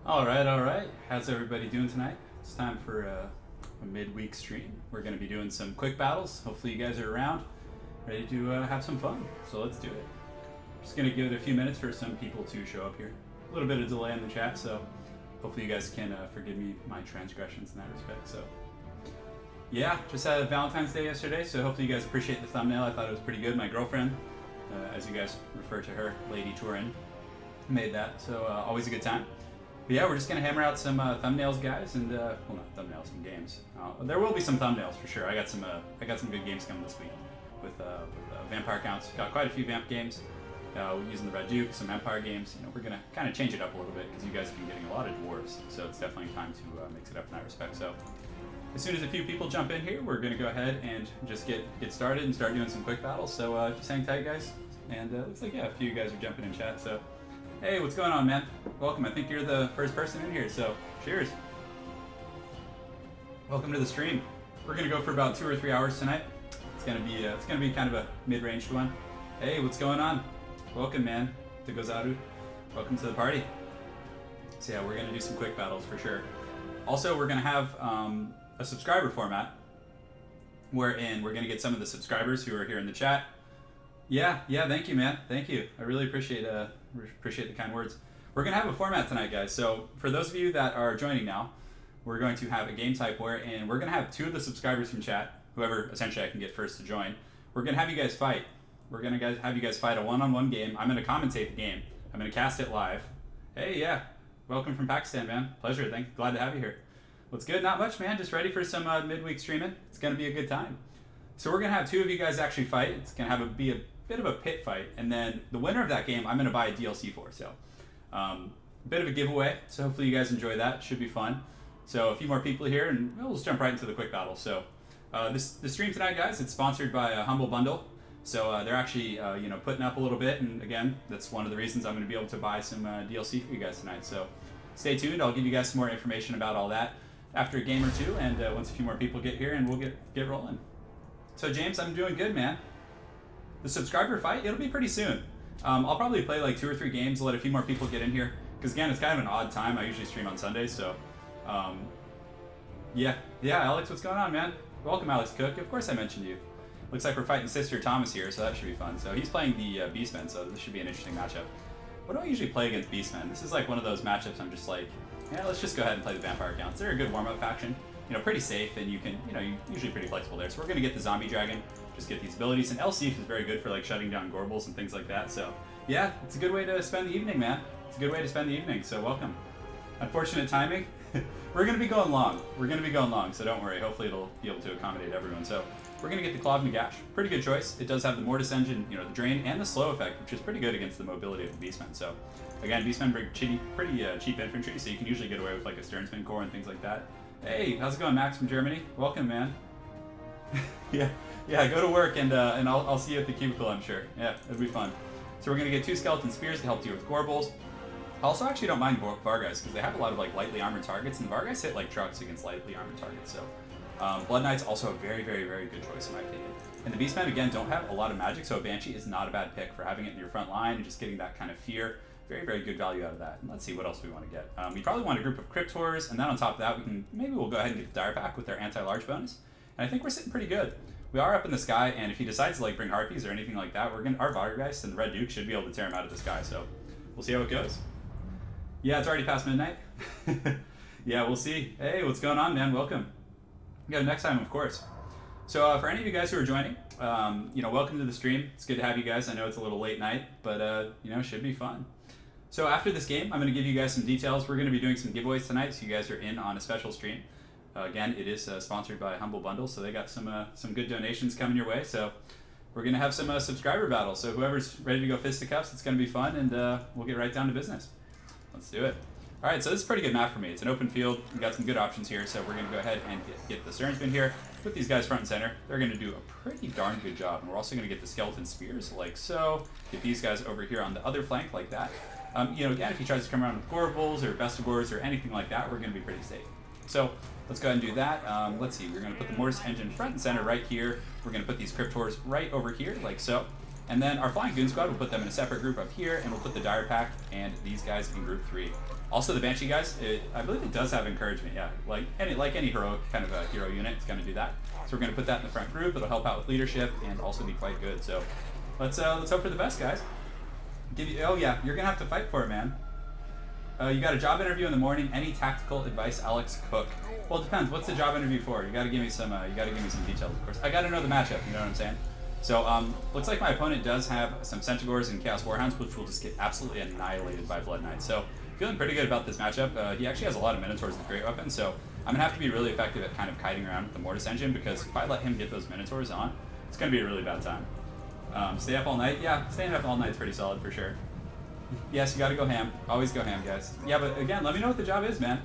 All right. How's everybody doing tonight? It's time for a midweek stream. We're going to be doing some quick battles. Hopefully you guys are around, ready to have some fun. So let's do it. Just going to give it a few minutes for some people to show up here. A little bit of delay in the chat, so hopefully you guys can forgive me my transgressions in that respect. So yeah, just had Valentine's Day yesterday, so hopefully you guys appreciate the thumbnail. I thought it was pretty good. My girlfriend, as you guys refer to her, Lady Turin, made that, so always a good time. But yeah, we're just gonna hammer out some thumbnails, guys, and well, not thumbnails, some games. There will be some thumbnails for sure. I got some good games coming this week with vampire counts. Got quite a few vamp games using the Red Duke, some Empire games. You know, we're gonna kind of change it up a little bit because you guys have been getting a lot of Dwarfs, so it's definitely time to mix it up in that respect. So as soon as a few people jump in here, we're gonna go ahead and just get started and start doing some quick battles. So just hang tight, guys. And looks like a few of you guys are jumping in chat. So. Hey, what's going on, man? Welcome. I think you're the first person in here, so cheers. Welcome to the stream. We're gonna go for about 2 or 3 hours tonight. It's gonna be kind of a mid-ranged one. Hey, what's going on? Welcome, man, to Gozaru. Welcome to the party. So yeah, we're gonna do some quick battles for sure. Also, we're gonna have a subscriber format, wherein we're gonna get some of the subscribers who are here in the chat. Yeah, thank you, man. Thank you. I really appreciate the kind words. We're going to have a format tonight, guys. So for those of you that are joining now, we're going to have a game type wherein we're going to have 2 of the subscribers from chat, whoever essentially I can get first to join. We're going to have you guys fight. We're going to have you guys fight a one-on-one game. I'm going to commentate the game. I'm going to cast it live. Hey, yeah. Welcome from Pakistan, man. Pleasure. Glad to have you here. What's good? Not much, man. Just ready for some midweek streaming. It's going to be a good time. So we're going to have 2 of you guys actually fight. It's going to be a bit of a pit fight, and then the winner of that game I'm going to buy a DLC for. So a bit of a giveaway, so hopefully you guys enjoy that. It should be fun. So a few more people here, and we'll just jump right into the quick battle. So the stream tonight, guys, it's sponsored by Humble Bundle. So they're actually putting up a little bit, and again, that's one of the reasons I'm going to be able to buy some DLC for you guys tonight. So stay tuned. I'll give you guys some more information about all that after a game or two, and once a few more people get here, and we'll get rolling. So James, I'm doing good, man. The subscriber fight, it'll be pretty soon. I'll probably play like 2 or 3 games, let a few more people get in here. Because again, it's kind of an odd time. I usually stream on Sundays, so yeah, Alex, what's going on, man? Welcome, Alex Cook. Of course I mentioned you. Looks like we're fighting Sister Thomas here, so that should be fun. So he's playing the Beastmen, so this should be an interesting matchup. What do I usually play against Beastmen? This is like one of those matchups I'm just like, yeah, let's just go ahead and play the Vampire Counts. They're a good warm-up faction. You know, pretty safe, and you can, you're usually pretty flexible there. So we're going to get the Zombie Dragon, just get these abilities, and Elves is very good for like shutting down Gorbles and things like that. So yeah, it's a good way to spend the evening, man. It's a good way to spend the evening, so welcome. Unfortunate timing. We're going to be going long. So don't worry. Hopefully it'll be able to accommodate everyone. So we're going to get the Claw of Nagash. Pretty good choice. It does have the Mortis Engine, the Drain, and the Slow effect, which is pretty good against the mobility of the Beastmen. So again, Beastmen bring pretty cheap infantry, so you can usually get away with like a Sternsman Corps and things like that. Hey, how's it going, Max from Germany? Welcome, man. yeah, go to work, and I'll see you at the cubicle, I'm sure. Yeah, it'll be fun. So we're going to get 2 Skeleton Spears to help deal with Gorbles. I also actually don't mind Vargas, because they have a lot of like lightly armored targets, and Vargas hit like trucks against lightly armored targets. So Blood Knight's also a very, very, very good choice in my opinion. And the Beastmen, again, don't have a lot of magic, so a Banshee is not a bad pick for having it in your front line and just getting that kind of fear. Very, very good value out of that. And let's see what else we want to get. We probably want a group of Cryptors, and then on top of that, we'll go ahead and get the Dire Pack with their anti-large bonus. And I think we're sitting pretty good. We are up in the sky, and if he decides to like bring Harpies or anything like that, our Vargeist and the Red Duke should be able to tear him out of the sky. So we'll see how it goes. Yeah, it's already past midnight. Yeah, we'll see. Hey, what's going on, man? Welcome. Yeah, next time, of course. So for any of you guys who are joining, welcome to the stream. It's good to have you guys. I know it's a little late night, but it should be fun. So after this game, I'm going to give you guys some details. We're going to be doing some giveaways tonight, so you guys are in on a special stream. Again, it is sponsored by Humble Bundle, so they got some good donations coming your way. So we're going to have some subscriber battles. So whoever's ready to go fisticuffs, it's going to be fun, and we'll get right down to business. Let's do it. All right, so this is a pretty good map for me. It's an open field. We've got some good options here, so we're going to go ahead and get the Sternsman here. Put these guys front and center. They're going to do a pretty darn good job, and we're also going to get the Skeleton Spears like so. Get these guys over here on the other flank like that. Again, if he tries to come around with Gorbles or Vestigores or anything like that, we're going to be pretty safe. So let's go ahead and do that. Let's see. We're going to put the Mortis Engine front and center right here. We're going to put these Cryptors right over here like so. And then our Flying Goon Squad, we'll put them in a separate group up here, and we'll put the Dire Pack and these guys in group 3. Also, the Banshee guys, I believe it does have encouragement. Yeah, like any heroic kind of a hero unit, it's going to do that. So we're going to put that in the front group. It'll help out with leadership and also be quite good. So let's hope for the best, guys. Oh yeah, you're going to have to fight for it, man. You got a job interview in the morning. Any tactical advice, Alex Cook? Well, it depends. What's the job interview for? You got to give me some. You got to give me some details, of course. I got to know the matchup. You know what I'm saying? So, looks like my opponent does have some Centaurs and Chaos Warhounds, which will just get absolutely annihilated by Blood Knights. So, feeling pretty good about this matchup. He actually has a lot of Minotaurs with great weapons, so I'm gonna have to be really effective at kind of kiting around with the Mortis Engine, because if I let him get those Minotaurs on, it's gonna be a really bad time. Stay up all night? Yeah, staying up all night's pretty solid for sure. Yes, you gotta go ham. Always go ham, guys. Yeah, but again, let me know what the job is, man.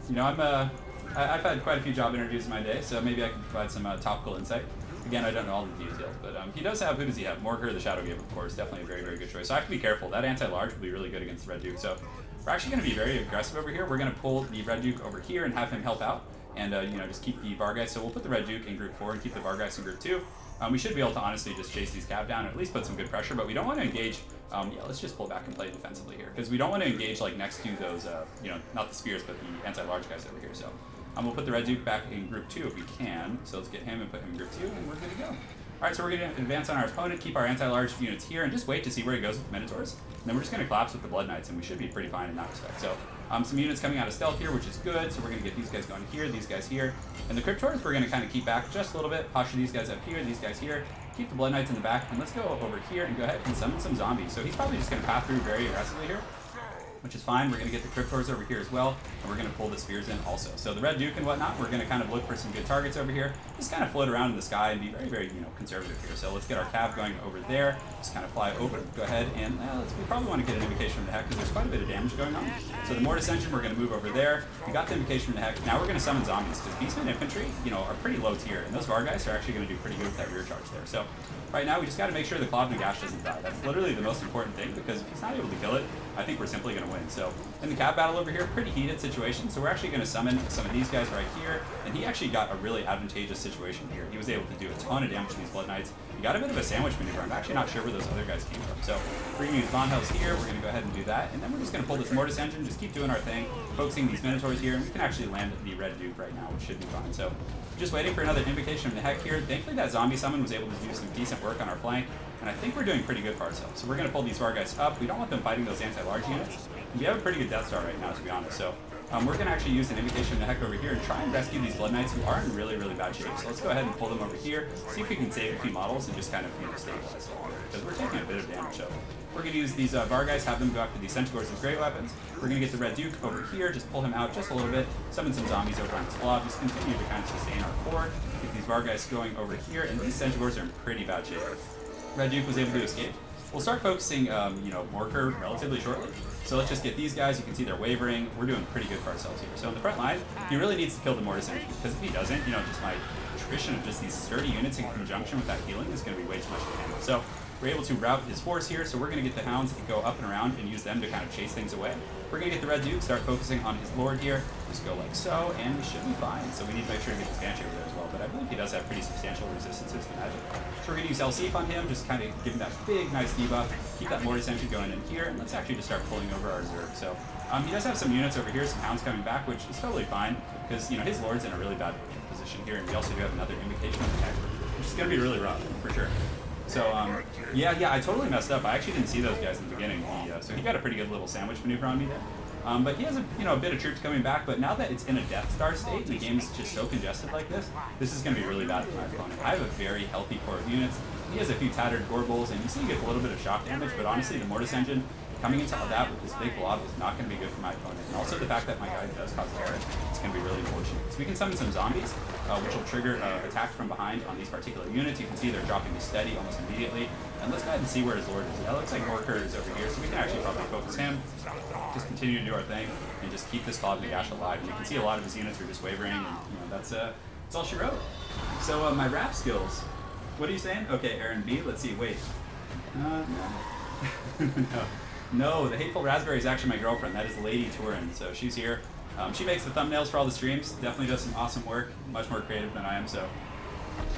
You know, I've had quite a few job interviews in my day, so maybe I can provide some topical insight. Again, I don't know all the details, but he does have, who does he have? Morker, the Shadow Giver, of course. Definitely a very, very good choice. So I have to be careful. That anti-large will be really good against the Red Duke. So we're actually going to be very aggressive over here. We're going to pull the Red Duke over here and have him help out, and you know, just keep the Vargeist. So we'll put the Red Duke in group 4 and keep the Vargeist in group 2. We should be able to honestly just chase these Cav down, or at least put some good pressure, but we don't want to engage. Yeah, let's just pull back and play defensively here, because we don't want to engage like next to those, you know, not the spears, but the anti-large guys over here. So we'll put the Red Duke back in group 2 if we can. So let's get him and put him in group 2, and we're good to go. Alright, so we're going to advance on our opponent, keep our anti-large units here, and just wait to see where he goes with the Minotaurs. And then we're just going to collapse with the Blood Knights, and we should be pretty fine in that respect. So, some units coming out of stealth here, which is good. So we're going to get these guys going here, these guys here. And the Cryptors, we're going to kind of keep back just a little bit, posture these guys up here, these guys here. Keep the Blood Knights in the back, and let's go over here and go ahead and summon some zombies. So he's probably just going to path through very aggressively here, which is fine. We're going to get the Cryptors over here as well, and we're going to pull the Spears in also. So the Red Duke and whatnot, we're going to kind of look for some good targets over here. Just kind of float around in the sky and be very, very, you know, conservative here. So let's get our Cav going over there. Just kind of fly over. Go ahead and we probably want to get an invocation from the Heck, because there's quite a bit of damage going on. So the Mortis Engine, we're going to move over there. We got the invocation from the Heck. Now we're going to summon zombies, because Beastmen infantry, you know, are pretty low tier, and those Vargeist are actually going to do pretty good with that rear charge there. So right now we just got to make sure the Claw of Nagash doesn't die. That's literally the most important thing, because if he's not able to kill it, I think we're simply going to win. So in the Cav battle over here, pretty heated situation. So we're actually going to summon some of these guys right here, and he actually got a really advantageous situation here. He was able to do a ton of damage to these Blood Knights. He got a bit of a sandwich maneuver. I'm actually not sure where those other guys came from. So we're going to use Von Hells here. We're going to go ahead and do that, and then we're just going to pull this Mortis Engine, just keep doing our thing, focusing these Minotaurs here, and we can actually land the Red Duke right now, which should be fine. So just waiting for another invocation from the Heck here. Thankfully that zombie summon was able to do some decent work on our flank, and I think we're doing pretty good for ourselves. So we're going to pull these Vargeist up. We don't want them fighting those anti-large units. We have a pretty good Death Star right now, to be honest. So we're going to actually use an invocation from the Heck over here and try and rescue these Blood Knights who are in really, really bad shape. So let's go ahead and pull them over here, see if we can save a few models and just kind of, you know, stabilize them, because we're taking a bit of damage. So we're going to use these Vargeist, have them go after these Centaurs with great weapons. We're going to get the Red Duke over here, just pull him out just a little bit, summon some zombies over on this blob, just continue to kind of sustain our core, get these Vargeist going over here, and these Centaurs are in pretty bad shape. Red Duke was able to escape. We'll start focusing, you know, Morker relatively shortly. So let's just get these guys. You can see they're wavering. We're doing pretty good for ourselves here. So in the front line, he really needs to kill the Mortis Engine, because if he doesn't, you know, just my attrition of just these sturdy units in conjunction with that healing is going to be way too much to handle. So we're able to route his force here, so we're going to get the Hounds to go up and around and use them to kind of chase things away. We're going to get the Red Duke, start focusing on his Lord here, just go like so, and we should be fine. So we need to make sure to get this Banshee over there as well, but I believe he does have pretty substantial resistances to magic. So we're going to use LC on him, just kind of give him that big, nice debuff, keep that Mortis Engine going in here, and let's actually just start pulling over our Zerg. So he does have some units over here, some Hounds coming back, which is totally fine, because, you know, his Lord's in a really bad position here, and we also do have another invocation attack, which is going to be really rough, for sure. So, yeah, I totally messed up. I actually didn't see those guys in the beginning. So he got a pretty good little sandwich maneuver on me there. But he has a bit of troops coming back, but now that it's in a Death Star state, the game's just so congested like this is going to be really bad for my opponent. I have a very healthy core of units. He has a few tattered Gorbals, and you see he gets a little bit of shock damage, but honestly, the Mortis Engine coming into all that with this big blob is not going to be good for my opponent. And also the fact that my guy does cause terror, it's going to be really unfortunate. So we can summon some zombies, which will trigger attacks from behind on these particular units. You can see they're dropping to steady almost immediately. And let's go ahead and see where his Lord is. It looks like Morker is over here, so we can actually probably focus him, just continue to do our thing, and just keep this Claw of Nagash alive. And you can see a lot of his units are just wavering, and you know, that's all she wrote. So my rap skills. What are you saying? Okay, Aaron B. Let's see. Wait. No. No, the Hateful Raspberry is actually my girlfriend. That is Lady Turin. So she's here. She makes the thumbnails for all the streams. Definitely does some awesome work. Much more creative than I am. So,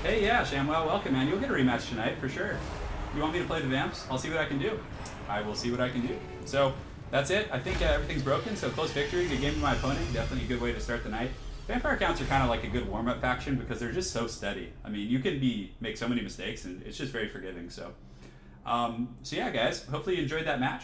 hey, yeah, Shamwell, welcome, man. You'll get a rematch tonight for sure. You want me to play the Vamps? I'll see what I can do. I will see what I can do. So that's it. I think everything's broken, so close victory. Good game to my opponent. Definitely a good way to start the night. Vampire counts are kind of like a good warm-up faction because they're just so steady. I mean, you can make so many mistakes, and it's just very forgiving. So yeah, guys, hopefully you enjoyed that match.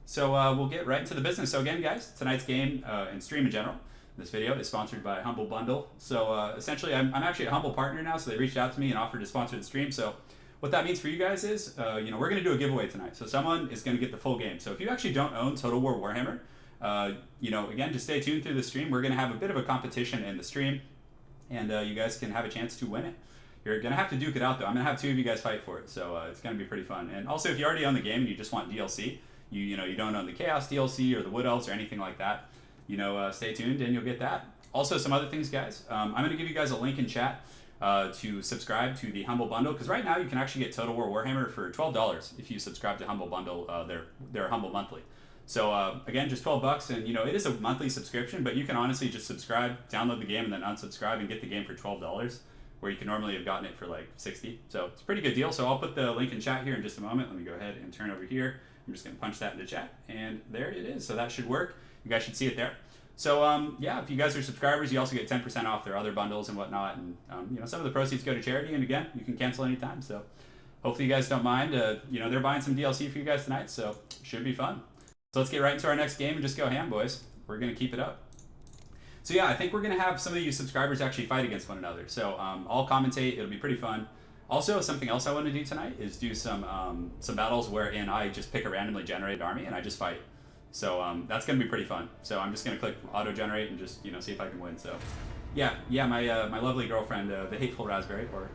So we'll get right into the business. So again, guys, tonight's game and stream in general, this video is sponsored by Humble Bundle. So essentially, I'm actually a Humble partner now, so they reached out to me and offered to sponsor the stream. So what that means for you guys is, we're going to do a giveaway tonight. So someone is going to get the full game. So if you actually don't own Total War Warhammer, again, just stay tuned through the stream. We're going to have a bit of a competition in the stream, and you guys can have a chance to win it. You're going to have to duke it out, though. I'm going to have 2 of you guys fight for it, so it's going to be pretty fun. And also, if you already own the game and you just want DLC, you don't own the Chaos DLC or the Wood Elves or anything like that, stay tuned and you'll get that. Also, some other things, guys. I'm going to give you guys a link in chat to subscribe to the Humble Bundle, because right now you can actually get Total War Warhammer for $12 if you subscribe to Humble Bundle, their Humble Monthly. So again, just $12, and it is a monthly subscription, but you can honestly just subscribe, download the game, and then unsubscribe and get the game for $12, where you can normally have gotten it for like $60. So it's a pretty good deal. So I'll put the link in chat here in just a moment. Let me go ahead and turn over here. I'm just going to punch that into chat, and there it is. So that should work. You guys should see it there. So yeah, if you guys are subscribers, you also get 10% off their other bundles and whatnot, and some of the proceeds go to charity. And again, you can cancel anytime. So hopefully you guys don't mind. They're buying some DLC for you guys tonight, so should be fun. So let's get right into our next game and just go ham, boys. We're going to keep it up. So yeah, I think we're going to have some of you subscribers actually fight against one another. So I'll commentate. It'll be pretty fun. Also, something else I want to do tonight is do some battles wherein I just pick a randomly generated army and I just fight. So that's going to be pretty fun. So I'm just going to click auto-generate and just see if I can win. So yeah, my lovely girlfriend, the Hateful Raspberry, or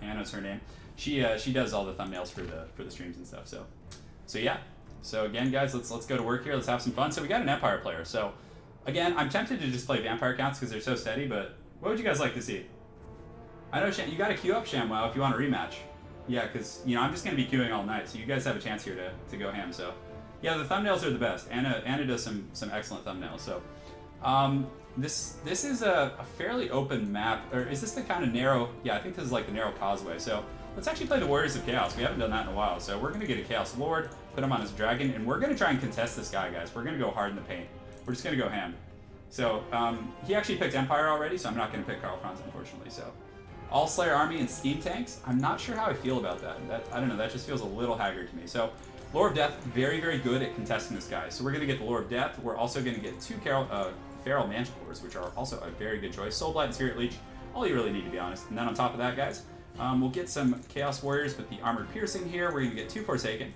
Anna's her name. She does all the thumbnails for the streams and stuff. So yeah. So again, guys, let's go to work here. Let's have some fun. So we got an Empire player. So again, I'm tempted to just play Vampire counts because they're so steady, but what would you guys like to see? I know you got to queue up ShamWow if you want a rematch. Yeah, because I'm just going to be queuing all night, so you guys have a chance here to go ham. So yeah, the thumbnails are the best. Anna does some excellent thumbnails. So this is a fairly open map, or is this the kind of narrow? Yeah, I think this is like the narrow causeway. So let's actually play the Warriors of Chaos. We haven't done that in a while. So we're going to get a Chaos Lord, put him on his dragon, and we're going to try and contest this guy, guys. We're going to go hard in the paint. We're just going to go ham. So he actually picked Empire already, so I'm not going to pick Karl Franz, unfortunately. So All Slayer Army and Steam Tanks. I'm not sure how I feel about that. I don't know. That just feels a little haggard to me. So Lore of Death, very, very good at contesting this guy. So we're going to get the Lore of Death. We're also going to get 2 Feral Manticores, which are also a very good choice. Soulblight and Spirit Leech, all you really need, to be honest. And then on top of that, guys, we'll get some Chaos Warriors with the Armored Piercing here. We're going to get 2 Forsaken,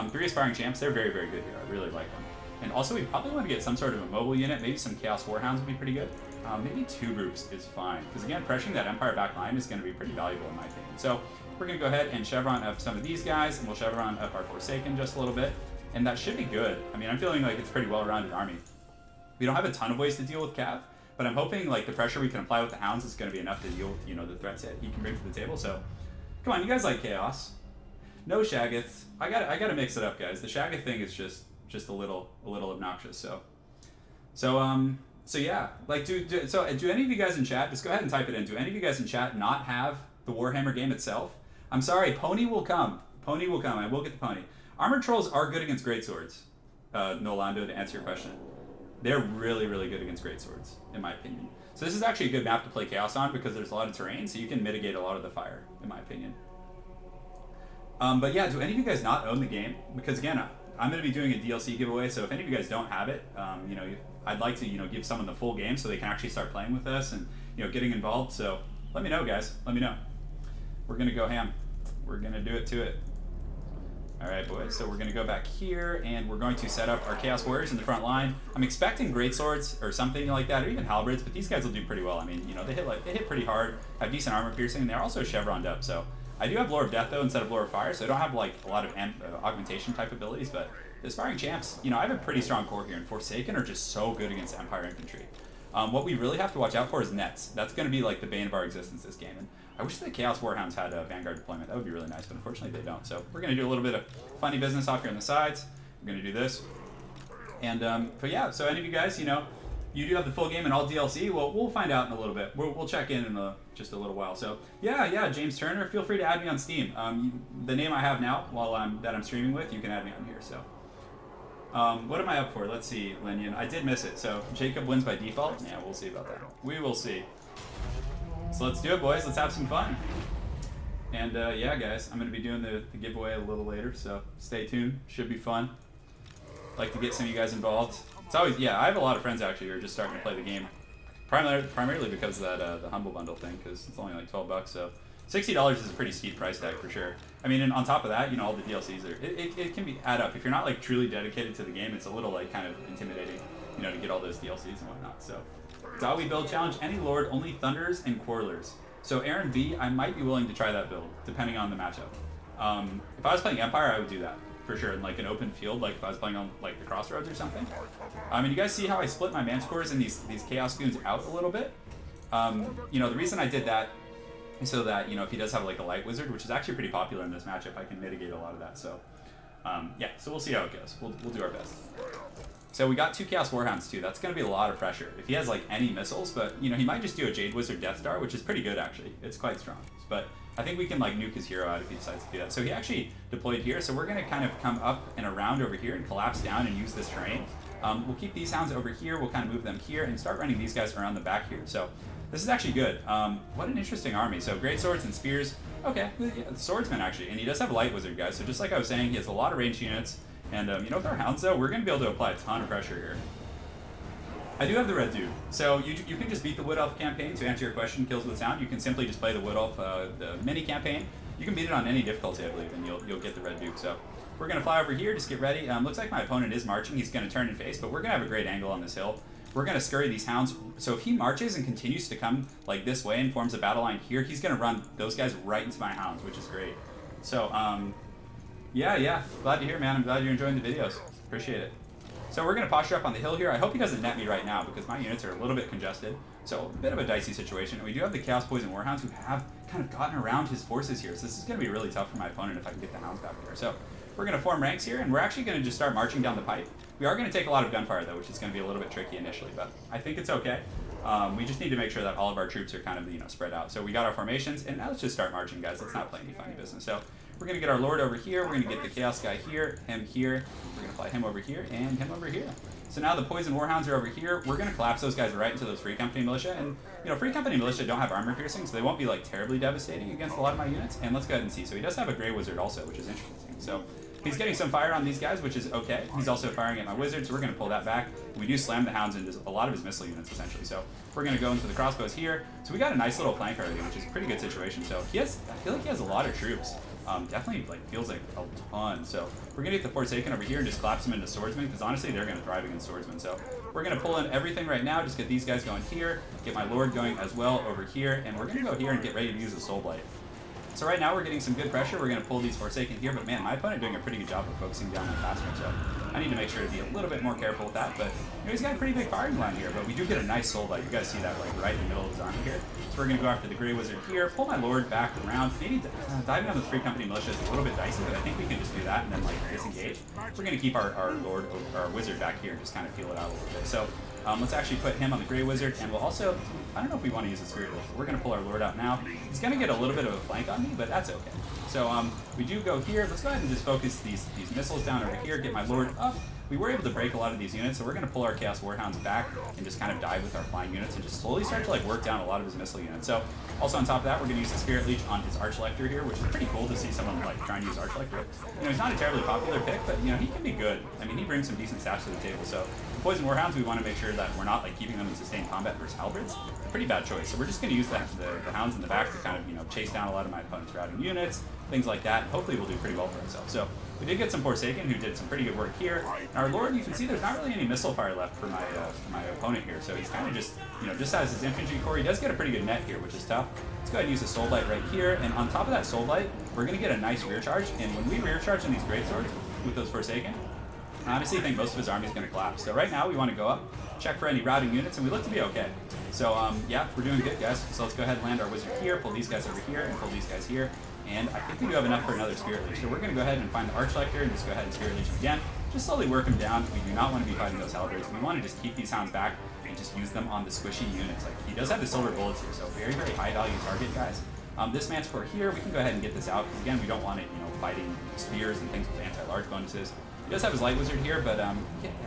3 Aspiring Champs. They're very, very good here. I really like them. And also, we probably want to get some sort of a mobile unit. Maybe some Chaos Warhounds would be pretty good. Maybe 2 groups is fine. Because again, pressuring that Empire back line is going to be pretty valuable in my opinion. So we're going to go ahead and Chevron up some of these guys, and we'll Chevron up our Forsaken just a little bit. And that should be good. I mean, I'm feeling like it's a pretty well-rounded army. We don't have a ton of ways to deal with Cav, but I'm hoping like the pressure we can apply with the Hounds is going to be enough to deal with the threats that he can bring to the table. So come on, you guys like Chaos. No Shaggoth. I gotta mix it up, guys. The Shaggoth thing is just a little obnoxious. So yeah, like do any of you guys in chat, just go ahead and type it in. Do any of you guys in chat not have the Warhammer game itself? I'm sorry, Pony will come. Pony will come. I will get the Pony. Armored Trolls are good against Greatswords. Nolando, to answer your question, they're really, really good against Greatswords, in my opinion. So this is actually a good map to play Chaos on because there's a lot of terrain, so you can mitigate a lot of the fire, in my opinion. But yeah, do any of you guys not own the game? Because again, I'm going to be doing a DLC giveaway, so if any of you guys don't have it, I'd like to give someone the full game so they can actually start playing with us and getting involved. So let me know, guys. Let me know. We're going to go ham. We're going to do it to it. All right, boys. So we're going to go back here, and we're going to set up our Chaos Warriors in the front line. I'm expecting Greatswords or something like that, or even Halberds, but these guys will do pretty well. I mean, they hit pretty hard, have decent armor piercing, and they're also chevroned up. So I do have Lore of Death though instead of Lore of Fire, so I don't have like a lot of augmentation type abilities. But the Aspiring Champs, I have a pretty strong core here, and Forsaken are just so good against Empire infantry. What we really have to watch out for is nets. That's going to be like the bane of our existence this game. And I wish the Chaos Warhounds had a Vanguard deployment. That would be really nice, but unfortunately they don't. So we're going to do a little bit of funny business off here on the sides. We're going to do this. And, but yeah, so any of you guys, you do have the full game and all DLC. Well, we'll find out in a little bit. We'll check in just a little while. So yeah, James Turner, feel free to add me on Steam. The name I have now that I'm streaming with, you can add me on here. So What am I up for? Let's see, Linian. I did miss it, so Jacob wins by default? Yeah, we'll see about that. We will see. So let's do it, boys. Let's have some fun. And yeah, guys, I'm going to be doing the giveaway a little later, so stay tuned. Should be fun. Like to get some of you guys involved. It's always, yeah, I have a lot of friends actually who are just starting to play the game. Primarily because of that the Humble Bundle thing, because it's only like $12, so $60 is a pretty steep price tag for sure. I mean, and on top of that, you know, all the DLCs are, it can be add up. If you're not like truly dedicated to the game, it's a little like kind of intimidating, you know, to get all those DLCs and whatnot. So, Zawi build challenge, any lord, only thunders and quarrelers. So Aaron V, I might be willing to try that build, depending on the matchup. If I was playing Empire, I would do that, for sure, in like an open field, like if I was playing on like the Crossroads or something. I mean, you guys see how I split my Mancores and these Chaos Goons out a little bit? You know, the reason I did that is so that, you know, if he does have like a Light Wizard, which is actually pretty popular in this matchup, I can mitigate a lot of that. So, yeah, so we'll see how it goes. We'll do our best. So we got 2 Chaos Warhounds too. That's going to be a lot of pressure. If he has like any missiles, but you know, he might just do a Jade Wizard Death Star, which is pretty good actually. It's quite strong. But I think we can like nuke his hero out if he decides to do that. So he actually deployed here. So we're going to kind of come up and around over here and collapse down and use this terrain. We'll keep these hounds over here. We'll kind of move them here and start running these guys around the back here. So this is actually good. What an interesting army. So great swords and spears. Okay, yeah, swordsman actually. And he does have a Light Wizard, guys. So just like I was saying, he has a lot of ranged units. And you know, with our hounds though, we're going to be able to apply a ton of pressure here. I do have the Red Dude. So you can just beat the Wood Elf campaign. To answer your question, Kills with Sound, you can simply just play the Wood Elf the mini campaign. You can beat it on any difficulty, I believe, and you'll get the Red Duke. So we're going to fly over here, just get ready. Looks like my opponent is marching. He's going to turn and face, but we're going to have a great angle on this hill. We're going to scurry these hounds. So if he marches and continues to come like this way and forms a battle line here, he's going to run those guys right into my hounds, which is great. So, yeah, glad to hear, man. I'm glad you're enjoying the videos. Appreciate it. So we're going to posture up on the hill here. I hope he doesn't net me right now because my units are a little bit congested. So a bit of a dicey situation. And we do have the Chaos Poison Warhounds who have kind of gotten around his forces here. So this is going to be really tough for my opponent if I can get the hounds back here. So we're going to form ranks here, and we're actually going to just start marching down the pipe. We are going to take a lot of gunfire, though, which is going to be a little bit tricky initially, but I think it's okay. We just need to make sure that all of our troops are kind of, you know, spread out. So we got our formations, and now let's just start marching, guys. Let's not play any funny business. So we're going to get our Lord over here. We're going to get the Chaos guy here, him here. We're going to fly him over here, and him over here. So now the Poison Warhounds are over here. We're going to collapse those guys right into those Free Company Militia. And, you know, Free Company Militia don't have armor piercing, so they won't be, like, terribly devastating against a lot of my units. And let's go ahead and see. So he does have a Grey Wizard also, which is interesting. So he's getting some fire on these guys, which is okay. He's also firing at my Wizard, so we're going to pull that back. We do slam the Hounds into a lot of his missile units, essentially. So we're going to go into the crossbows here. So we got a nice little flank already, which is a pretty good situation. So I feel like he has a lot of troops. Definitely like feels like a ton. So we're gonna get the Forsaken over here and just collapse them into Swordsmen, because honestly they're gonna thrive against Swordsmen. So we're gonna pull in everything right now, just get these guys going here, get my Lord going as well over here, and we're gonna go here and get ready to use the Soul Blight. So right now we're getting some good pressure. We're gonna pull these Forsaken here, but man, my opponent doing a pretty good job of focusing down on faster. So I need to make sure to be a little bit more careful with that. But you know, he's got a pretty big firing line here, but we do get a nice Soul Blight. You guys see that like right in the middle of his army here. So we're gonna go after the Grey Wizard here, pull my Lord back around. Maybe diving on the Free Company Militia is a little bit dicey, but I think we can just do that and then like disengage. We're gonna keep our Lord, our Wizard back here and just kind of feel it out a little bit. So let's actually put him on the Grey Wizard, and we'll also, I don't know if we want to use the Spirit Wolf, but we're going to pull our Lord out now. He's going to get a little bit of a flank on me, but that's okay. So we do go here. Let's go ahead and just focus these missiles down over here, get my Lord up. We were able to break a lot of these units, so we're going to pull our Chaos Warhounds back and just kind of dive with our flying units and just slowly start to like work down a lot of his missile units. So also on top of that, we're going to use the Spirit Leech on his Archlector here, which is pretty cool to see someone like trying to use Archlector. You know, he's not a terribly popular pick, but you know, he can be good. I mean, he brings some decent stats to the table. So Poison Warhounds, we want to make sure that we're not like keeping them in sustained combat versus Halberds. It's a pretty bad choice. So we're just going to use the Hounds in the back to kind of, you know, chase down a lot of my opponent's routing units, things like that. Hopefully we'll do pretty well for ourselves. So we did get some Forsaken who did some pretty good work here. And our Lord, you can see there's not really any missile fire left for my opponent here. So he's kind of just, you know, just has his infantry core. He does get a pretty good net here, which is tough. Let's go ahead and use the Soul Blight right here. And on top of that Soul Blight, we're going to get a nice rear charge. And when we rear charge in these greatswords with those Forsaken, I honestly think most of his army is going to collapse. So right now we want to go up, check for any routing units, and we look to be okay. So yeah, we're doing good, guys. So let's go ahead and land our Wizard here, pull these guys over here, and pull these guys here. And I think we do have enough for another Spirit Leech. So we're going to go ahead and find the Archlector and just go ahead and Spirit Leech him again. Just slowly work him down. We do not want to be fighting those Halberds. We want to just keep these Hounds back and just use them on the squishy units. Like, he does have the Silver Bullets here, so very, very high value target, guys. This Manticore here, we can go ahead and get this out, because again, we don't want it, you know, fighting spears and things with anti-large bonuses. He does have his light wizard here, but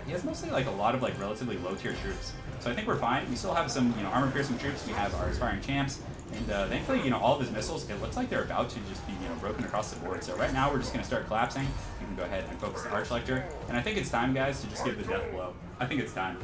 he has mostly like a lot of like relatively low tier troops. So I think we're fine. We still have some armor piercing troops. We have our aspiring champs, and thankfully all of his missiles, it looks like they're about to just be broken across the board. So right now we're just gonna start collapsing. We can go ahead and focus the Arch Lector, and I think it's time, guys, to just give the death blow. I think it's time.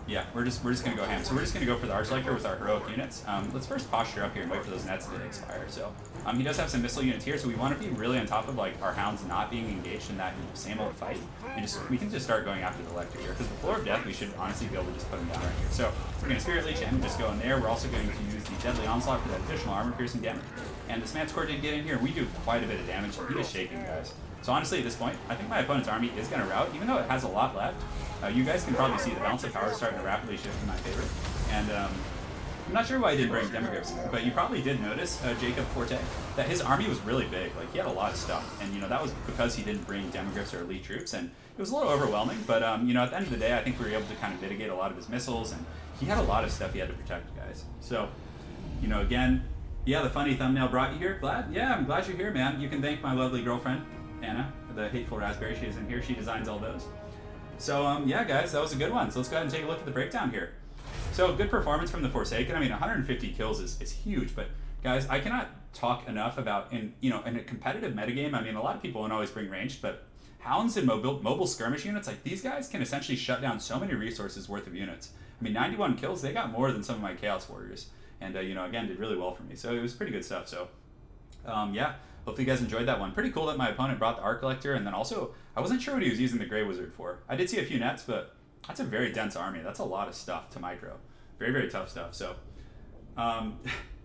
Yeah, we're just gonna go ham. So we're just gonna go for the Arch Lector with our heroic units. Let's first posture up here and wait for those nets to expire. So he does have some missile units here, so we want to be really on top of like our hounds not being engaged in that same old fight, and we can just start going after the Lector here, because the Floor of Death we should honestly be able to just put him down right here. So we're gonna Spirit Leech and just go in there. We're also going to use the Deadly Onslaught for that additional armor piercing damage. And the Smance Core did get in here. We do quite a bit of damage. He is shaking, guys. So honestly, at this point, I think my opponent's army is going to rout, even though it has a lot left. You guys can probably see the balance of power starting to rapidly shift in my favor. And I'm not sure why I didn't bring Demogryphs, but you probably did notice, Jacob Forte, that his army was really big. Like, he had a lot of stuff. And, that was because he didn't bring Demogryphs or elite troops. And it was a little overwhelming, but, at the end of the day, I think we were able to kind of mitigate a lot of his missiles. And he had a lot of stuff he had to protect, guys. So, again, yeah, the funny thumbnail brought you here. I'm glad you're here, man. You can thank my lovely girlfriend, Anna, the hateful raspberry. She is in here. She designs all those. So, yeah, guys, that was a good one. So let's go ahead and take a look at the breakdown here. So, good performance from the Forsaken. I mean, 150 kills is huge, but guys, I cannot talk enough about, in a competitive metagame, I mean, a lot of people won't always bring ranged, but hounds and mobile skirmish units, like these guys can essentially shut down so many resources worth of units. I mean, 91 kills, they got more than some of my Chaos Warriors. And, again, did really well for me. So it was pretty good stuff. So, yeah, hopefully you guys enjoyed that one. Pretty cool that my opponent brought the Arc Collector. And then also, I wasn't sure what he was using the Grey Wizard for. I did see a few nets, but that's a very dense army. That's a lot of stuff to micro. Very, very tough stuff. So,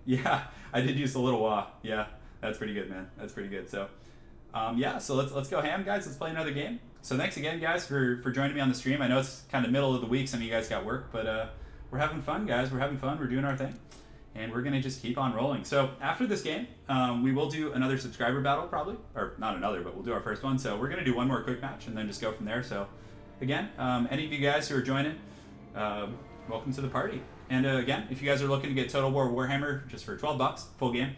yeah, I did use the little wah. Yeah, that's pretty good, man. That's pretty good. So, yeah, so let's go ham, guys. Let's play another game. So thanks again, guys, for joining me on the stream. I know it's kind of middle of the week. Some of you guys got work, but we're having fun, guys. We're having fun. We're doing our thing. And we're going to just keep on rolling. So after this game, we will do another subscriber battle probably. Or not another, but we'll do our first one. So we're going to do one more quick match and then just go from there. So again, any of you guys who are joining, welcome to the party. And again, if you guys are looking to get Total War Warhammer just for 12 bucks, full game,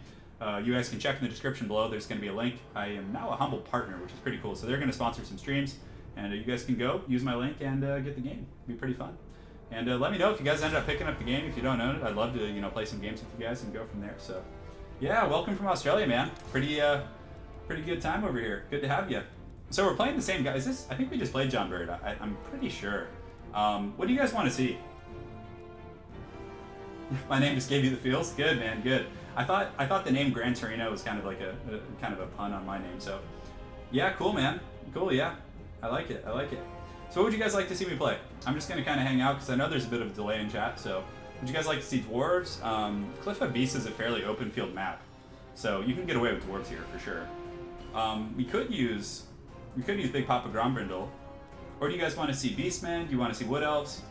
you guys can check in the description below. There's going to be a link. I am now a humble partner, which is pretty cool. So they're going to sponsor some streams. And you guys can go, use my link, and get the game. It'll be pretty fun. And let me know if you guys ended up picking up the game. If you don't own it, I'd love to play some games with you guys and go from there. So, yeah, welcome from Australia, man. Pretty good time over here. Good to have you. So we're playing the same guy. I think we just played John Bird. I'm pretty sure. What do you guys want to see? My name just gave you the feels. Good, man. Good. I thought the name Gran Torino was kind of like a pun on my name. So, yeah, cool, man. Cool, yeah. I like it. I like it. So what would you guys like to see me play? I'm just going to kind of hang out because I know there's a bit of a delay in chat. So would you guys like to see Dwarves? Cliff of Beasts is a fairly open field map. So you can get away with Dwarves here for sure. We could use Big Papa Grombrindle. Or do you guys want to see Beastmen? Do you want to see Wood Elves?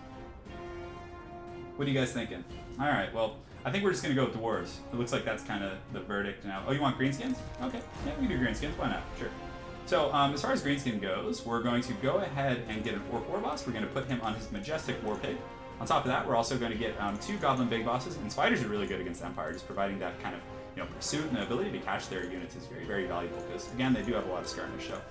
What are you guys thinking? All right, well, I think we're just going to go with Dwarves. It looks like that's kind of the verdict now. Oh, you want Greenskins? Okay, yeah, we can do Greenskins. Why not? Sure. So, as far as Greenskin goes, we're going to go ahead and get an Orc War Boss. We're going to put him on his Majestic War Pig. On top of that, we're also going to get 2 Goblin Big Bosses. And Spiders are really good against Empire, just providing that kind of, pursuit and the ability to catch their units is very, very valuable because, again, they do have a lot of skirmish. So,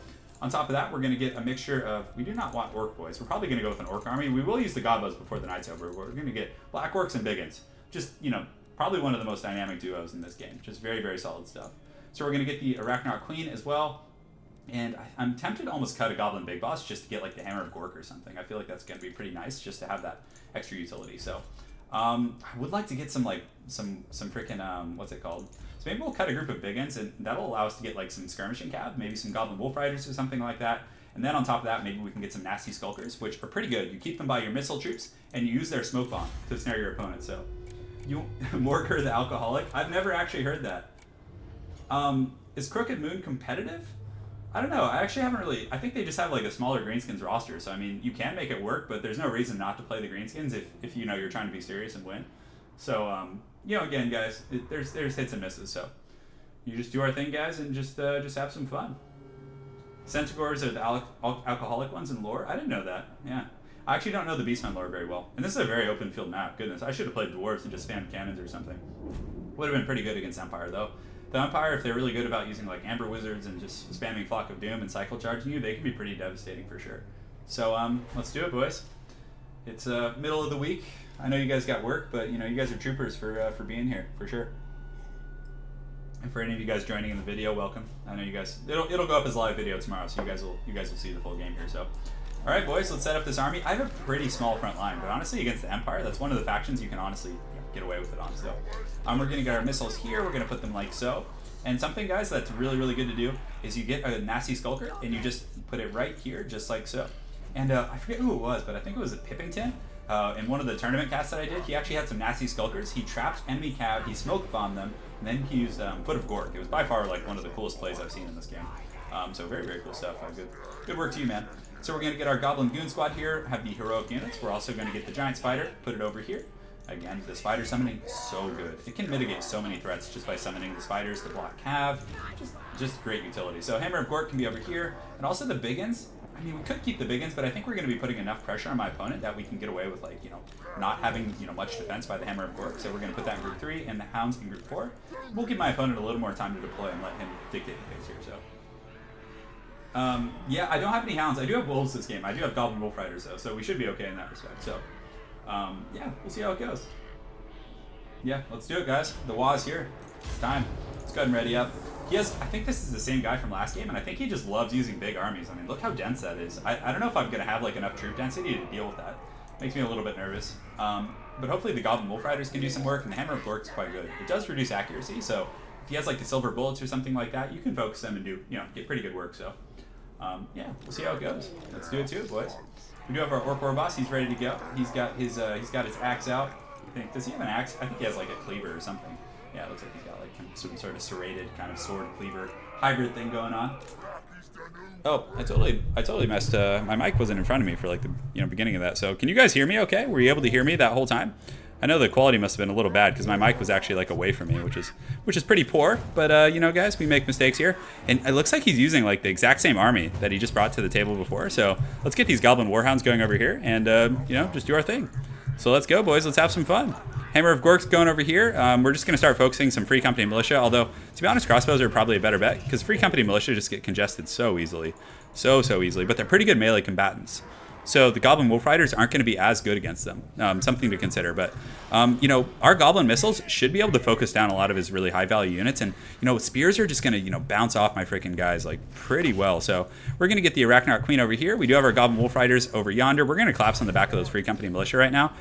on top of that, we're going to get a mixture of, we do not want Orc Boys. We're probably going to go with an Orc Army. We will use the Godbows before the night's over. We're going to get Black Orcs and Biggins. Just, probably one of the most dynamic duos in this game. Just very, very solid stuff. So, we're going to get the Arachnar Queen as well. And I'm tempted to almost cut a Goblin Big Boss just to get like the Hammer of Gork or something. I feel like that's going to be pretty nice just to have that extra utility. So I would like to get some freaking, what's it called? So maybe we'll cut a group of Biggins and that'll allow us to get like some Skirmishing Cav, maybe some Goblin Wolf Riders or something like that. And then on top of that, maybe we can get some Nasty Skulkers, which are pretty good. You keep them by your missile troops and you use their Smoke Bomb to snare your opponent. So Morker the Alcoholic? I've never actually heard that. Is Crooked Moon competitive? I don't know. I actually haven't really... I think they just have like a smaller Greenskins roster. So, I mean, you can make it work, but there's no reason not to play the Greenskins if you're trying to be serious and win. So, again, guys, there's hits and misses. So, you just do our thing, guys, and just have some fun. Centaurs are the alcoholic ones in lore? I didn't know that. Yeah. I actually don't know the Beastmen lore very well. And this is a very open field map. Goodness, I should have played Dwarves and just spammed cannons or something. Would have been pretty good against Empire, though. The Empire, if they're really good about using like Amber Wizards and just spamming Flock of Doom and cycle charging you, they can be pretty devastating for sure. So let's do it, boys. It's middle of the week. I know you guys got work, but you know you guys are troopers for being here for sure. And for any of you guys joining in the video, welcome. I know you guys. It'll go up as a live video tomorrow, so you guys will see the full game here. So, all right, boys, let's set up this army. I have a pretty small front line, but honestly, against the Empire, that's one of the factions you can honestly get away with it on. So, we're gonna get our missiles here. We're gonna put them like so. And something, guys, that's really good to do is you get a nasty skulker and you just put it right here, just like so. And I forget who it was, but I think it was a Pippington. In one of the tournament casts that I did, he actually had some nasty skulkers. He trapped enemy cav, he smoke bombed them, and then he used Foot of Gork. It was by far like one of the coolest plays I've seen in this game. So very cool stuff. Good work to you, man. So we're going to get our Goblin Goon Squad here, have the heroic units. We're also going to get the Giant Spider, put it over here. Again, the spider summoning, so good. It can mitigate so many threats just by summoning the spiders to block cav. Just great utility. So Hammer of Gork can be over here. And also the Biggins. I mean, we could keep the Biggins, but I think we're going to be putting enough pressure on my opponent that we can get away with, like, you know, not having, you know, much defense by the Hammer of Gork. So we're going to put that in group 3 and the Hounds in group 4. We'll give my opponent a little more time to deploy and let him dictate the pace here. So, yeah, I don't have any Hounds. I do have Wolves this game. I do have Goblin Wolf Riders, though, so we should be okay in that respect. So, yeah, we'll see how it goes. Yeah, let's do it, guys. The Waz here. It's time. Let's go ahead and ready up. He has, I think this is the same guy from last game, and I think he just loves using big armies. I mean, look how dense that is. I don't know if I'm going to have like enough troop density to deal with that. Makes me a little bit nervous. But hopefully the Goblin Wolf Riders can do some work, and the Hammer of Gork is quite good. It does reduce accuracy, so if he has like the silver bullets or something like that, you can focus them and do, you know, get pretty good work. So, yeah, we'll see how it goes. Let's do it too, boys. We do have our Orc War boss. He's ready to go. He's got his axe out. I think, does he have an axe? I think he has like a cleaver or something. Yeah, it looks like he's got like some sort of serrated kind of sword cleaver hybrid thing going on. Oh, I totally messed. My mic wasn't in front of me for like the beginning of that. So can you guys hear me? Okay, were you able to hear me that whole time? I know the quality must have been a little bad because my mic was actually like away from me, which is pretty poor. But you know, guys, we make mistakes here, and it looks like he's using like the exact same army that he just brought to the table before. So let's get these Goblin Warhounds going over here, and you know, just do our thing. So let's go, boys. Let's have some fun. Hammer of Gork's going over here. We're just going to start focusing some Free Company Militia, although, to be honest, crossbows are probably a better bet, because Free Company Militia just get congested so easily. So easily, but they're pretty good melee combatants. So the Goblin Wolf Riders aren't going to be as good against them. Something to consider. But, you know, our Goblin missiles should be able to focus down a lot of his really high-value units. And, you know, spears are just going to, you know, bounce off my freaking guys, like, pretty well. So we're going to get the Arachnarch Queen over here. We do have our Goblin Wolf Riders over yonder. We're going to collapse on the back of those Free Company Militia right now.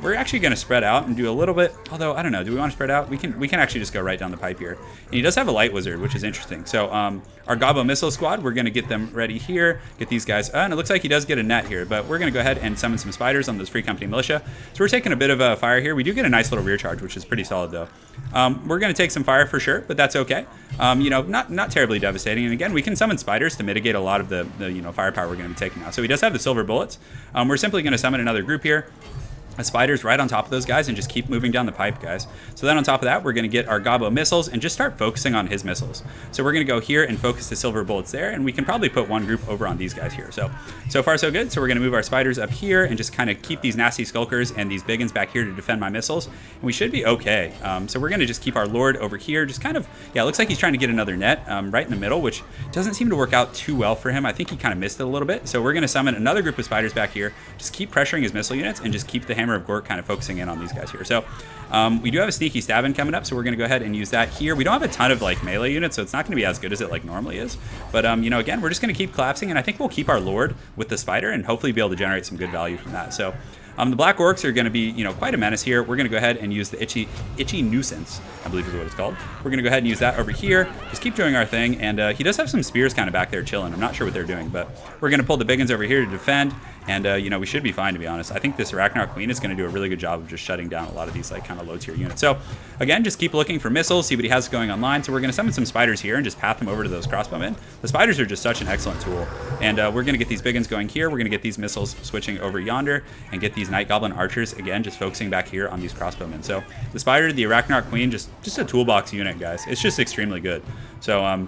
We're actually going to spread out and do a little bit. Although, I don't know. Do we want to spread out? We can actually just go right down the pipe here. And he does have a Light Wizard, which is interesting. So our Goblin Missile Squad, we're going to get them ready here. Get these guys. And it looks like he does get a net here. But we're going to go ahead and summon some spiders on those Free Company Militia. So we're taking a bit of a fire here. We do get a nice little rear charge, which is pretty solid though. We're going to take some fire for sure, but that's okay. You know, not terribly devastating. And again, we can summon spiders to mitigate a lot of the you know, firepower we're going to be taking now. So he does have the silver bullets. We're simply going to summon another group here. Spiders right on top of those guys and just keep moving down the pipe, guys. So then on top of that, we're going to get our Gobbo missiles and just start focusing on his missiles. So we're going to go here and focus the silver bullets there, and we can probably put one group over on these guys here. So far so good. So we're going to move our spiders up here and just kind of keep these nasty skulkers and these biggins back here to defend my missiles, and we should be okay. So we're going to just keep our lord over here, just kind of, yeah, it looks like he's trying to get another net right in the middle, which doesn't seem to work out too well for him. I think he kind of missed it a little bit. So we're going to summon another group of spiders back here, just keep pressuring his missile units and just keep the Hammer of Gork kind of focusing in on these guys here. So we do have a sneaky stabbing coming up, so we're going to go ahead and use that here. We don't have a ton of like melee units, so it's not going to be as good as it like normally is. But you know, again, we're just going to keep collapsing, and I think we'll keep our lord with the spider and hopefully be able to generate some good value from that. So the Black Orcs are going to be, you know, quite a menace here. We're going to go ahead and use the itchy nuisance, I believe is what it's called. We're going to go ahead and use that over here. Just keep doing our thing, and he does have some spears kind of back there chilling. I'm not sure what they're doing, but we're going to pull the biggins over here to defend. And, you know, we should be fine, to be honest. I think this Arachnarch Queen is going to do a really good job of just shutting down a lot of these, like, kind of low-tier units. So, again, just keep looking for missiles, see what he has going online. So we're going to summon some spiders here and just path them over to those crossbowmen. The spiders are just such an excellent tool. And we're going to get these biggins going here. We're going to get these missiles switching over yonder and get these Night Goblin archers, again, just focusing back here on these crossbowmen. So the spider, the Arachnarch Queen, just a toolbox unit, guys. It's just extremely good. So,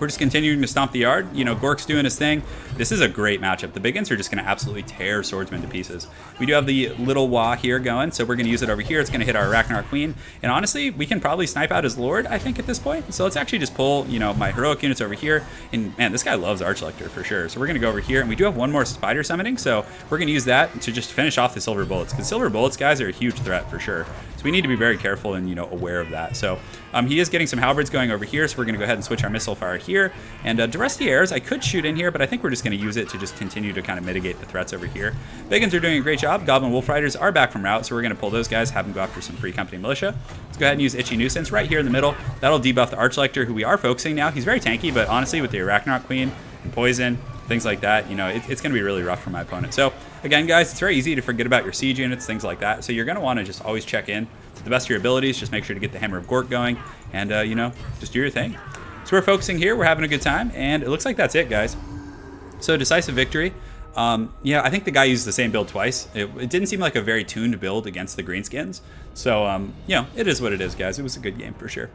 We're just continuing to stomp the yard. You know, Gork's doing his thing. This is a great matchup. The big guns are just going to absolutely tear swordsmen to pieces. We do have the little Wah here going, so we're going to use it over here. It's going to hit our Ragnarok Queen. And honestly, we can probably snipe out his Lord, I think, at this point. So let's actually just pull, you know, my heroic units over here. And man, this guy loves Archlector for sure. So we're going to go over here, and we do have one more spider summoning. So we're going to use that to just finish off the silver bullets, because silver bullets, guys, are a huge threat for sure. So we need to be very careful and, you know, aware of that. So he is getting some halberds going over here, so we're going to go ahead and switch our missile fire here. And Durusty Airs, I could shoot in here, but I think we're just going to use it to just continue to kind of mitigate the threats over here. Biggins are doing a great job. Goblin Wolf Riders are back from route, so we're going to pull those guys, have them go after some free company militia. Let's go ahead and use Itchy Nuisance right here in the middle. That'll debuff the Archlector, who we are focusing now. He's very tanky, but honestly, with the Arachnarok Queen and Poison, things like that, you know, it's going to be really rough for my opponent. So again, guys, it's very easy to forget about your siege units, things like that. So you're going to want to just always check in to the best of your abilities. Just make sure to get the Hammer of Gork going, and you know, just do your thing. So we're focusing here, we're having a good time, and it looks like that's it, guys. So decisive victory. Yeah, I think the guy used the same build twice. It didn't seem like a very tuned build against the Greenskins. So you know, it is what it is, guys. It was a good game for sure.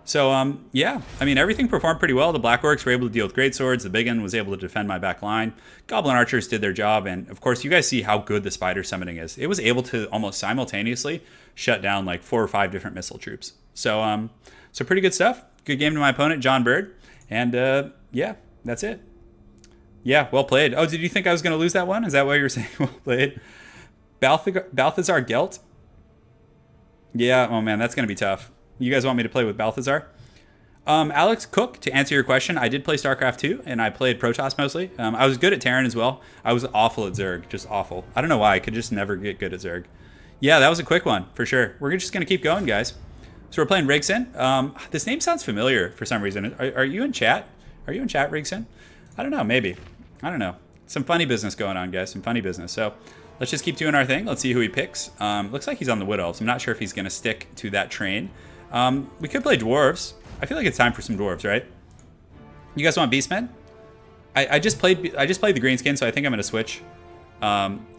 So yeah, I mean, everything performed pretty well. The Black Orcs were able to deal with great swords. The Big One was able to defend my back line. Goblin Archers did their job, and of course, you guys see how good the Spider Summoning is. It was able to almost simultaneously shut down like 4 or 5 different missile troops. So so pretty good stuff. Good game to my opponent, John Bird. And yeah, that's it. Yeah, well played. Oh, did you think I was going to lose that one? Is that why you were saying well played? Balthazar Gelt? Yeah, oh man, that's going to be tough. You guys want me to play with Balthazar? Alex Cook, to answer your question, I did play StarCraft 2, and I played Protoss mostly. I was good at Terran as well. I was awful at Zerg, just awful. I don't know why, I could just never get good at Zerg. Yeah, that was a quick one, for sure. We're just going to keep going, guys. So we're playing Rigson. This name sounds familiar for some reason. Are you in chat? Are you in chat, Rigson? I don't know, maybe. I don't know. Some funny business going on, guys, some funny business. So let's just keep doing our thing. Let's see who he picks. Looks like he's on the Wood Elves. I'm not sure if he's going to stick to that train. We could play Dwarves. I feel like it's time for some Dwarves, right? You guys want Beastmen? I just played the Greenskin, so I think I'm going to switch.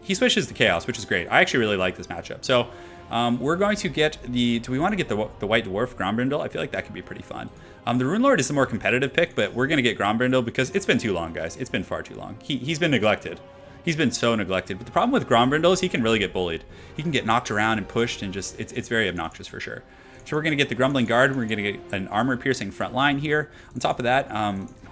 He switches to Chaos, which is great. I actually really like this matchup. So we're going to get the... Do we want to get the White Dwarf, Grombrindle? I feel like that could be pretty fun. The Rune Lord is the more competitive pick, but we're going to get Grombrindle because it's been too long, guys. It's been far too long. He's been neglected. He's been so neglected. But the problem with Grombrindle is he can really get bullied. He can get knocked around and pushed, and just it's very obnoxious for sure. So we're going to get the Grumbling Guard. We're going to get an armor-piercing front line here. On top of that,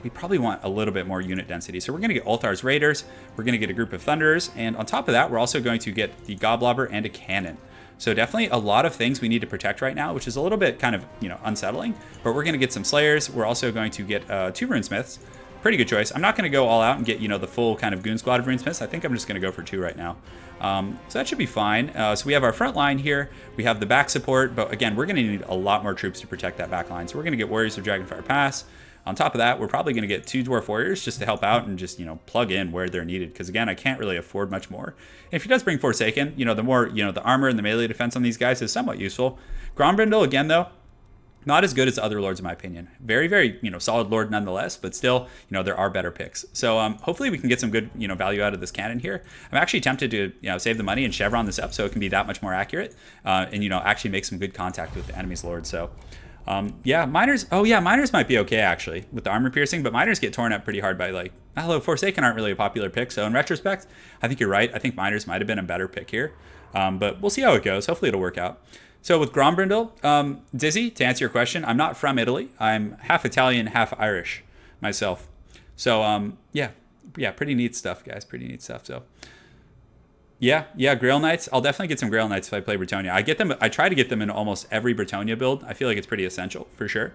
we probably want a little bit more unit density. So we're going to get Ulthar's Raiders. We're going to get a group of Thunderers. And on top of that, we're also going to get the Goblobber and a Cannon. So definitely a lot of things we need to protect right now, which is a little bit kind of, you know, unsettling. But we're going to get some Slayers. We're also going to get 2 Runesmiths. Pretty good choice. I'm not going to go all out and get, you know, the full kind of goon squad of Runesmiths. I think I'm just going to go for 2 right now. So that should be fine. So we have our front line here. We have the back support. But again, we're going to need a lot more troops to protect that back line. So we're going to get Warriors of Dragonfire Pass. On top of that, we're probably going to get 2 Dwarf Warriors just to help out and just, you know, plug in where they're needed. Because again, I can't really afford much more. And if he does bring Forsaken, you know, the more, you know, the armor and the melee defense on these guys is somewhat useful. Grombrindle, again, though, not as good as other lords in my opinion. Very, very, you know, solid lord nonetheless, but still, you know, there are better picks. So hopefully we can get some good, you know, value out of this cannon here. I'm actually tempted to, you know, save the money and chevron this up so it can be that much more accurate and, you know, actually make some good contact with the enemy's lord. So yeah, miners. Oh yeah, miners might be okay actually with the armor piercing, but miners get torn up pretty hard by like, hello, Forsaken aren't really a popular pick. So in retrospect, I think you're right. I think miners might have been a better pick here, but we'll see how it goes. Hopefully it'll work out. So with Grombrindle, Dizzy, to answer your question, I'm not from Italy. I'm half Italian, half Irish myself. So yeah, pretty neat stuff, guys. Pretty neat stuff. So yeah, Grail Knights. I'll definitely get some Grail Knights if I play Bretonnia. I get them. I try to get them in almost every Bretonnia build. I feel like it's pretty essential for sure.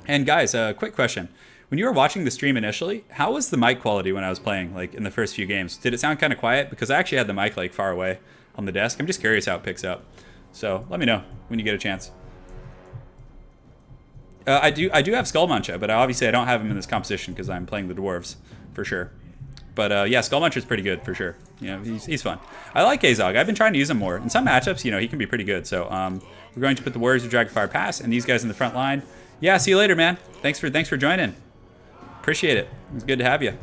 And guys, quick question. When you were watching the stream initially, how was the mic quality when I was playing, like in the first few games? Did it sound kind of quiet? Because I actually had the mic like far away on the desk. I'm just curious how it picks up. So let me know when you get a chance. I do have Skullmuncher, but obviously I don't have him in this composition because I'm playing the Dwarves for sure. But yeah, Skullmuncher's pretty good for sure. You know, he's fun. I like Azog. I've been trying to use him more. In some matchups, you know, he can be pretty good. So we're going to put the Warriors of Dragonfire Pass and these guys in the front line. Yeah, see you later, man. Thanks for joining. Appreciate it. It's good to have you.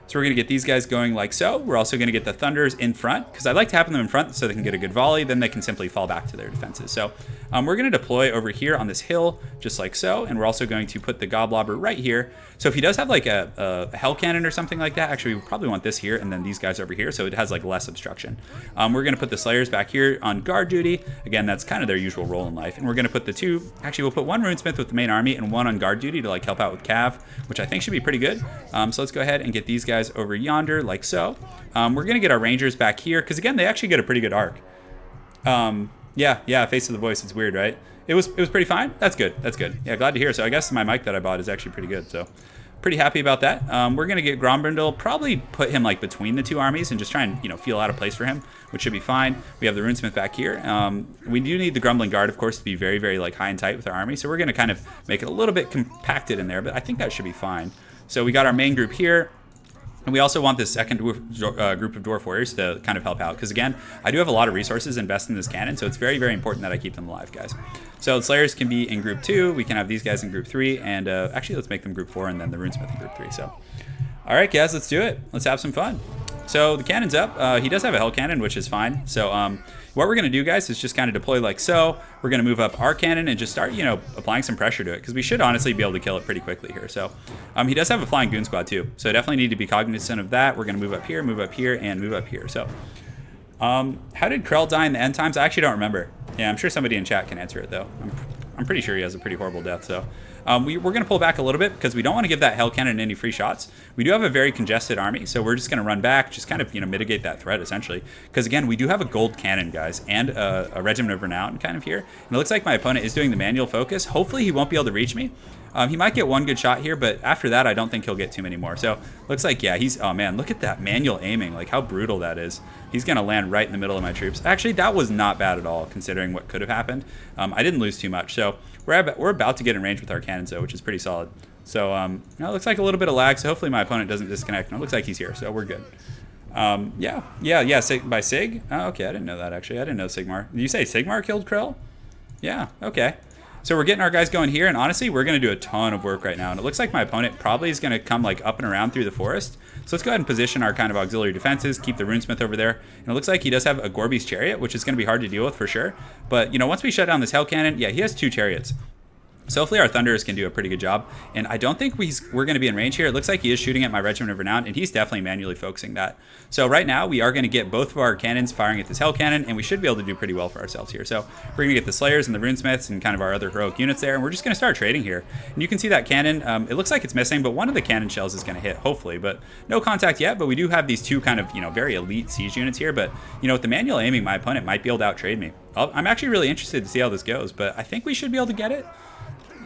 So we're going to get these guys going like so. We're also going to get the Thunders in front, because I like to have them in front so they can get a good volley. Then they can simply fall back to their defenses. So we're going to deploy over here on this hill, just like so. And we're also going to put the Goblobber right here. So if he does have like a Hell Cannon or something like that, actually we probably want this here and then these guys over here, so it has like less obstruction. We're going to put the Slayers back here on guard duty. Again, that's kind of their usual role in life. And we're going to put the two, actually we'll put one Runesmith with the main army and one on guard duty to like help out with Cav, which I think should be pretty good. So let's go ahead and get these guys over yonder like so. We're going to get our Rangers back here, because again, they actually get a pretty good arc. Yeah, Face of the Voice, it's weird, right? It was pretty fine. That's good. Yeah, glad to hear. So I guess my mic that I bought is actually pretty good. So pretty happy about that. We're going to get Grombrindle, probably put him like between the two armies and just try and, feel out of place for him, which should be fine. We have the Runesmith back here. We do need the Grumbling Guard, of course, to be very, very like high and tight with our army. So we're going to kind of make it a little bit compacted in there, but I think that should be fine. So we got our main group here. And we also want this second group of Dwarf Warriors to kind of help out. Because again, I do have a lot of resources invested in this cannon, so it's very, very important that I keep them alive, guys. So the Slayers can be in group 2. We can have these guys in group 3. And actually, let's make them group 4 and then the Runesmith in group 3. So, all right, guys, let's do it. Let's have some fun. So the cannon's up. He does have a Hell Cannon, which is fine. So what we're going to do, guys, is just kind of deploy like so. We're going to move up our cannon and just start, applying some pressure to it, because we should honestly be able to kill it pretty quickly here. So he does have a Flying Goon Squad too, so definitely need to be cognizant of that. We're going to move up here, and move up here. So how did Krell die in the end times? I actually don't remember. Yeah, I'm sure somebody in chat can answer it, though. I'm pretty sure he has a pretty horrible death, so... we're going to pull back a little bit because we don't want to give that Hell Cannon any free shots. We do have a very congested army, so we're just going to run back, just kind of mitigate that threat essentially. Because again, we do have a gold cannon, guys, and a Regiment of Renown kind of here. And it looks like my opponent is doing the manual focus. Hopefully he won't be able to reach me. He might get one good shot here, but after that, I don't think he'll get too many more. So looks like, yeah, he's, oh man, look at that manual aiming, like how brutal that is. He's going to land right in the middle of my troops. Actually, that was not bad at all, considering what could have happened. I didn't lose too much. So we're about to get in range with our cannons, though, which is pretty solid. So it looks like a little bit of lag, so hopefully my opponent doesn't disconnect. No, it looks like he's here, so we're good. Yeah, by Sig? Oh, okay, I didn't know that, actually. I didn't know Sigmar. Did you say Sigmar killed Krell? Yeah, okay. So we're getting our guys going here, and honestly, we're going to do a ton of work right now. And it looks like my opponent probably is going to come like up and around through the forest. So let's go ahead and position our kind of auxiliary defenses, keep the Runesmith over there. And it looks like he does have a Gorby's Chariot, which is going to be hard to deal with for sure. But, once we shut down this Hell Cannon, yeah, he has 2 chariots. So hopefully our Thunderers can do a pretty good job. And I don't think we're going to be in range here. It looks like he is shooting at my Regiment of Renown, and he's definitely manually focusing that. So right now, we are going to get both of our cannons firing at this Hell Cannon, and we should be able to do pretty well for ourselves here. So we're going to get the Slayers and the Runesmiths and kind of our other heroic units there, and we're just going to start trading here. And you can see that cannon. It looks like it's missing, but one of the cannon shells is going to hit, hopefully. But no contact yet, but we do have these 2 kind of, very elite siege units here. But, with the manual aiming, my opponent might be able to outtrade me. I'm actually really interested to see how this goes, but I think we should be able to get it.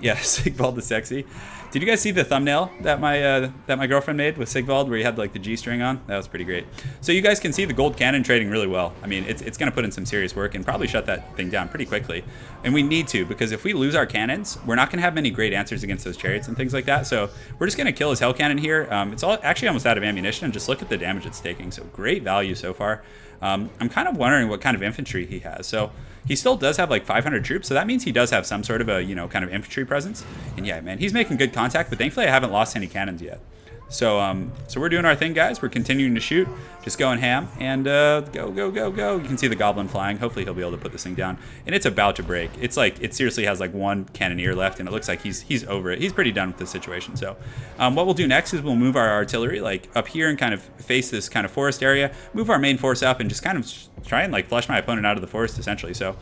Yeah, Sigvald the Sexy. Did you guys see the thumbnail that my girlfriend made with Sigvald, where he had like the G string on? That was pretty great. So you guys can see the gold cannon trading really well. I mean, it's going to put in some serious work and probably shut that thing down pretty quickly. And we need to, because if we lose our cannons, we're not going to have many great answers against those chariots and things like that. So we're just going to kill his Hell Cannon here. It's actually almost out of ammunition, and just look at the damage it's taking. So great value so far. I'm kind of wondering what kind of infantry he has. So he still does have like 500 troops, so that means he does have some sort of a, kind of infantry presence. And yeah, man, he's making good contact, but thankfully I haven't lost any cannons yet. So so we're doing our thing, guys. We're continuing to shoot, just going ham, and go. You can see the goblin flying. Hopefully he'll be able to put this thing down. And it's about to break. It's like, it seriously has like 1 cannoneer left, and it looks like he's over it. He's pretty done with the situation. So what we'll do next is we'll move our artillery like up here and kind of face this kind of forest area, move our main force up, and just kind of try and like flush my opponent out of the forest essentially. So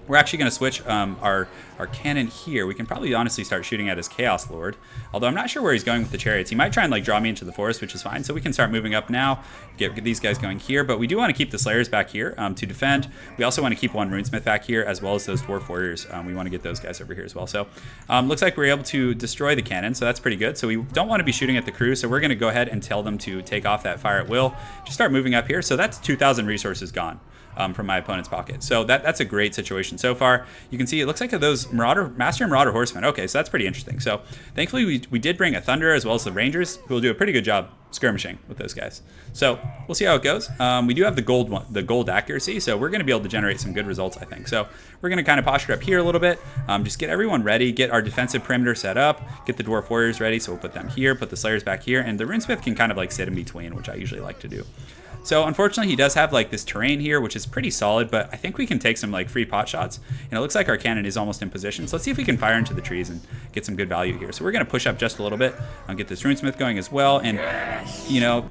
we're actually going to switch our cannon here. We can probably honestly start shooting at his Chaos Lord, although I'm not sure where he's going with the chariots. He might try and like draw me into the forest, which is fine. So we can start moving up now, get these guys going here. But we do want to keep the Slayers back here to defend. We also want to keep 1 Runesmith back here, as well as those Dwarf Warriors. We want to get those guys over here as well. So looks like we're able to destroy the cannon, so that's pretty good. So we don't want to be shooting at the crew, so we're going to go ahead and tell them to take off that fire at will. Just start moving up here. So that's 2,000 resources gone. from my opponent's pocket. So that's a great situation so far. You can see it looks like those Master and Marauder Horsemen. Okay, so that's pretty interesting. So thankfully we did bring a Thunder as well as the Rangers, who will do a pretty good job skirmishing with those guys. So we'll see how it goes. We do have the gold accuracy, so we're going to be able to generate some good results, I think. So we're going to kind of posture up here a little bit, just get everyone ready, get our defensive perimeter set up, get the Dwarf Warriors ready. So we'll put them here, put the Slayers back here, and the Runesmith can kind of like sit in between, which I usually like to do. So unfortunately, he does have like this terrain here, which is pretty solid, but I think we can take some like free pot shots. And it looks like our cannon is almost in position. So let's see if we can fire into the trees and get some good value here. So we're going to push up just a little bit. I'll get this Runesmith going as well. And, you know,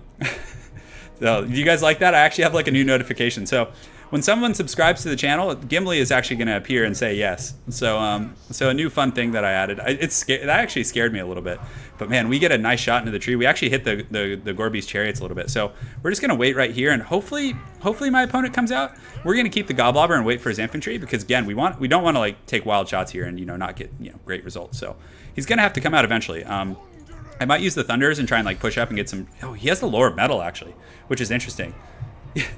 so do you guys like that? I actually have like a new notification. So when someone subscribes to the channel, Gimli is actually going to appear and say yes. So so a new fun thing that I added. That actually scared me a little bit. But man, we get a nice shot into the tree. We actually hit the Gorby's chariots a little bit. So we're just going to wait right here, and hopefully my opponent comes out. We're going to keep the Goblobber and wait for his infantry, because again, we don't want to like take wild shots here and, you know, not get, you know, great results. So he's going to have to come out eventually. I might use the Thunders and try and like push up and get some. Oh, he has the Lore of Metal actually, which is interesting.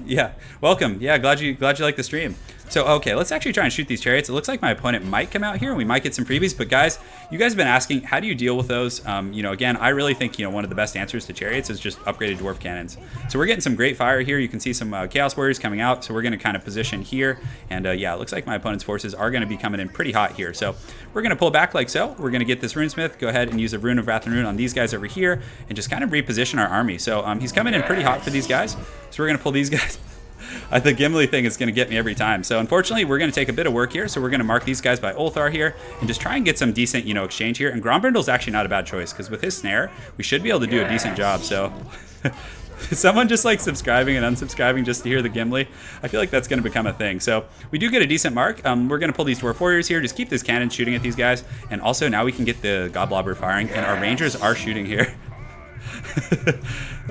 Yeah, welcome. Yeah, glad you like the stream. So, okay, let's actually try and shoot these chariots. It looks like my opponent might come out here and we might get some freebies. But guys, you guys have been asking, how do you deal with those? You know, again, I really think, you know, one of the best answers to chariots is just upgraded dwarf cannons. So we're getting some great fire here. You can see some Chaos Warriors coming out. So we're going to kind of position here. And yeah, it looks like my opponent's forces are going to be coming in pretty hot here. So we're going to pull back like so. We're going to get this Runesmith, go ahead and use a Rune of Wrath and Rune on these guys over here and just kind of reposition our army. So he's coming in pretty hot for these guys. So we're going to pull these guys. The Gimli thing is going to get me every time. So unfortunately, we're going to take a bit of work here. So we're going to mark these guys by Ulthar here and just try and get some decent, you know, exchange here. And Grombrindle's actually not a bad choice, because with his snare, we should be able to do a decent job. So someone just like subscribing and unsubscribing just to hear the Gimli, I feel like that's going to become a thing. So we do get a decent mark. We're going to pull these Dwarf Warriors here. Just keep this cannon shooting at these guys. And also now we can get the Goblobber firing, and our Rangers are shooting here.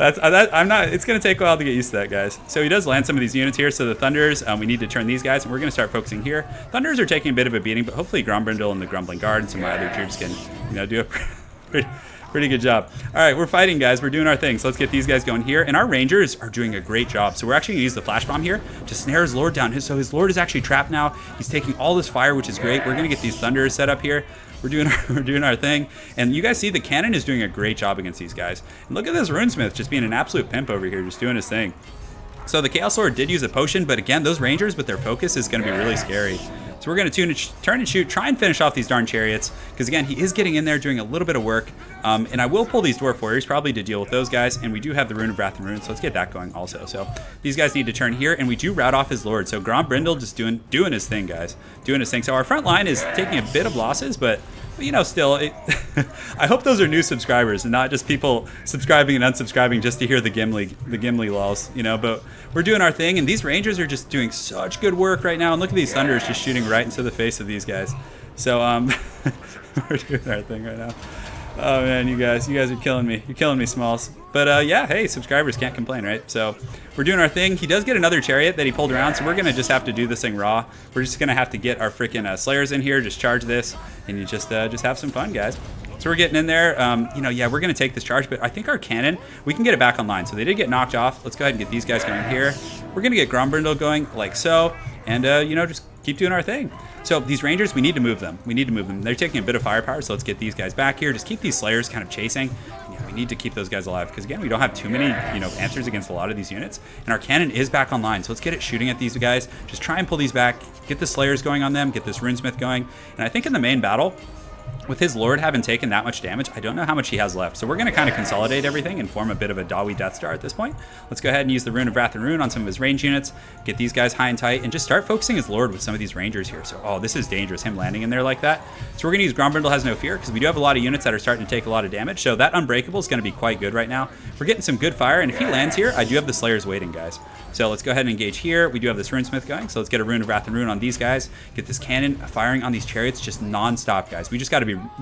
It's going to take a while to get used to that, guys. So he does land some of these units here. So the Thunders, we need to turn these guys, and we're going to start focusing here. Thunders are taking a bit of a beating, but hopefully Grombrindle and the Grumbling Guard and some of my other troops can, you know, do a pretty good job. All right, we're fighting, guys. We're doing our thing. So let's get these guys going here. And our Rangers are doing a great job. So we're actually going to use the Flash Bomb here to snare his Lord down. So his Lord is actually trapped now. He's taking all this fire, which is great. We're going to get these Thunders set up here. We're doing our thing, and you guys see the cannon is doing a great job against these guys. And look at this Runesmith just being an absolute pimp over here, just doing his thing. So the Chaos Lord did use a potion, but again, those Rangers with their focus is going to be really scary. So we're going to turn and shoot, try and finish off these darn chariots, because again, he is getting in there doing a little bit of work. And I will pull these Dwarf Warriors probably to deal with those guys, and we do have the Rune of Wrath and Rune, so let's get that going also. So these guys need to turn here, and we do rout off his Lord. So Grombrindle just doing his thing, guys, doing his thing. So our front line is taking a bit of losses, but you know, still, I hope those are new subscribers and not just people subscribing and unsubscribing just to hear the Gimli lulls, you know. But we're doing our thing, and these Rangers are just doing such good work right now. And look at these Thunders just shooting right into the face of these guys. So we're doing our thing right now. Oh man, you guys are killing me. You're killing me, Smalls. But yeah, hey, subscribers can't complain, right? So we're doing our thing. He does get another chariot that he pulled around, so we're gonna just have to do this thing raw. We're just gonna have to get our freaking Slayers in here, just charge this, and you just have some fun, guys. So we're getting in there. You know, yeah, we're gonna take this charge, but I think our cannon, we can get it back online. So they did get knocked off. Let's go ahead and get these guys going here. We're gonna get Grombrindle going like so, and you know, just keep doing our thing. So these Rangers, we need to move them. They're taking a bit of firepower, so let's get these guys back here. Just keep these Slayers kind of chasing. Yeah, we need to keep those guys alive, because again, we don't have too many, you know, answers against a lot of these units. And our cannon is back online, so let's get it shooting at these guys. Just try and pull these back, get the Slayers going on them, get this Runesmith going. And I think in the main battle, with his Lord having taken that much damage, I don't know how much he has left. So we're going to kind of consolidate everything and form a bit of a Dawi Death Star at this point. Let's go ahead and use the Rune of Wrath and Rune on some of his range units, get these guys high and tight, and just start focusing his Lord with some of these Rangers here. So, oh, this is dangerous, him landing in there like that. So we're going to use Grombrindle Has No Fear, because we do have a lot of units that are starting to take a lot of damage. So that Unbreakable is going to be quite good right now. We're getting some good fire, and if he lands here, I do have the Slayers waiting, guys. So let's go ahead and engage here. We do have this Runesmith going, so let's get a Rune of Wrath and Rune on these guys. Get this cannon firing on these chariots just non-stop, guys. We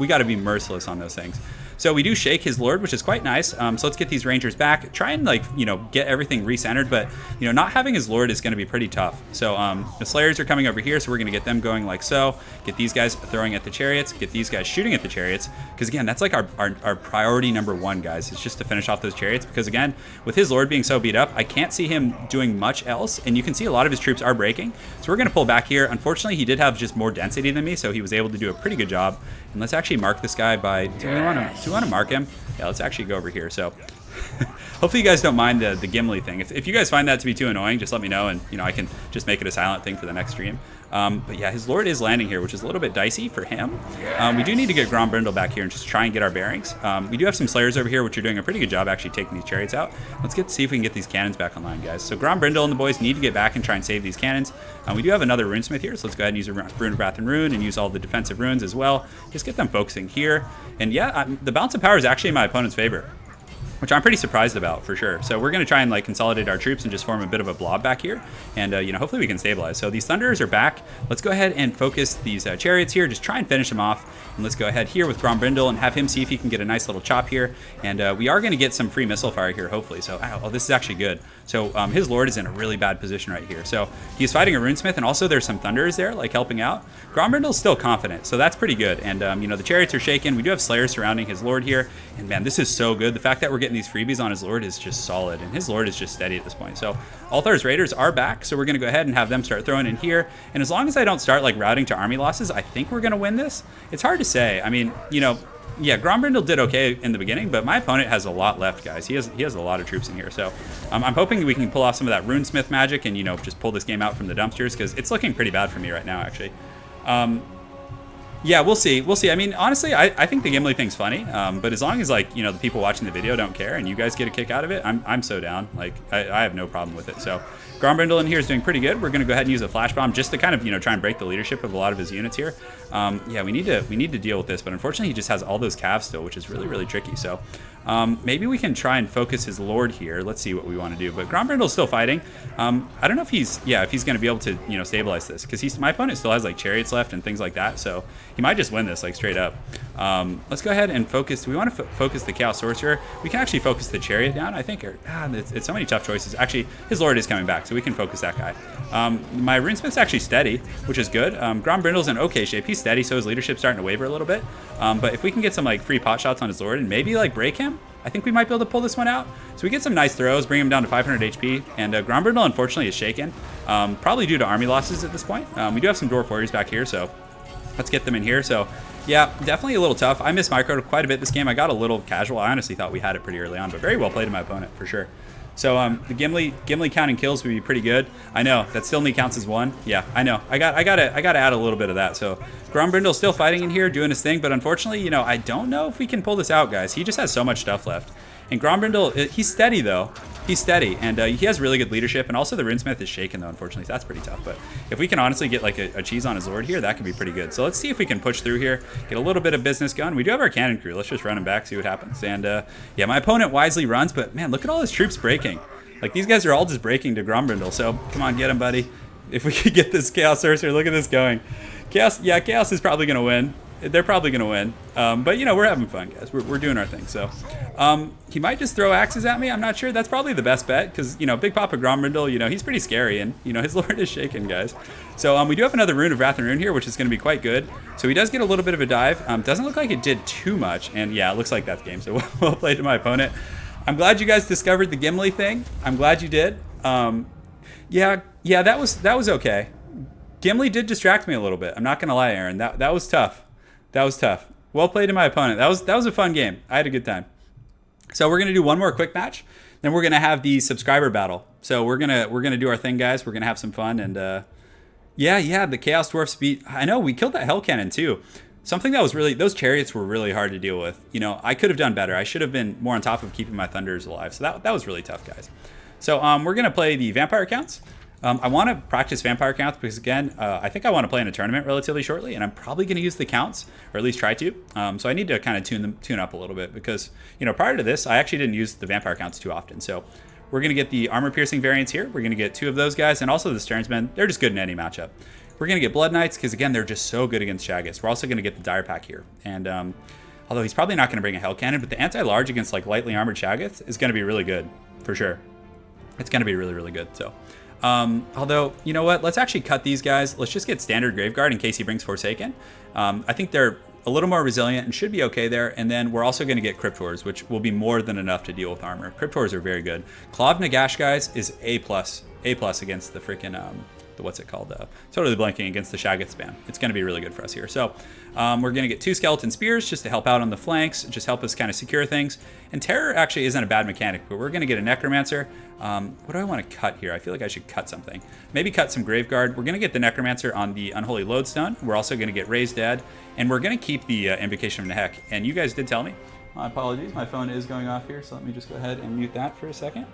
got to be merciless on those things. So we do shake his lord, which is quite nice. So let's get these rangers back. Try and like, you know, get everything recentered, but you know, not having his lord is going to be pretty tough. So the slayers are coming over here, so we're going to get them going like so. Get these guys throwing at the chariots. Get these guys shooting at the chariots. Because again, that's like our priority number one, guys. It's just to finish off those chariots. Because again, with his lord being so beat up, I can't see him doing much else. And you can see a lot of his troops are breaking. So we're going to pull back here. Unfortunately, he did have just more density than me, so he was able to do a pretty good job. And let's actually mark this guy by... Do we want to mark him? Yeah, let's actually go over here. So hopefully you guys don't mind the Gimli thing. If you guys find that to be too annoying, just let me know, and you know, I can just make it a silent thing for the next stream. But yeah, his lord is landing here, which is a little bit dicey for him. We do need to get Grombrindle back here and just try and get our bearings. We do have some slayers over here, which are doing a pretty good job actually taking these chariots out. Let's see if we can get these cannons back online, guys. So Grombrindle and the boys need to get back and try and save these cannons. We do have another runesmith here, so let's go ahead and use a Rune of Wrath and Rune and use all the defensive runes as well. Just get them focusing here. And yeah, the balance of power is actually in my opponent's favor, which I'm pretty surprised about for sure. So we're going to try and like consolidate our troops and just form a bit of a blob back here. And, you know, hopefully we can stabilize. So these Thunderers are back. Let's go ahead and focus these chariots here. Just try and finish them off. And let's go ahead here with Grombrindle and have him see if he can get a nice little chop here. And we are going to get some free missile fire here, hopefully. So, oh, this is actually good. So his lord is in a really bad position right here. So he's fighting a runesmith, and also there's some Thunderers there, like helping out. Grombrindle's still confident, so that's pretty good. And, you know, the chariots are shaken. We do have slayers surrounding his lord here. And, man, this is so good. The fact that we're getting these freebies on his lord is just solid, and his lord is just steady at this point. So Althar's raiders are back, so we're going to go ahead and have them start throwing in here. And as long as I don't start like routing to army losses, I think we're going to win this. It's hard to say. I mean, you know, yeah, Grombrindle did okay in the beginning, but my opponent has a lot left, guys. He has a lot of troops in here. So I'm hoping we can pull off some of that runesmith magic and, you know, just pull this game out from the dumpsters, because it's looking pretty bad for me right now, actually. Yeah, we'll see. We'll see. I mean, honestly, I think the Gimli thing's funny, but as long as, like, you know, the people watching the video don't care and you guys get a kick out of it, I'm so down. Like, I have no problem with it. So Grombrindle in here is doing pretty good. We're going to go ahead and use a flash bomb just to kind of, you know, try and break the leadership of a lot of his units here. Yeah, we need to deal with this, but unfortunately he just has all those calves still, which is really, really tricky. So maybe we can try and focus his lord here. Let's see what we want to do. But Grombrindle's still fighting. I don't know if he's going to be able to, you know, stabilize this, because my opponent still has like chariots left and things like that. So he might just win this like straight up. Let's go ahead and focus. Do we want to focus the Chaos Sorcerer? We can actually focus the chariot down, I think. It's so many tough choices. Actually, his lord is coming back, so we can focus that guy. My runesmith's actually steady, which is good. Grombrindle's in okay shape. He's steady, so his leadership's starting to waver a little bit. But if we can get some like free pot shots on his lord and maybe like break him, I think we might be able to pull this one out. So we get some nice throws, bring him down to 500 HP, and Grombrindle unfortunately is shaken, probably due to army losses at this point. We do have some dwarf warriors back here, so let's get them in here. So yeah, definitely a little tough. I missed micro quite a bit this game. I got a little casual. I honestly thought we had it pretty early on, but very well played to my opponent for sure. So the Gimli counting kills would be pretty good. I know that still only counts as one. Yeah, I know. I gotta add a little bit of that. So Grombrindle's still fighting in here, doing his thing, but unfortunately, you know, I don't know if we can pull this out, guys. He just has so much stuff left. And Grombrindle, he's steady though. He's steady, and he has really good leadership, and also the runesmith is shaken though, unfortunately, so that's pretty tough. But if we can honestly get like a cheese on his lord here, that could be pretty good. So let's see if we can push through here, get a little bit of business going. We do have our cannon crew. Let's just run him back, see what happens. And yeah, my opponent wisely runs, but man, look at all his troops breaking. Like, these guys are all just breaking to Grombrindle, so come on, get him, buddy. If we could get this Chaos Sorcerer, look at this going. Chaos is probably going to win. They're probably going to win. But, you know, we're having fun, guys. We're doing our thing. So he might just throw axes at me. I'm not sure. That's probably the best bet because, you know, Big Papa Grombrindle, you know, he's pretty scary. And, you know, his lord is shaken, guys. So we do have another Rune of Wrath and Rune here, which is going to be quite good. So he does get a little bit of a dive. Doesn't look like it did too much. And, yeah, it looks like that's game. So well played to my opponent. I'm glad you guys discovered the Gimli thing. I'm glad you did. Yeah, that was okay. Gimli did distract me a little bit. I'm not gonna lie, Aaron. That was tough. That was tough. Well played to my opponent. That was a fun game. I had a good time. So we're gonna do one more quick match. Then we're gonna have the subscriber battle. So we're gonna do our thing, guys. We're gonna have some fun and yeah, the Chaos Dwarfs beat. I know we killed that Hell Cannon too. Something that was really, those chariots were really hard to deal with. You know, I could have done better. I should have been more on top of keeping my Thunders alive. So that was really tough, guys. So we're going to play the Vampire Counts. I want to practice Vampire Counts because, again, I think I want to play in a tournament relatively shortly. And I'm probably going to use the Counts, or at least try to. So I need to kind of tune up a little bit because, you know, prior to this, I actually didn't use the Vampire Counts too often. So we're going to get the armor-piercing variants here. We're going to get 2 of those guys. And also the Sternsmen. They're just good in any matchup. We're going to get Blood Knights because, again, they're just so good against Shaggots. We're also going to get the Dire Pack here. And Although he's probably not going to bring a Hell Cannon, but the anti-large against like lightly armored Shaggoths is going to be really good, for sure. It's going to be really, really good. So, although, you know what? Let's actually cut these guys. Let's just get standard Graveguard in case he brings Forsaken. I think they're a little more resilient and should be okay there. And then we're also going to get Cryptors, which will be more than enough to deal with armor. Cryptors are very good. Claw of Nagash, guys, is A+. A+ against the freaking, what's it called? Totally blanking against the Shaggoth spam. It's going to be really good for us here. So we're going to get 2 Skeleton Spears just to help out on the flanks, just help us kind of secure things. And Terror actually isn't a bad mechanic, but we're going to get a Necromancer. What do I want to cut here? I feel like I should cut something. Maybe cut some Graveguard. We're going to get the Necromancer on the Unholy Lodestone. We're also going to get Raised Dead. And we're going to keep the Invocation of Nehek. And you guys did tell me. My apologies. My phone is going off here, so let me just go ahead and mute that for a second.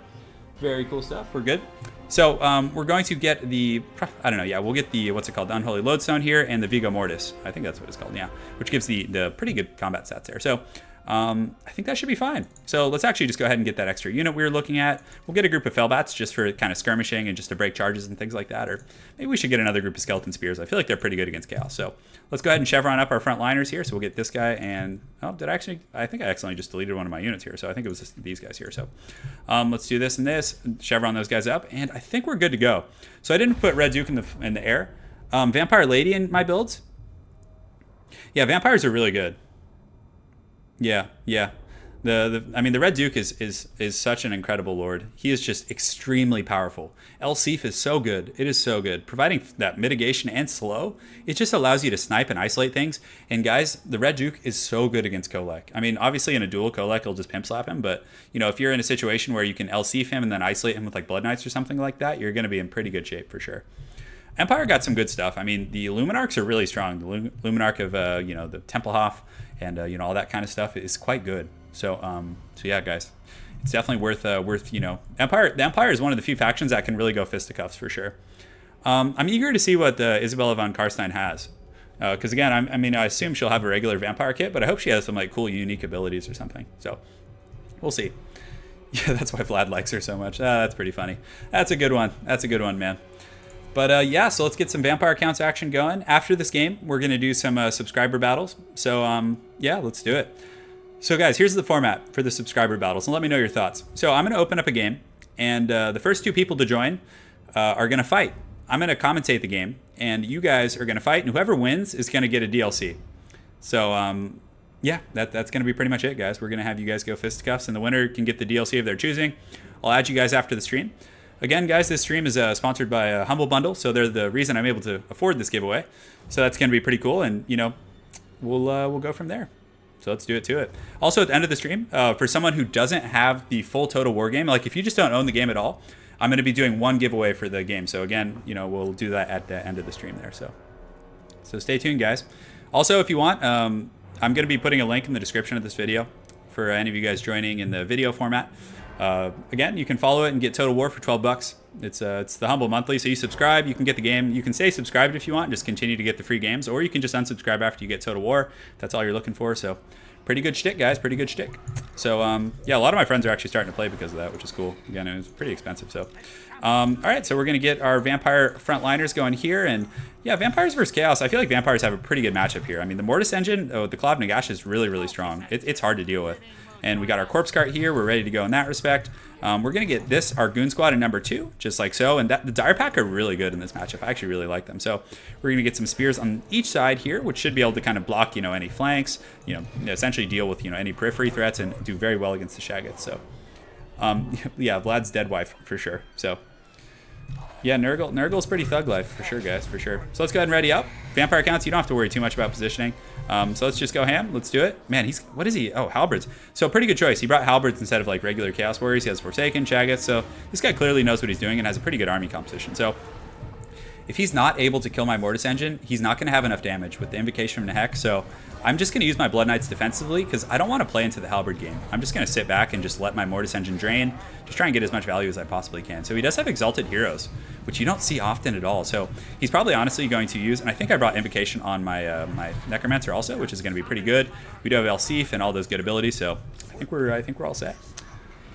Very cool stuff. We're good. So we're going to get the, I don't know, yeah, we'll get the, what's it called, the Unholy Lodestone here and the Vigo Mortis. I think that's what it's called, yeah, which gives the pretty good combat stats there. So I think that should be fine. So let's actually just go ahead and get that extra unit we were looking at. We'll get a group of Fellbats just for kind of skirmishing and just to break charges and things like that. Or maybe we should get another group of Skeleton Spears. I feel like they're pretty good against Chaos. So let's go ahead and chevron up our front liners here. So we'll get this guy and, oh, I think I accidentally just deleted one of my units here. So I think it was just these guys here. So let's do this and this, chevron those guys up, and I think we're good to go. So I didn't put Red Duke in the air. Vampire Lady in my builds. Yeah, vampires are really good. Yeah. I mean, the Red Duke is such an incredible lord. He is just extremely powerful. El Sif is so good. It is so good. Providing that mitigation and slow, it just allows you to snipe and isolate things. And guys, the Red Duke is so good against Kolek. I mean, obviously in a duel, Kolek will just pimp slap him. But, you know, if you're in a situation where you can El Sif him and then isolate him with like Blood Knights or something like that, you're going to be in pretty good shape for sure. Empire got some good stuff. I mean, the Luminarchs are really strong. The Luminarch of, the Templehof and, all that kind of stuff is quite good. So yeah, guys, it's definitely worth Empire. The Empire is one of the few factions that can really go fisticuffs for sure. I'm eager to see what Isabella von Karstein has, because again, I assume she'll have a regular vampire kit, but I hope she has some like cool, unique abilities or something. So we'll see. Yeah, that's why Vlad likes her so much. That's pretty funny. That's a good one. That's a good one, man. But yeah, so let's get some vampire counts action going. After this game, we're gonna do some subscriber battles. So yeah, let's do it. So guys, here's the format for the subscriber battles, and let me know your thoughts. So I'm gonna open up a game, and the first 2 people to join are gonna fight. I'm gonna commentate the game, and you guys are gonna fight, and whoever wins is gonna get a DLC. So yeah, that's gonna be pretty much it, guys. We're gonna have you guys go fisticuffs, and the winner can get the DLC of their choosing. I'll add you guys after the stream. Again, guys, this stream is sponsored by Humble Bundle, so they're the reason I'm able to afford this giveaway. So that's gonna be pretty cool, and we'll go from there. So let's do it to it. Also, at the end of the stream, for someone who doesn't have the full Total War game, like if you just don't own the game at all, I'm going to be doing one giveaway for the game. So again, we'll do that at the end of the stream there. So stay tuned, guys. Also, if you want, I'm going to be putting a link in the description of this video for any of you guys joining in the video format. Again, you can follow it and get Total War for 12 bucks. It's the Humble Monthly, so you subscribe, you can get the game. You can stay subscribed if you want, just continue to get the free games, or you can just unsubscribe after you get Total War. If that's all you're looking for. So pretty good shtick, guys, pretty good shtick. So yeah, a lot of my friends are actually starting to play because of that, which is cool. Again, it was pretty expensive. So all right, so we're gonna get our vampire frontliners going here, and yeah, vampires versus chaos. I feel like vampires have a pretty good matchup here. I mean, the Mortis engine, the Claw of Nagash is really, really strong. It's hard to deal with. And we got our corpse cart here. We're ready to go in that respect. We're going to get this, our Goon Squad, in number 2, just like so. And the Dire Pack are really good in this matchup. I actually really like them. So we're going to get some spears on each side here, which should be able to kind of block, any flanks, essentially deal with, any periphery threats and do very well against the Shaggoths. So, yeah, Vlad's dead wife for sure. So, yeah, Nurgle's pretty thug life for sure, guys, for sure. So let's go ahead and ready up. Vampire counts, you don't have to worry too much about positioning. So let's just go ham. Let's do it. Man, what is he? Oh, halberds. So pretty good choice. He brought halberds instead of like regular Chaos Warriors. He has Forsaken, Shaggoths. So this guy clearly knows what he's doing and has a pretty good army composition. So if he's not able to kill my Mortis engine, he's not going to have enough damage with the Invocation from Nehek. So I'm just going to use my Blood Knights defensively because I don't want to play into the halberd game. I'm just going to sit back and just let my Mortis engine drain. Just try and get as much value as I possibly can. So he does have Exalted Heroes, which you don't see often at all. So he's probably honestly going to use, and I think I brought Invocation on my my Necromancer also, which is going to be pretty good. We do have El Sif and all those good abilities, so I think we're all set.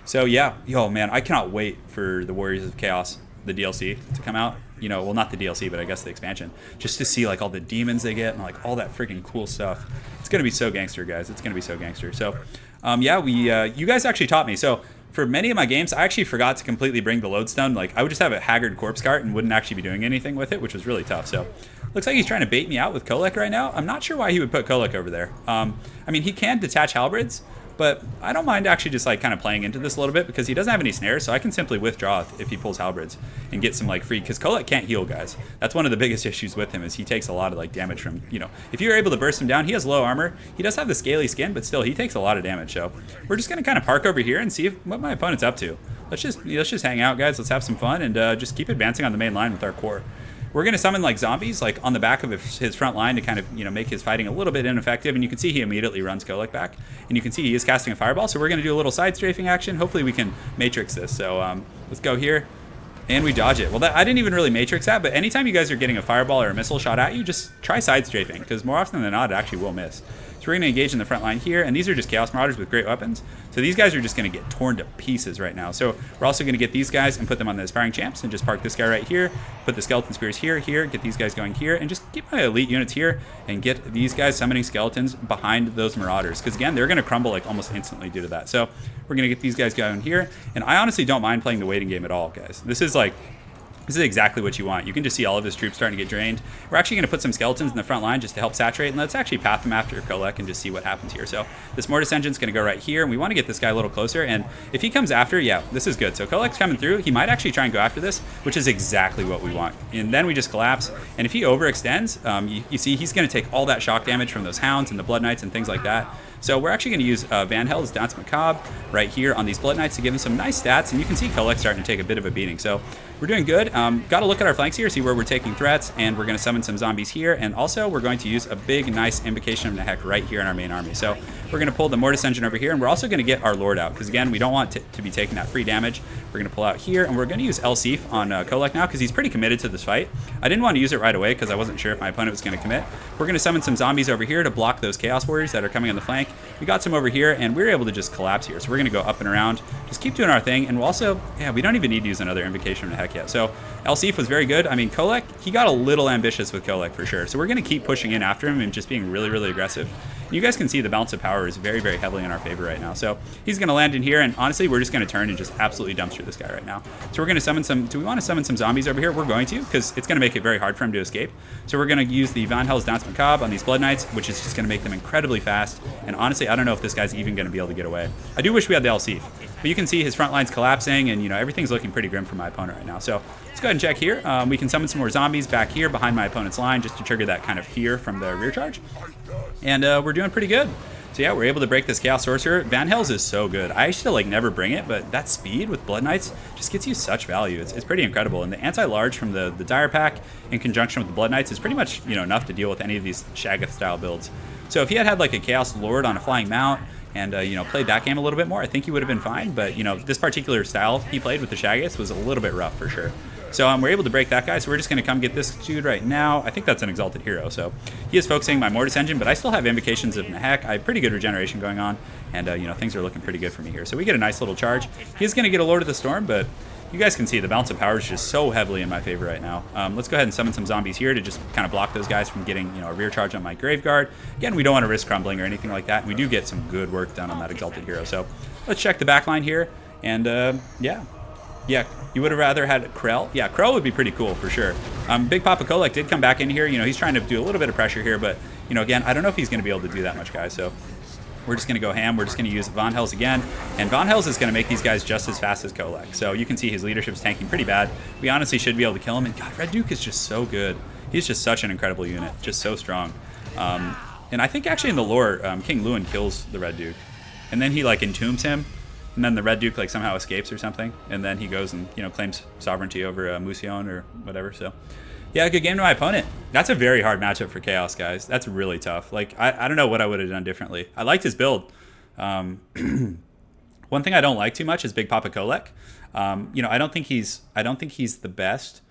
So yeah, yo man, I cannot wait for the Warriors of Chaos, the DLC, to come out. you know, well, not the DLC, but I guess the expansion, just to see like all the demons they get and like all that freaking cool stuff. It's gonna be so gangster, guys. It's gonna be so gangster. So, yeah, you guys actually taught me. So for many of my games, I actually forgot to completely bring the lodestone. Like I would just have a haggard corpse cart and wouldn't actually be doing anything with it, which was really tough. So looks like he's trying to bait me out with Kolek right now. I'm not sure why he would put Kolek over there. I mean, he can detach halberds, but I don't mind actually just like kind of playing into this a little bit because he doesn't have any snares, so I can simply withdraw if he pulls halberds and get some like free, because Kolek can't heal, guys. That's one of the biggest issues with him, is he takes a lot of like damage from, you know, if you're able to burst him down. He has low armor, he does have the scaly skin, but still he takes a lot of damage. So we're just gonna kind of park over here and see what my opponent's up to. Let's just hang out, guys. Let's have some fun and just keep advancing on the main line with our core. We're going to summon like zombies like on the back of his front line to kind of, you know, make his fighting a little bit ineffective. And you can see he immediately runs Kolek back. And you can see he is casting a fireball. So we're going to do a little side strafing action. Hopefully we can matrix this. So let's go here. And we dodge it. Well, I didn't even really matrix that. But anytime you guys are getting a fireball or a missile shot at you, just try side strafing. Because more often than not, it actually will miss. So we're going to engage in the front line here. And these are just Chaos Marauders with great weapons. So these guys are just going to get torn to pieces right now. So we're also going to get these guys and put them on the Aspiring Champs and just park this guy right here. Put the Skeleton Spears here, get these guys going here, and just keep my elite units here and get these guys summoning skeletons behind those Marauders. Because again, they're going to crumble like almost instantly due to that. So we're going to get these guys going here. And I honestly don't mind playing the waiting game at all, guys. This is exactly what you want. You can just see all of his troops starting to get drained. We're actually going to put some skeletons in the front line just to help saturate, and let's actually path them after Kolek and just see what happens here. So this Mortis Engine's going to go right here, and we want to get this guy a little closer, and if he comes after, yeah, this is good. So Kolek's coming through. He might actually try and go after this, which is exactly what we want. And then we just collapse, and if he overextends, you see he's going to take all that shock damage from those Hounds and the Blood Knights and things like that. So we're actually going to use Van Hel's Dance Macabre right here on these Blood Knights to give him some nice stats, and you can see Kolek starting to take a bit of a beating. So we're doing good. Got to look at our flanks here, see where we're taking threats, and we're going to summon some zombies here, and also we're going to use a big, nice Invocation of Nehek right here in our main army. So we're going to pull the Mortis Engine over here, and we're also going to get our Lord out, because again, we don't want to be taking that free damage. We're going to pull out here, and we're going to use Elsif on Kolek now, because he's pretty committed to this fight. I didn't want to use it right away, because I wasn't sure if my opponent was going to commit. We're going to summon some zombies over here to block those Chaos Warriors that are coming on the flank. We got some over here, and we were able to just collapse here. So we're going to go up and around, just keep doing our thing, and we'll also, yeah, we don't even need to use another Invocation of Nehek yet. So Elsif was very good. I mean, Kolek, he got a little ambitious with Kolek for sure. So we're going to keep pushing in after him and just being really, really aggressive. And you guys can see the balance of power is very, very heavily in our favor right now. So he's going to land in here, and honestly, we're just going to turn and just absolutely dumpster this guy right now. So we're going to summon some, do we want to summon some zombies over here? We're going to, because it's going to make it very hard for him to escape. So we're going to use the Van Hel's Dance Macabre on these Blood Knights, which is just going to make them incredibly fast. And honestly, I don't know if this guy's even going to be able to get away. I do wish we had the Elsif. But you can see his front line's collapsing, and you know everything's looking pretty grim for my opponent right now. So let's go ahead and check here. We can summon some more zombies back here behind my opponent's line just to trigger that kind of fear from the rear charge. And we're doing pretty good. So yeah, we're able to break this Chaos Sorcerer. Van Hel's is so good. I used to like never bring it, but that speed with Blood Knights just gets you such value. It's pretty incredible. And the anti-large from the Dire Pack in conjunction with the Blood Knights is pretty much, you know, enough to deal with any of these Shaggoth style builds. So if he had like a Chaos Lord on a flying mount and you know, played that game a little bit more, I think he would have been fine. But you know, this particular style he played with the Shaggoths was a little bit rough for sure. So we're able to break that guy, so we're just going to come get this dude right now. I think that's an Exalted Hero, so he is focusing my Mortis Engine, but I still have Invocations of Nehek. I have pretty good regeneration going on, and you know, things are looking pretty good for me here. So we get a nice little charge. He's going to get a Lord of the Storm, but you guys can see the balance of power is just so heavily in my favor right now. Let's go ahead and summon some zombies here to just kind of block those guys from getting, you know, a rear charge on my Grave Guard. Again, we don't want to risk crumbling or anything like that. We do get some good work done on that Exalted Hero. So let's check the back line here, and yeah, you would have rather had Krell? Yeah, Krell would be pretty cool for sure. Big Papa Kolek did come back in here. You know, he's trying to do a little bit of pressure here, but, you know, again, I don't know if he's going to be able to do that much, guys. So we're just going to go ham. We're just going to use Van Hel's again. And Van Hel's is going to make these guys just as fast as Kolek. So you can see his leadership's tanking pretty bad. We honestly should be able to kill him. And God, Red Duke is just so good. He's just such an incredible unit. Just so strong. And I think actually in the lore, King Lewin kills the Red Duke. And then he, like, entombs him. And then the Red Duke like somehow escapes or something, and then he goes and, you know, claims sovereignty over Musion or whatever. So yeah, good game to my opponent. That's a very hard matchup for Chaos, guys. That's really tough. Like I don't know what I would have done differently. I liked his build. One thing I don't like too much is Big Papa Kolek. You know, I don't think he's the best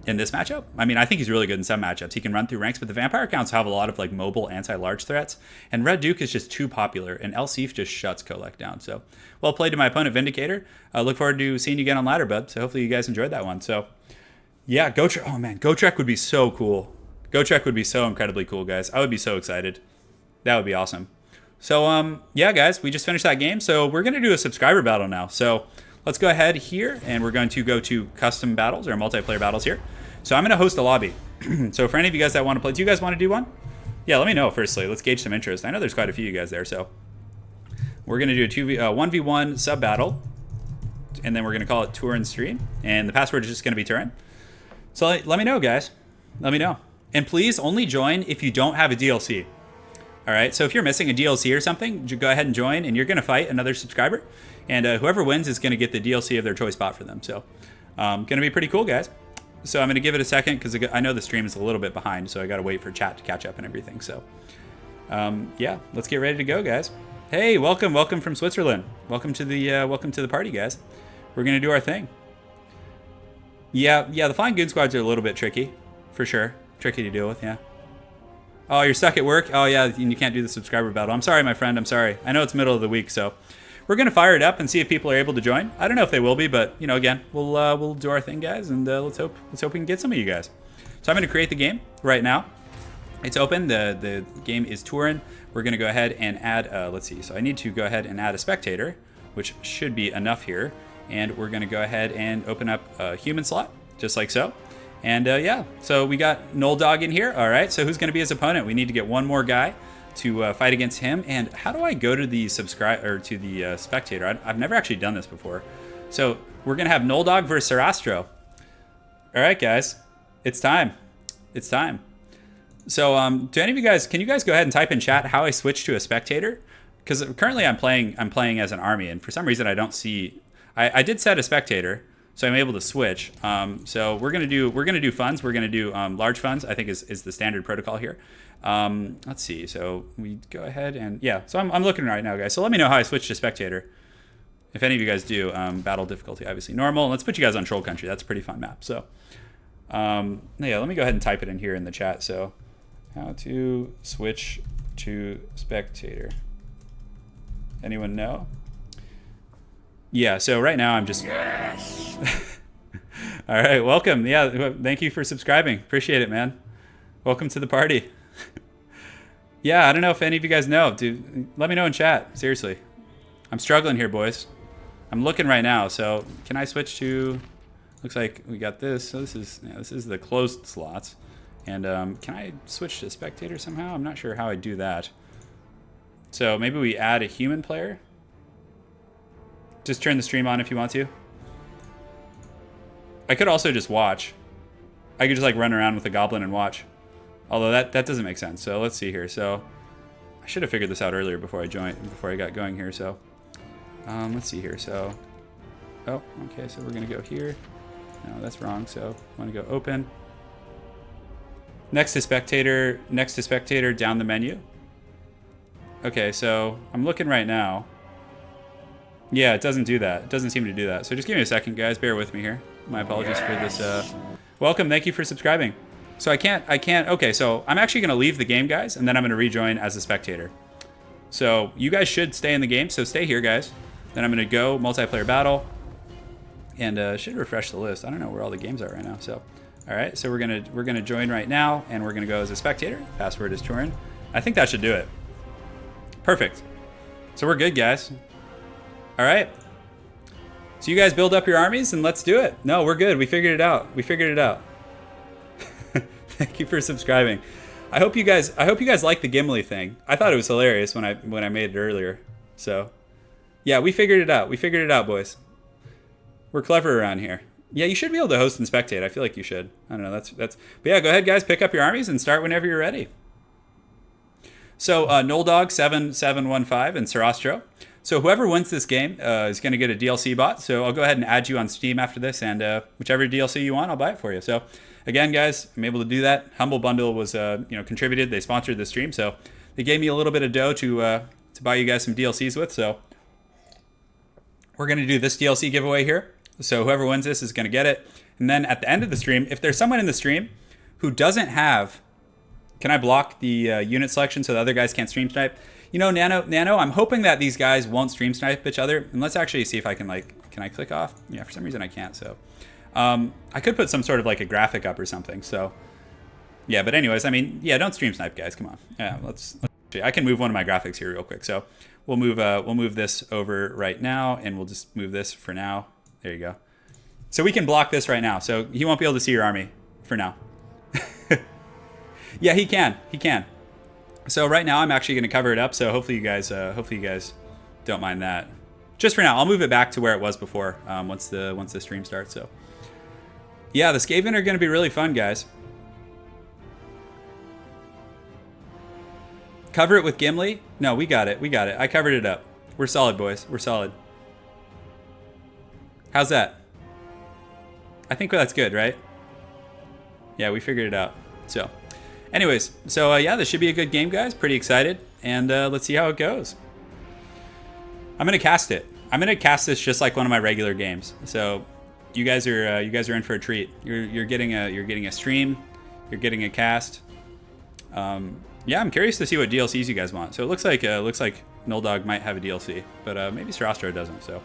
in this matchup. I mean, I think he's really good in some matchups. He can run through ranks, but the Vampire Counts have a lot of like mobile anti-large threats, and Red Duke is just too popular, and Elsif just shuts Kolek down. So well played to my opponent, Vindicator. I look forward to seeing you again on ladder, bud. So hopefully you guys enjoyed that one. So Yeah, Go Trek. Oh man, Go Trek would be so cool. Go Trek would be so incredibly cool, guys. I would be so excited. That would be awesome. So yeah, guys, we just finished that game. So we're gonna do a subscriber battle now. So let's go ahead here, and we're going to go to custom battles or multiplayer battles here. So I'm gonna host a lobby. So for any of you guys that want to play, do you guys want to do one? Yeah, let me know firstly. Let's gauge some interest. I know there's quite a few of you guys there, so we're gonna do a 1v1 sub battle, and then we're gonna call it Turin stream, and the password is just gonna be Turin. So let me know, guys. Let me know, and please only join if you don't have a DLC. All right. So if you're missing a DLC or something, go ahead and join, and you're gonna fight another subscriber, and whoever wins is gonna get the DLC of their choice bought for them. So gonna be pretty cool, guys. So I'm gonna give it a second because I know the stream is a little bit behind, so I gotta wait for chat to catch up and everything. So yeah, let's get ready to go, guys. Hey, welcome from Switzerland. Welcome to the party, guys. We're gonna do our thing. Yeah, the flying goon squads are a little bit tricky, for sure. Tricky to deal with, yeah. Oh, you're stuck at work? Oh yeah, you can't do the subscriber battle. I'm sorry, my friend, I'm sorry. I know it's middle of the week, so we're gonna fire it up and see if people are able to join. I don't know if they will be, but you know, again, we'll do our thing, guys, and let's hope we can get some of you guys. So I'm gonna create the game right now. It's open. The game is Turin. We're gonna go ahead and add. Let's see. So I need to go ahead and add a spectator, which should be enough here. And we're gonna go ahead and open up a human slot, just like so. And yeah, so we got Null Dog in here. All right. So who's gonna be his opponent? We need to get one more guy to fight against him. And how do I go to the spectator? I've never actually done this before. So we're gonna have Null Dog versus Sarastro. All right, guys, it's time. It's time. So do any of you guys, can you guys go ahead and type in chat how I switch to a spectator? Because currently I'm playing as an army, and for some reason I don't see. I did set a spectator, so I'm able to switch. So we're gonna do funds. We're gonna do large funds. I think is the standard protocol here. Let's see. So we go ahead and yeah. So I'm looking right now, guys. So let me know how I switch to spectator. If any of you guys do, battle difficulty obviously normal. Let's put you guys on Troll Country. That's a pretty fun map. So yeah, let me go ahead and type it in here in the chat. So how to switch to spectator. Anyone know? Yeah, so right now I'm just... Yes! All right, welcome. Yeah, thank you for subscribing. Appreciate it, man. Welcome to the party. Yeah, I don't know if any of you guys know. Dude, let me know in chat. Seriously. I'm struggling here, boys. I'm looking right now, so can I switch to... Looks like we got this. So this is the closed slots. And can I switch to spectator somehow? I'm not sure how I do that. So maybe we add a human player. Just turn the stream on if you want to. I could also just watch. I could just like run around with a goblin and watch. Although that doesn't make sense. So let's see here. So I should have figured this out earlier before I got going here. So let's see here. So oh, okay. So we're gonna go here. No, that's wrong. So I want to go open. Next to spectator, down the menu. Okay, so I'm looking right now. Yeah, it doesn't do that. It doesn't seem to do that. So just give me a second, guys. Bear with me here. My apologies for this. Welcome, thank you for subscribing. So I can't, okay, so I'm actually gonna leave the game, guys, and then I'm gonna rejoin as a spectator. So you guys should stay in the game, so stay here, guys. Then I'm gonna go multiplayer battle, and should refresh the list. I don't know where all the games are right now, so. All right, so we're gonna join right now, and we're gonna go as a spectator. Password is Turin. I think that should do it. Perfect. So we're good, guys. All right. So you guys build up your armies, and let's do it. No, we're good. We figured it out. We figured it out. Thank you for subscribing. I hope you guys like the Gimli thing. I thought it was hilarious when I made it earlier. So, yeah, we figured it out. We figured it out, boys. We're clever around here. Yeah, you should be able to host and spectate. I feel like you should. I don't know. That's. But yeah, go ahead, guys. Pick up your armies and start whenever you're ready. So Noldog 7715 and Sarastro. So whoever wins this game is going to get a DLC bot. So I'll go ahead and add you on Steam after this, and whichever DLC you want, I'll buy it for you. So again, guys, I'm able to do that. Humble Bundle was contributed. They sponsored the stream, so they gave me a little bit of dough to buy you guys some DLCs with. So we're going to do this DLC giveaway here. So whoever wins this is going to get it. And then at the end of the stream, if there's someone in the stream who doesn't have, can I block the unit selection so the other guys can't stream snipe? You know, Nano, I'm hoping that these guys won't stream snipe each other. And let's actually see if I can, can I click off? Yeah, for some reason I can't. So I could put some sort of like a graphic up or something. So yeah, but anyways, I mean, yeah, don't stream snipe, guys. Come on. Yeah, let's I can move one of my graphics here real quick. So we'll move this over right now, and we'll just move this for now. There you go. So we can block this right now. So he won't be able to see your army for now. Yeah, he can. He can. So right now I'm actually going to cover it up. So hopefully you guys don't mind that. Just for now, I'll move it back to where it was before once the stream starts. So yeah, the Skaven are going to be really fun, guys. Cover it with Gimli? No, we got it. We got it. I covered it up. We're solid, boys. We're solid. How's that? I think that's good, right? Yeah, we figured it out. So anyways, so yeah, this should be a good game, guys. Pretty excited, and let's see how it goes. I'm gonna cast it. I'm gonna cast this just like one of my regular games. So you guys are in for a treat. You're getting a stream. You're getting a cast. Yeah, I'm curious to see what DLCs you guys want. So it looks like Noldog might have a DLC, but maybe Sarastro doesn't. So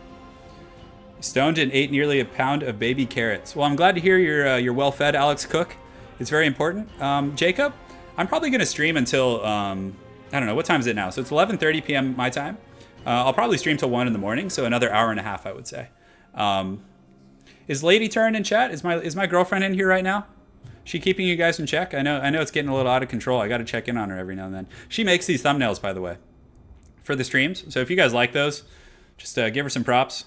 stoned and ate nearly a pound of baby carrots. Well, I'm glad to hear you're well fed, Alex Cook. It's very important. Jacob, I'm probably gonna stream until I don't know, what time is it now? So it's 11:30 p.m. my time. I'll probably stream till 1 in the morning, so another hour and a half, I would say. Is Lady Turin in chat? Is my girlfriend in here right now? She keeping you guys in check? I know it's getting a little out of control. I got to check in on her every now and then. She makes these thumbnails, by the way, for the streams. So if you guys like those, just give her some props.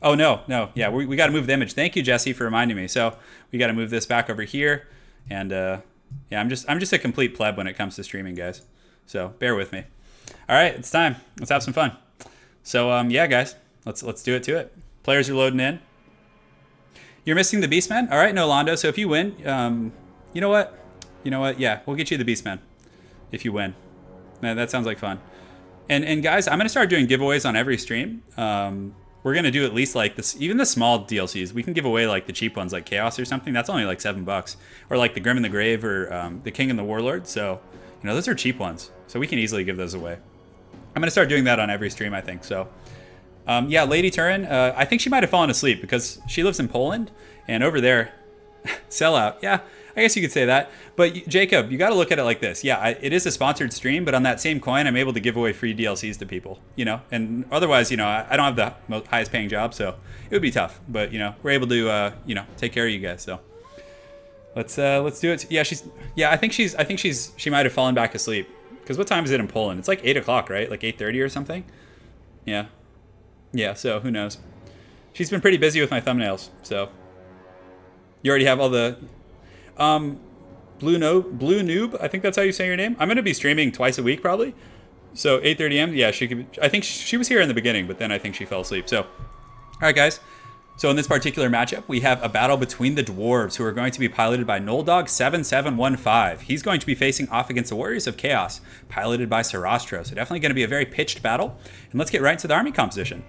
Oh no, yeah, we got to move the image. Thank you, Jesse, for reminding me. So we got to move this back over here, and yeah, I'm just a complete pleb when it comes to streaming, guys. So bear with me. All right, it's time. Let's have some fun. So yeah, guys, let's do it to it. Players are loading in. You're missing the Beastmen? All right, Nolando. So if you win, you know what? Yeah, we'll get you the Beastmen if you win. Man, that sounds like fun. And guys, I'm gonna start doing giveaways on every stream. We're gonna do at least like this, even the small DLCs. We can give away like the cheap ones, like Chaos or something. That's only like $7, or like the Grim and the Grave, or the King and the Warlord. So those are cheap ones. So we can easily give those away. I'm gonna start doing that on every stream, I think. So. Yeah, Lady Turin, I think she might have fallen asleep because she lives in Poland, and over there, sellout. Yeah, I guess you could say that. But Jacob, you got to look at it like this. Yeah, it is a sponsored stream, but on that same coin, I'm able to give away free DLCs to people, and otherwise, I don't have the highest paying job, so it would be tough. But, we're able to, take care of you guys. So let's do it. Yeah, I think she might have fallen back asleep, because what time is it in Poland? It's like 8 o'clock, right? Like 8:30 or something. Yeah, so who knows? She's been pretty busy with my thumbnails, so. You already have all the... Blue Noob, I think that's how you say your name. I'm going to be streaming twice a week, probably. So 8:30 a.m., yeah, I think she was here in the beginning, but then I think she fell asleep. So, all right, guys. So in this particular matchup, we have a battle between the Dwarves, who are going to be piloted by Noldog7715. He's going to be facing off against the Warriors of Chaos, piloted by Sarastro. So definitely going to be a very pitched battle. And let's get right into the army composition.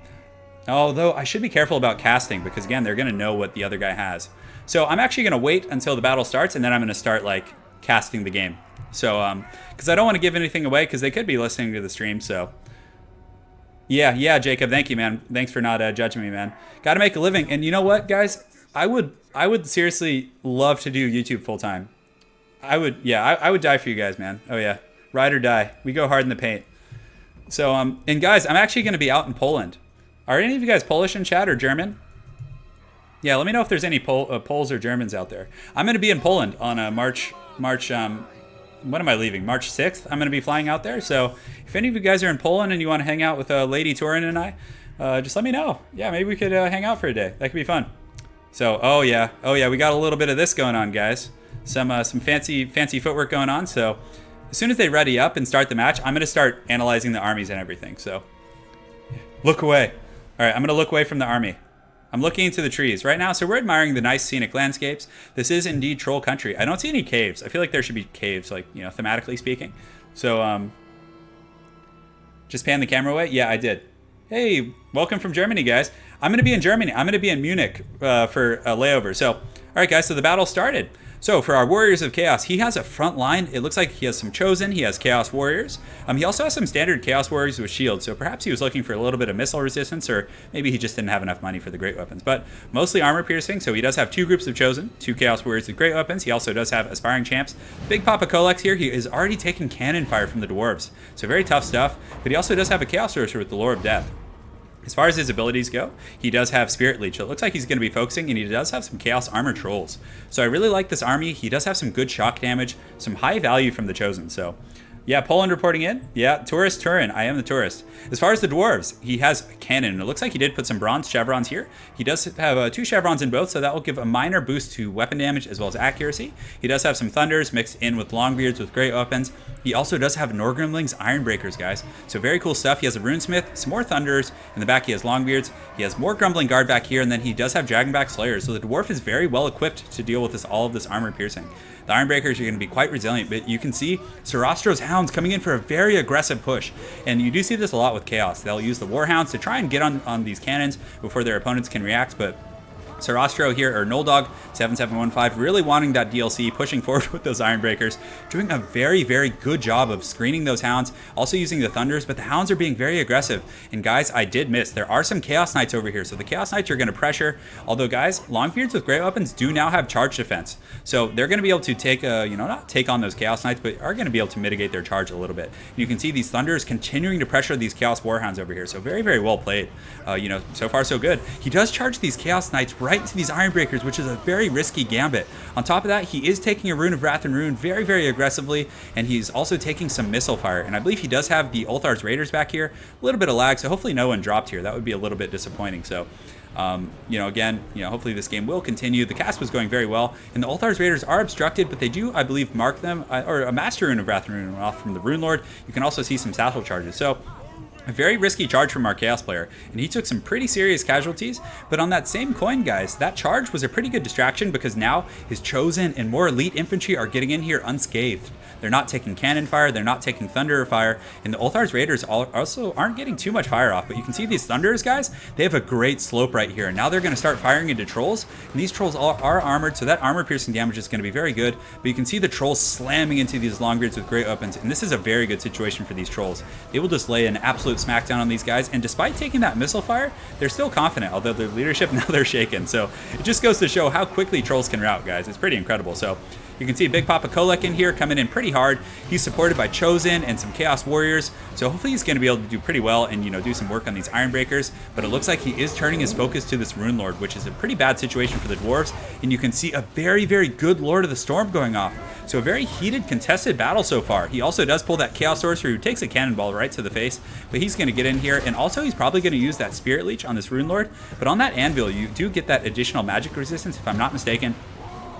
Although I should be careful about casting, because again, they're going to know what the other guy has. So I'm actually going to wait until the battle starts, and then I'm going to start like casting the game. So because I don't want to give anything away, because they could be listening to the stream. So yeah, Jacob, thank you, man. Thanks for not judging me, man. Got to make a living. And you know what, guys? I would seriously love to do YouTube full time. I would die for you guys, man. Oh yeah, ride or die. We go hard in the paint. So and guys, I'm actually going to be out in Poland. Are any of you guys Polish in chat or German? Yeah, let me know if there's any Poles or Germans out there. I'm going to be in Poland on March. When am I leaving? March 6th. I'm going to be flying out there. So if any of you guys are in Poland and you want to hang out with Lady Turin and I, just let me know. Yeah, maybe we could hang out for a day. That could be fun. So, oh yeah, we got a little bit of this going on, guys. Some fancy footwork going on. So as soon as they ready up and start the match, I'm going to start analyzing the armies and everything. So look away. All right, I'm going to look away from the army. I'm looking into the trees right now. So we're admiring the nice scenic landscapes. This is indeed troll country. I don't see any caves. I feel like there should be caves, like, thematically speaking. So, just pan the camera away. Yeah, I did. Hey, welcome from Germany, guys. I'm going to be in Germany. I'm going to be in Munich for a layover. So, all right, guys, so the battle started. So for our Warriors of Chaos, he has a front line. It looks like he has some Chosen. He has Chaos Warriors. He also has some standard Chaos Warriors with shields. So perhaps he was looking for a little bit of missile resistance, or maybe he just didn't have enough money for the great weapons. But mostly armor piercing. So he does have 2 groups of Chosen, 2 Chaos Warriors with great weapons. He also does have aspiring champs. Big Papa Colex here. He is already taking cannon fire from the Dwarves. So very tough stuff. But he also does have a Chaos Sorcerer with the Lore of Death. As far as his abilities go, he does have Spirit Leech. So it looks like he's going to be focusing, and he does have some Chaos Armor Trolls. So I really like this army. He does have some good shock damage, some high value from the Chosen. So yeah, Poland reporting in. Yeah, Tourist Turin. I am the tourist. As far as the Dwarves, he has a cannon. It looks like he did put some bronze chevrons here. He does have 2 chevrons in both, so that will give a minor boost to weapon damage as well as accuracy. He does have some Thunders mixed in with Longbeards with great weapons. He also does have Norgrimling's Ironbreakers, guys. So very cool stuff. He has a Runesmith, some more Thunders. In the back, he has Longbeards. He has more Grumbling Guard back here, and then he does have Dragonback Slayers. So the Dwarf is very well equipped to deal with all of this armor piercing. The Ironbreakers are going to be quite resilient, but you can see Sarastro's Hounds coming in for a very aggressive push. And you do see this a lot with Chaos. They'll use the Warhounds to try and get on these cannons before their opponents can react, but Sarastro here, or Noldog 7715, really wanting that DLC, pushing forward with those Ironbreakers, doing a very, very good job of screening those Hounds, also using the Thunders, but the Hounds are being very aggressive. And guys, I did miss. There are some Chaos Knights over here, so the Chaos Knights are going to pressure. Although, guys, Longbeards with great weapons do now have charge defense, so they're going to be able to take, not take on those Chaos Knights, but are going to be able to mitigate their charge a little bit. You can see these Thunders continuing to pressure these Chaos Warhounds over here, so very, very well played. So far so good. He does charge these Chaos Knights right into these Ironbreakers, which is a very risky gambit. On top of that, he is taking a Rune of Wrath and Ruin very, very aggressively, and he's also taking some missile fire. And I believe he does have the Ulthar's Raiders back here. A little bit of lag, so hopefully no one dropped here. That would be a little bit disappointing. So, hopefully this game will continue. The cast was going very well, and the Ulthar's Raiders are obstructed, but they do, I believe, mark them, or a Master Rune of Wrath and Ruin off from the Rune Lord. You can also see some satchel charges. So, a very risky charge from our Chaos player, and he took some pretty serious casualties. But on that same coin, guys, that charge was a pretty good distraction, because now his Chosen and more elite infantry are getting in here unscathed. They're not taking cannon fire, they're not taking thunder fire, and the Ulthar's Raiders also aren't getting too much fire off. But you can see these Thunders, guys, they have a great slope right here, and now they're going to start firing into Trolls, and these Trolls are armored, so that armor piercing damage is going to be very good. But you can see the Trolls slamming into these Longbeards with great weapons, and this is a very good situation for these Trolls. They will just lay an absolute smackdown on these guys, and despite taking that missile fire, they're still confident, although their leadership, now they're shaken. So it just goes to show how quickly Trolls can rout, guys. It's pretty incredible. So you can see Big Papa Kolek in here coming in pretty hard. He's supported by Chosen and some Chaos Warriors, so hopefully he's going to be able to do pretty well and, do some work on these Ironbreakers. But it looks like he is turning his focus to this Rune Lord, which is a pretty bad situation for the Dwarves. And you can see a very, very good Lord of the Storm going off. So a very heated, contested battle so far. He also does pull that Chaos Sorcerer who takes a cannonball right to the face, but he's going to get in here, and also he's probably going to use that Spirit Leech on this Rune Lord. But on that Anvil, you do get that additional magic resistance, if I'm not mistaken.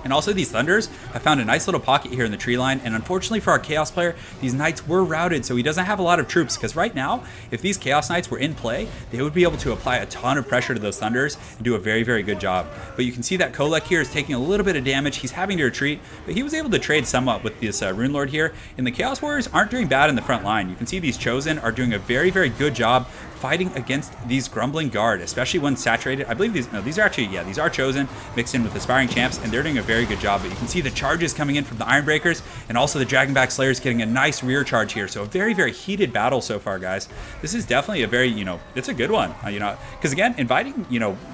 And also these Thunders, I found a nice little pocket here in the tree line, and unfortunately for our Chaos player, these Knights were routed, so he doesn't have a lot of troops, because right now, if these Chaos Knights were in play, they would be able to apply a ton of pressure to those Thunders and do a very, very good job. But you can see that Kolek here is taking a little bit of damage. He's having to retreat, but he was able to trade somewhat with this Rune Lord here, and the Chaos Warriors aren't doing bad in the front line. You can see these Chosen are doing a very, very good job fighting against these Grumbling Guard, especially when saturated. I believe these are actually, these are Chosen mixed in with Aspiring Champs, and they're doing a very good job. But you can see the charges coming in from the Ironbreakers, and also the Dragonback Slayers getting a nice rear charge here. So a very, very heated battle so far, guys. This is definitely a very, it's a good one, because again, inviting,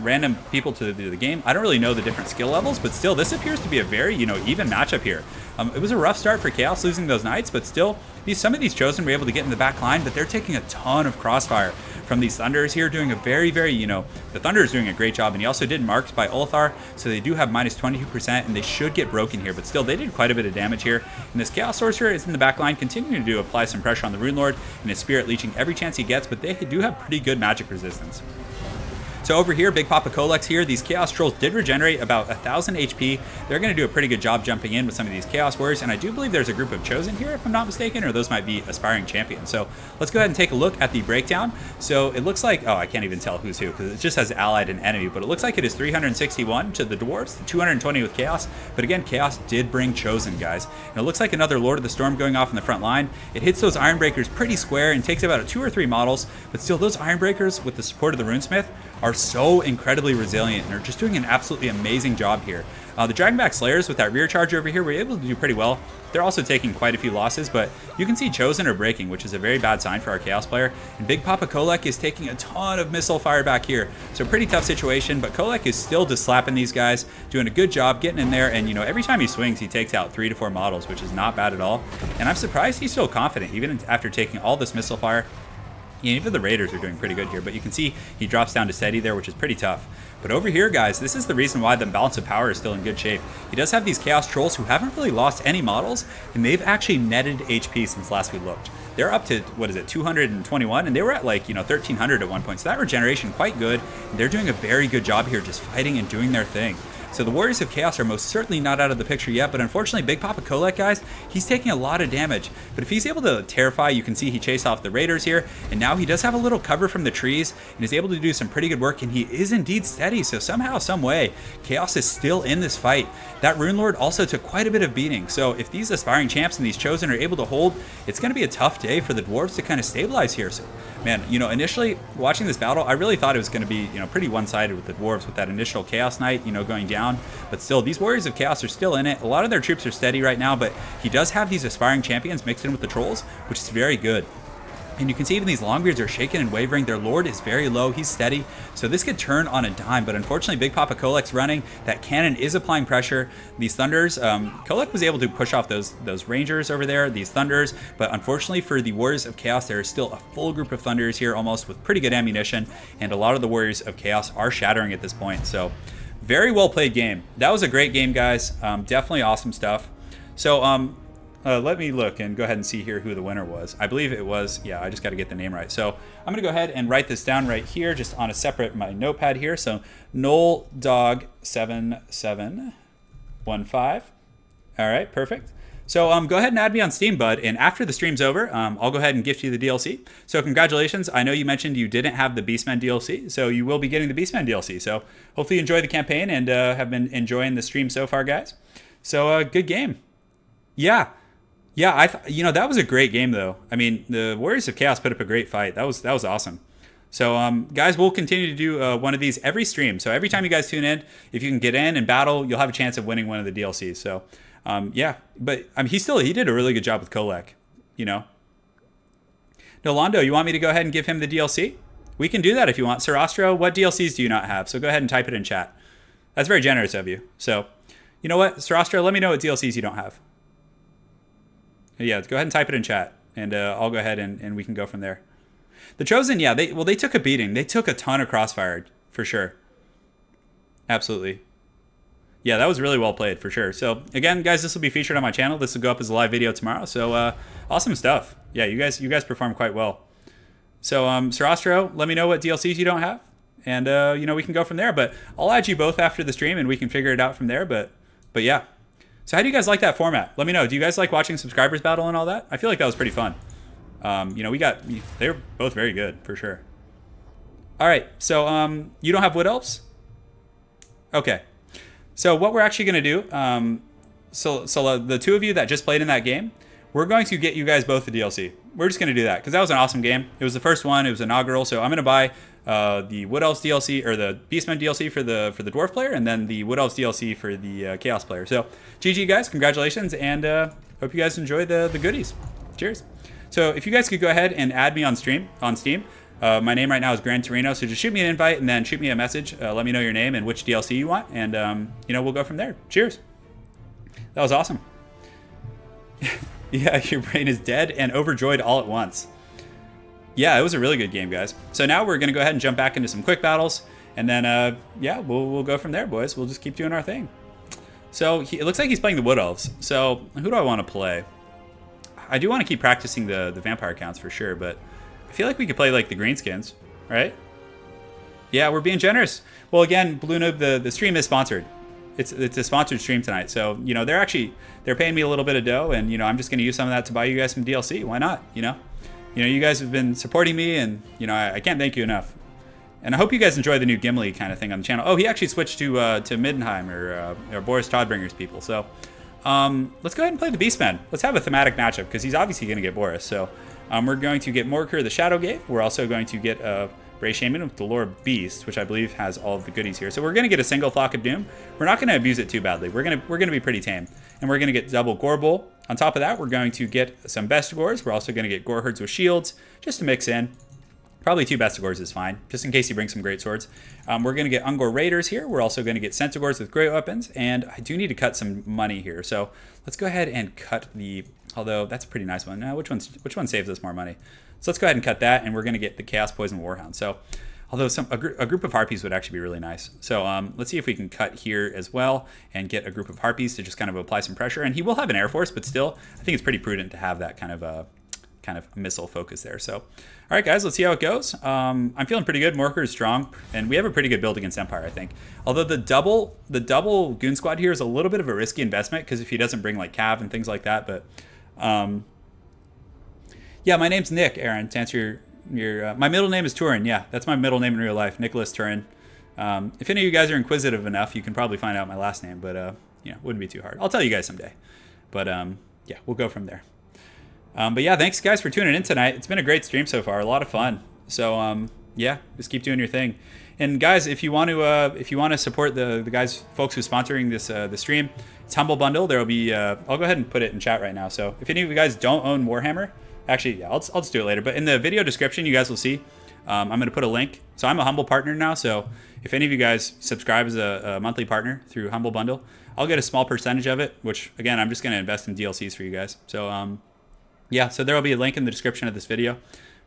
random people to the game, I don't really know the different skill levels, but still, this appears to be a very, even matchup here. It was a rough start for Chaos losing those Knights, but still, some of these Chosen were able to get in the back line, but they're taking a ton of crossfire from these Thunders here, doing a very, very, the Thunder is doing a great job, and he also did marks by Ulthar, so they do have minus 22%, and they should get broken here, but still, they did quite a bit of damage here. And this Chaos Sorcerer is in the back line, continuing to apply some pressure on the Rune Lord, and his Spirit leeching every chance he gets, but they do have pretty good magic resistance. So over here, Big Papa Kolex here, these Chaos Trolls did regenerate about 1,000 HP. They're going to do a pretty good job jumping in with some of these Chaos Warriors, and I do believe there's a group of Chosen here, if I'm not mistaken, or those might be Aspiring Champions. So let's go ahead and take a look at the breakdown. So it looks like, I can't even tell who's who, because it just has Allied and Enemy, but it looks like it is 361 to the Dwarves, 220 with Chaos. But again, Chaos did bring Chosen, guys. And it looks like another Lord of the Storm going off in the front line. It hits those Ironbreakers pretty square and takes about 2 or 3 models, but still, those Ironbreakers, with the support of the Runesmith, are so incredibly resilient and are just doing an absolutely amazing job here. The Dragonback Slayers with that rear charge over here were able to do pretty well. They're also taking quite a few losses, but you can see Chosen are breaking, which is a very bad sign for our Chaos player. And Big Papa Kolek is taking a ton of missile fire back here. So pretty tough situation, but Kolek is still just slapping these guys, doing a good job getting in there. And, you know, every time he swings, he takes out 3 to 4 models, which is not bad at all. And I'm surprised he's still confident, even after taking all this missile fire. Even the Raiders are doing pretty good here, but you can see he drops down to steady there, which is pretty tough. But over here, guys, this is the reason why the balance of power is still in good shape. He does have these Chaos Trolls who haven't really lost any models, and they've actually netted HP since last we looked. They're up to, what is it, 221, and they were at like, 1,300 at one point. So that regeneration, quite good. And they're doing a very good job here just fighting and doing their thing. So the Warriors of Chaos are most certainly not out of the picture yet, but unfortunately Big Papa Kolek, guys, he's taking a lot of damage. But if he's able to terrify, you can see he chased off the Raiders here, and now he does have a little cover from the trees, and is able to do some pretty good work, and he is indeed steady. So somehow, some way, Chaos is still in this fight. That Rune Lord also took quite a bit of beating. So if these Aspiring Champs and these Chosen are able to hold, it's going to be a tough day for the Dwarves to kind of stabilize here. So, man, initially watching this battle, I really thought it was going to be, pretty one-sided with the Dwarves with that initial Chaos Knight, going down. But still, these Warriors of Chaos are still in it. A lot of their troops are steady right now, but he does have these Aspiring Champions mixed in with the Trolls, which is very good. And you can see even these Longbeards are shaking and wavering. Their Lord is very low. He's steady. So this could turn on a dime. But unfortunately, Big Papa Kolek's running. That cannon is applying pressure. These Thunders, Kolek was able to push off those Rangers over there, these Thunders. But unfortunately for the Warriors of Chaos, there is still a full group of Thunders here almost with pretty good ammunition. And a lot of the Warriors of Chaos are shattering at this point. So very well played game. That was a great game, guys. Definitely awesome stuff. So, let me look and go ahead and see here who the winner was. I believe it was, yeah, I just got to get the name right. So I'm going to go ahead and write this down right here, just on a separate, my notepad here. So Noel Dog 7715. All right, perfect. So go ahead and add me on Steam, bud. And after the stream's over, I'll go ahead and gift you the DLC. So congratulations. I know you mentioned you didn't have the Beastmen DLC, so you will be getting the Beastmen DLC. So hopefully you enjoy the campaign and have been enjoying the stream so far, guys. So good game. Yeah. Yeah, that was a great game, though. I mean, the Warriors of Chaos put up a great fight. That was awesome. So, guys, we'll continue to do one of these every stream. So every time you guys tune in, if you can get in and battle, you'll have a chance of winning one of the DLCs. So, yeah. But I mean, he did a really good job with Kolek, Nolando, you want me to go ahead and give him the DLC? We can do that if you want. Sarastro, what DLCs do you not have? So go ahead and type it in chat. That's very generous of you. So, you know what, Sarastro, let me know what DLCs you don't have. Yeah, go ahead and type it in chat, and I'll go ahead and we can go from there. The Chosen, yeah, they took a beating. They took a ton of crossfire, for sure. Absolutely. Yeah, that was really well played, for sure. So, again, guys, this will be featured on my channel. This will go up as a live video tomorrow. So, awesome stuff. Yeah, you guys performed quite well. So, Sarastro, let me know what DLCs you don't have, and, we can go from there. But I'll add you both after the stream, and we can figure it out from there. But yeah. So how do you guys like that format? Let me know. Do you guys like watching subscribers battle and all that? I feel like that was pretty fun. They were both very good, for sure. All right, so you don't have Wood Elves? Okay. So what we're actually going to do, the two of you that just played in that game, we're going to get you guys both the DLC. We're just going to do that because that was an awesome game. It was the first one. It was inaugural. So I'm going to buy the Wood Elves DLC or the Beastmen DLC for the Dwarf player, and then the Wood Elves DLC for the Chaos player. So GG, guys, congratulations, and hope you guys enjoy the goodies. Cheers. So if you guys could go ahead and add me on Steam. My name right now is Gran Torino, so just shoot me an invite and then shoot me a message. Let me know your name and which DLC you want, and we'll go from there. Cheers. That was awesome. Yeah, your brain is dead and overjoyed all at once. Yeah, it was a really good game, guys. So now we're going to go ahead and jump back into some quick battles. And then, yeah, we'll go from there, boys. We'll just keep doing our thing. So it looks like he's playing the Wood Elves. So who do I want to play? I do want to keep practicing the vampire counts for sure. But I feel like we could play like the Greenskins, right? Yeah, we're being generous. Well, again, Blue Noob, the stream is sponsored. It's a sponsored stream tonight. So, they're paying me a little bit of dough. And, I'm just going to use some of that to buy you guys some DLC. Why not, you guys have been supporting me, and I can't thank you enough. And I hope you guys enjoy the new Gimli kind of thing on the channel. Oh, he actually switched to Middenheim or Boris Todbringer's people. So let's go ahead and play the Beastmen. Let's have a thematic matchup because he's obviously going to get Boris. So we're going to get Morker the Shadowgate. We're also going to get Brave Shaman with the Lore of Beasts, which I believe has all of the goodies here. So we're going to get a single Flock of Doom. We're not going to abuse it too badly. We're going to be pretty tame. And we're going to get double Gorbull. On top of that, we're going to get some Bestigors. We're also going to get Gore Herds with shields, just to mix in. Probably 2 Bestigors is fine, just in case he brings some great swords. We're going to get Ungor Raiders here. We're also going to get Centaurs with great weapons. And I do need to cut some money here. So let's go ahead and cut the... Although, that's a pretty nice one. Now, which one saves us more money? So let's go ahead and cut that, and we're going to get the Chaos Poison Warhound. So, although a group of Harpies would actually be really nice. So let's see if we can cut here as well and get a group of Harpies to just kind of apply some pressure. And he will have an Air Force, but still, I think it's pretty prudent to have that kind of missile focus there. So, all right, guys, let's see how it goes. I'm feeling pretty good. Morker is strong, and we have a pretty good build against Empire, I think. Although the double Goon Squad here is a little bit of a risky investment because if he doesn't bring like Cav and things like that, but yeah, my name's Nick, Aaron, to answer your my middle name is Turin. Yeah, that's my middle name in real life, Nicholas Turin. If any of you guys are inquisitive enough, you can probably find out my last name, but you know, wouldn't be too hard. I'll tell you guys someday. But yeah, we'll go from there. But yeah, thanks guys for tuning in tonight. It's been a great stream so far, a lot of fun. So yeah, just keep doing your thing. And guys, if you want to support the guys, folks who's sponsoring this the stream, it's Humble Bundle. There will be I'll go ahead and put it in chat right now. So if any of you guys don't own Warhammer, actually, yeah, I'll just do it later. But in the video description, you guys will see I'm going to put a link. So I'm a Humble partner now. So if any of you guys subscribe as a monthly partner through Humble Bundle, I'll get a small percentage of it. Which again, I'm just going to invest in DLCs for you guys. So yeah, so there will be a link in the description of this video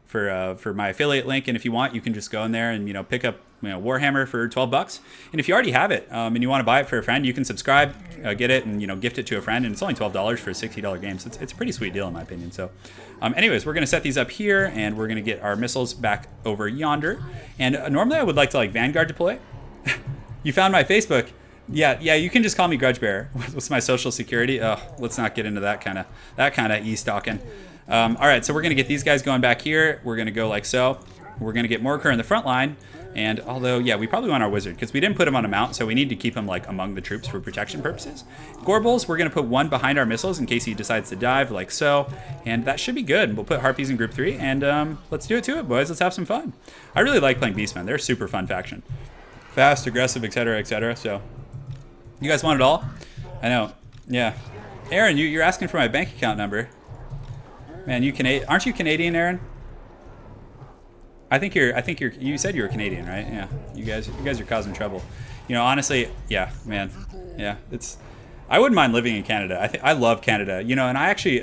for my affiliate link, and if you want, you can just go in there and pick up Warhammer for $12. And if you already have it and you want to buy it for a friend, you can subscribe, get it, and gift it to a friend, and it's only $12 for a $60 game. So it's a pretty sweet deal in my opinion. So anyways, we're going to set these up here, and we're going to get our missiles back over yonder. And normally I would like to like Vanguard deploy. You found my Facebook. Yeah, you can just call me Grudge Bearer. What's my social security? Oh, let's not get into that kind of e-stalking. All right, so we're going to get these guys going back here. We're going to go like so. We're going to get Morker in the front line. And although, yeah, we probably want our Wizard because we didn't put him on a mount, so we need to keep him like among the troops for protection purposes. Gorbulls, we're going to put one behind our missiles in case he decides to dive like so. And that should be good. We'll put Harpies in group 3, and let's do it to it, boys. Let's have some fun. I really like playing Beastmen. They're a super fun faction. Fast, aggressive, etc., etc. So you guys want it all? I know. Yeah. Aaron, you're asking for my bank account number. Man, aren't you Canadian, Aaron? I think you said you were Canadian, right? Yeah. You guys are causing trouble. Honestly, yeah, man. Yeah, I wouldn't mind living in Canada. I love Canada. And I actually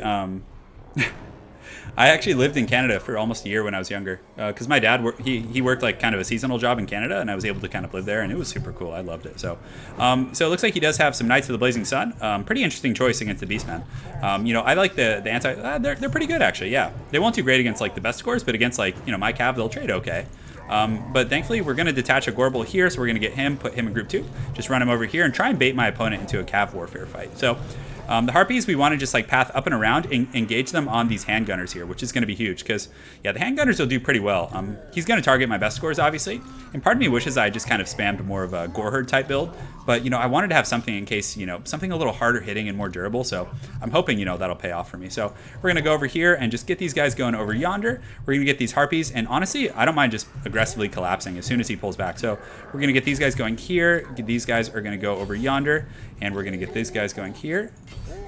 I actually lived in Canada for almost a year when I was younger, because my dad he worked like kind of a seasonal job in Canada, and I was able to kind of live there, and it was super cool. I loved it. So it looks like he does have some Knights of the Blazing Sun. Pretty interesting choice against the Beastmen. I like the anti. They're pretty good actually. Yeah, they won't do great against like the best scores, but against like my Cav, they'll trade okay. But thankfully, we're going to detach a Gorbull here, so we're going to get him, put him in group 2, just run him over here, and try and bait my opponent into a Cav warfare fight. So the Harpies, we want to just like path up and around and engage them on these handgunners here, which is going to be huge because, yeah, the handgunners will do pretty well. He's going to target my best scores, obviously, and part of me wishes I just kind of spammed more of a Gore Herd type build, but, I wanted to have something in case, something a little harder hitting and more durable, so I'm hoping, that'll pay off for me. So we're going to go over here and just get these guys going over yonder. We're going to get these Harpies, and honestly, I don't mind just aggressively collapsing as soon as he pulls back. So we're going to get these guys going here. These guys are going to go over yonder, and we're going to get these guys going here.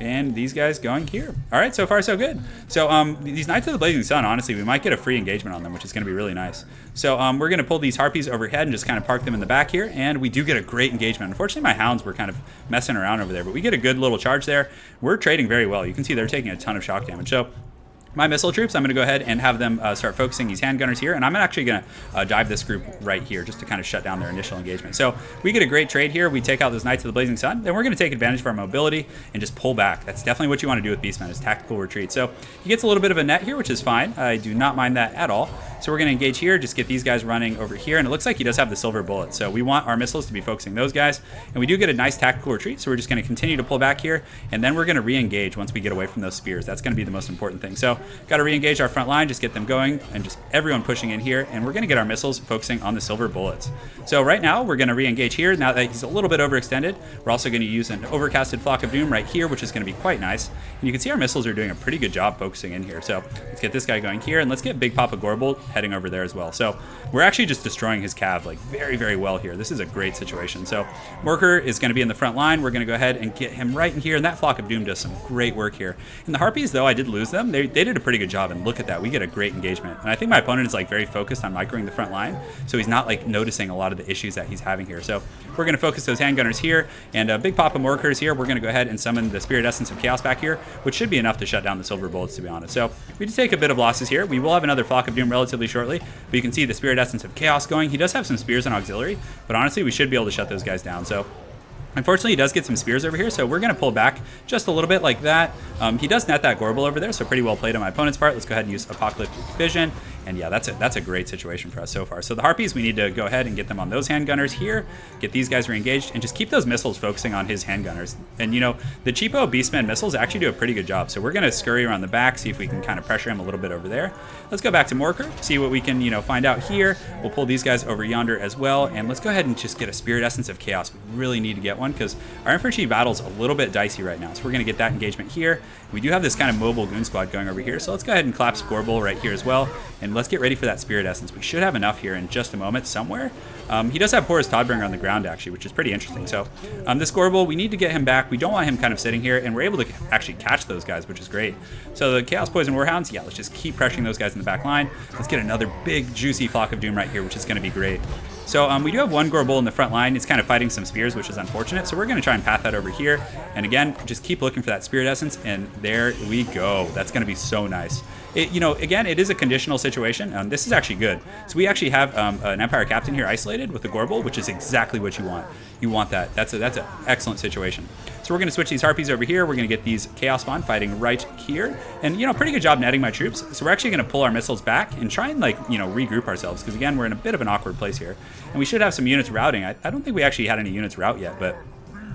And these guys going here. All right, so far so good. So these Knights of the Blazing Sun, honestly, we might get a free engagement on them, which is going to be really nice. So we're going to pull these Harpies overhead and just kind of park them in the back here, and we do get a great engagement. Unfortunately, my Hounds were kind of messing around over there, but we get a good little charge there. We're trading very well. You can see they're taking a ton of shock damage. So my missile troops, I'm going to go ahead and have them start focusing these handgunners here, and I'm actually going to dive this group right here just to kind of shut down their initial engagement. So we get a great trade here. We take out those Knights of the Blazing Sun, then we're going to take advantage of our mobility and just pull back. That's definitely what you want to do with Beastmen, is tactical retreat. So he gets a little bit of a net here, which is fine. I do not mind that at all. So we're going to engage here, just get these guys running over here, and it looks like he does have the silver bullet. So we want our missiles to be focusing those guys, and we do get a nice tactical retreat, so we're just going to continue to pull back here, and then we're going to re-engage once we get away from those spears. That's going to be the most important thing. So got to re-engage our front line, just get them going, and just everyone pushing in here. And we're going to get our missiles focusing on the silver bullets. So right now, we're going to re-engage here. Now that he's a little bit overextended, we're also going to use an overcasted Flock of Doom right here, which is going to be quite nice. And you can see our missiles are doing a pretty good job focusing in here. So let's get this guy going here, and let's get Big Papa Gorbel heading over there as well. So we're actually just destroying his cav like very, very well here. This is a great situation. So Worker is going to be in the front line. We're going to go ahead and get him right in here, and that Flock of Doom does some great work here. And the Harpies, though I did lose them, they did a pretty good job, and look at that. We get a great engagement. And I think my opponent is like very focused on microing the front line, so he's not like noticing a lot of the issues that he's having here. So we're going to focus those handgunners here, and Big Papa Workers here. We're going to go ahead and summon the Spirit Essence of Chaos back here, which should be enough to shut down the silver bullets, to be honest. So we did take a bit of losses here. We will have another Flock of Doom relatively shortly, but you can see the Spirit Essence of Chaos going. He does have some spears and auxiliary, but honestly, we should be able to shut those guys down. So unfortunately, he does get some spears over here, so we're going to pull back just a little bit like that. He does net that Gorbel over there, so pretty well played on my opponent's part. Let's go ahead and use Apocalyptic Vision. And yeah, that's a great situation for us so far. So the Harpies, we need to go ahead and get them on those handgunners here, get these guys re-engaged, and just keep those missiles focusing on his handgunners. And you know, the cheapo Beastmen missiles actually do a pretty good job. So we're going to scurry around the back, see if we can kind of pressure him a little bit over there. Let's go back to Morker, see what we can, you know, find out here. We'll pull these guys over yonder as well. And let's go ahead and just get a Spirit Essence of Chaos. We really need to get one because our infantry battle's a little bit dicey right now. So we're going to get that engagement here. We do have this kind of mobile goon squad going over here. So let's go ahead and collapse Gorbel right here as well. And let's get ready for that Spirit Essence. We should have enough here in just a moment somewhere. He does have Porous Todbringer on the ground, actually, which is pretty interesting. So this Gorbel, we need to get him back. We don't want him kind of sitting here, and we're able to actually catch those guys, which is great. So the Chaos Poison Warhounds, yeah, let's just keep pressuring those guys in the back line. Let's get another big, juicy Flock of Doom right here, which is going to be great. So we do have one Gorbel in the front line. It's kind of fighting some spears, which is unfortunate. So we're going to try and path that over here. And again, just keep looking for that Spirit Essence. And there we go. That's going to be so nice. You know, again, it is a conditional situation. This is actually good. So we actually have an Empire Captain here isolated with the Gorbel, which is exactly what you want. You want that. That's an excellent situation. So we're going to switch these Harpies over here. We're going to get these Chaos Spawn fighting right here. And, you know, pretty good job netting my troops. So we're actually going to pull our missiles back and try and, like, you know, regroup ourselves. Because, again, we're in a bit of an awkward place here. And we should have some units routing. I don't think we actually had any units route yet, but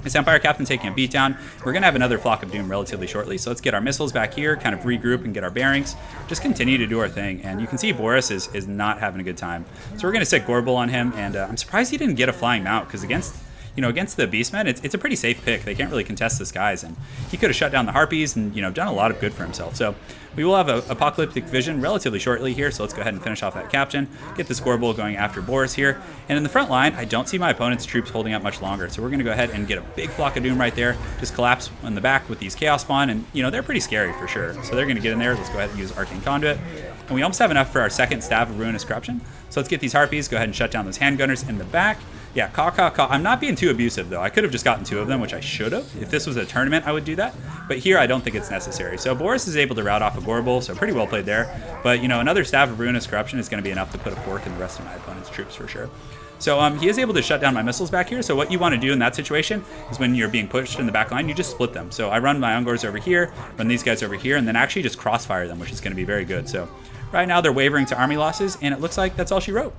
this Empire Captain taking a beatdown. We're going to have another Flock of Doom relatively shortly. So let's get our missiles back here, kind of regroup and get our bearings. Just continue to do our thing. And you can see Boris is not having a good time. So we're going to set Gorbel on him. And I'm surprised he didn't get a flying mount because against the Beastmen, it's a pretty safe pick. They can't really contest the skies, and he could have shut down the Harpies and, you know, done a lot of good for himself. So we will have a Apocalyptic Vision relatively shortly here, so let's go ahead and finish off that Captain, get the Gorbel going after Boris here. And in the front line, I don't see my opponent's troops holding up much longer, so we're going to go ahead and get a big Flock of Doom right there, just collapse in the back with these Chaos Spawn, and, you know, they're pretty scary for sure. So they're going to get in there. Let's go ahead and use Arcane Conduit. And we almost have enough for our second Staff of Ruinous Corruption. So let's get these Harpies, go ahead and shut down those handgunners in the back. Yeah, caw. I'm not being too abusive, though. I could have just gotten 2 of them, which I should have. If this was a tournament, I would do that. But here, I don't think it's necessary. So Boris is able to rout off a Gorbel, so pretty well played there. But, you know, another Staff of Ruinous Corruption is going to be enough to put a fork in the rest of my opponent's troops for sure. So he is able to shut down my missiles back here. So what you want to do in that situation is when you're being pushed in the back line, you just split them. So I run my Ungors over here, run these guys over here, and then actually just crossfire them, which is going to be very good. So right now, they're wavering to army losses, and it looks like that's all she wrote.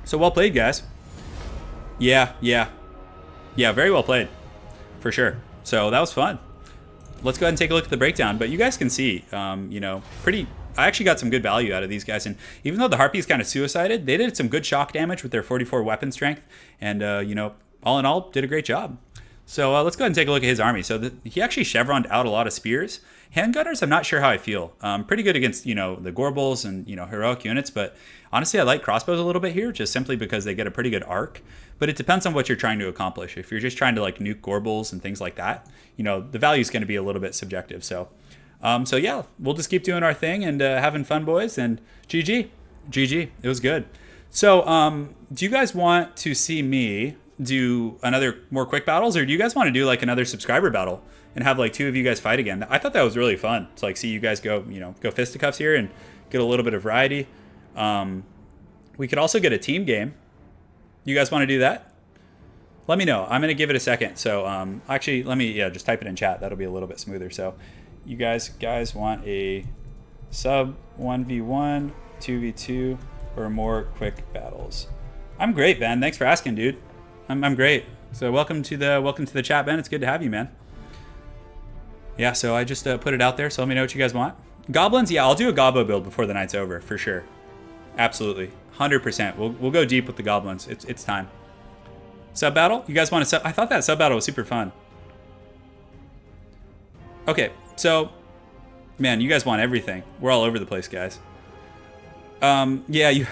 So well played, guys. Yeah, very well played, for sure. So that was fun. Let's go ahead and take a look at the breakdown. But you guys can see, you know, I actually got some good value out of these guys. And even though the Harpies kind of suicided, they did some good shock damage with their 44 weapon strength. And, you know, all in all, did a great job. So let's go ahead and take a look at his army. So he actually chevroned out a lot of spears. Handgunners, I'm not sure how I feel. Pretty good against, you know, the Gorbels and, you know, heroic units. But honestly, I like crossbows a little bit here, just simply because they get a pretty good arc. But it depends on what you're trying to accomplish. If you're just trying to, like, nuke Gorbels and things like that, you know, the value is going to be a little bit subjective. So yeah, we'll just keep doing our thing and having fun, boys. And GG. It was good. So do you guys want to see me do another more quick battles, or do you guys want to do like another subscriber battle and have like 2 of you guys fight again? I thought that was really fun to like see you guys go fisticuffs here and get a little bit of variety. We could also get a team game. You guys want to do that? Let me know. I'm going to give it a second. So actually, let me just type it in chat. That'll be a little bit smoother. So you guys want a sub 1v1, 2v2, or more quick battles? I'm great, Ben. Thanks for asking, dude. I'm great. So welcome to the chat, Ben. It's good to have you, man. Yeah, so I just put it out there. So let me know what you guys want. Goblins, yeah, I'll do a Gobbo build before the night's over, for sure. Absolutely. 100%. We'll go deep with the Goblins. It's time. Sub battle? You guys want to sub? I thought that sub battle was super fun. Okay, so, man, you guys want everything. We're all over the place, guys. Yeah,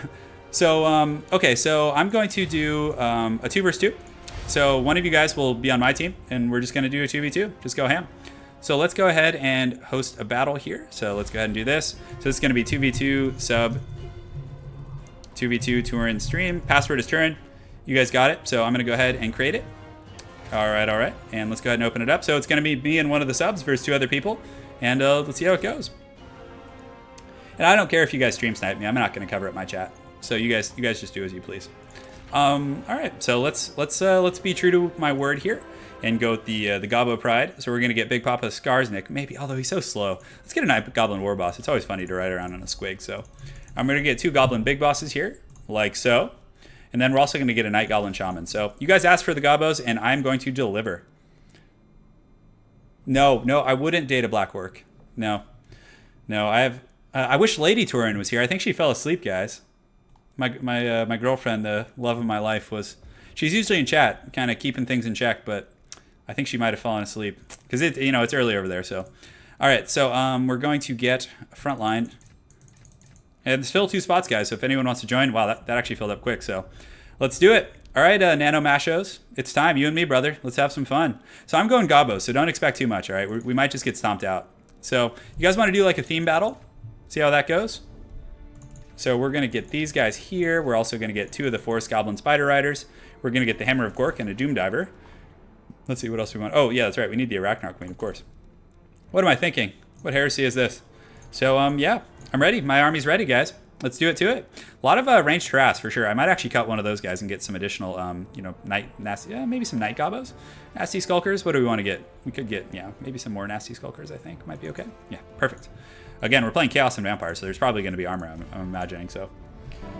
okay, so I'm going to do a 2 versus 2. So one of you guys will be on my team, and we're just going to do a 2v2. Just go ham. So let's go ahead and host a battle here. So let's go ahead and do this. So this is going to be 2v2 sub 2v2 Turin stream. Password is Turin. You guys got it. So I'm going to go ahead and create it. All right. And let's go ahead and open it up. So it's going to be me and one of the subs versus 2 other people. And let's see how it goes. And I don't care if you guys stream snipe me. I'm not going to cover up my chat. So you guys just do as you please. All right. So let's be true to my word here and go with the Gobbo Pride. So we're going to get Big Papa Skarsnik, maybe, although he's so slow. Let's get a Night Goblin War Boss. It's always funny to ride around on a squig. So I'm going to get 2 Goblin Big Bosses here, like so. And then we're also going to get a Night Goblin Shaman. So you guys asked for the Gobbos, and I'm going to deliver. No, I wouldn't date a Black Orc. No, I wish Lady Turin was here. I think she fell asleep, guys. My girlfriend, the love of my life, she's usually in chat, kind of keeping things in check, but I think she might have fallen asleep because it's early over there. So, all right, so we're going to get Frontline. And it's filled 2 spots, guys. So if anyone wants to join, wow, that actually filled up quick. So let's do it. All right, Nano Mashos, it's time. You and me, brother. Let's have some fun. So I'm going Gobbo, so don't expect too much. All right, we might just get stomped out. So you guys want to do like a theme battle? See how that goes? So we're going to get these guys here. We're also going to get 2 of the Forest Goblin Spider Riders. We're going to get the Hammer of Gork and a Doom Diver. Let's see what else we want. Oh, yeah, that's right. We need the Arachnar Queen, of course. What am I thinking? What heresy is this? So, yeah, I'm ready. My army's ready, guys. Let's do it to it. A lot of ranged harass, for sure. I might actually cut one of those guys and get some additional, maybe some Night Gobbos. Nasty Skulkers. What do we want to get? We could get, maybe some more Nasty Skulkers, I think. Might be okay. Yeah, perfect. Again, we're playing Chaos and Vampire, so there's probably going to be armor, I'm imagining, so.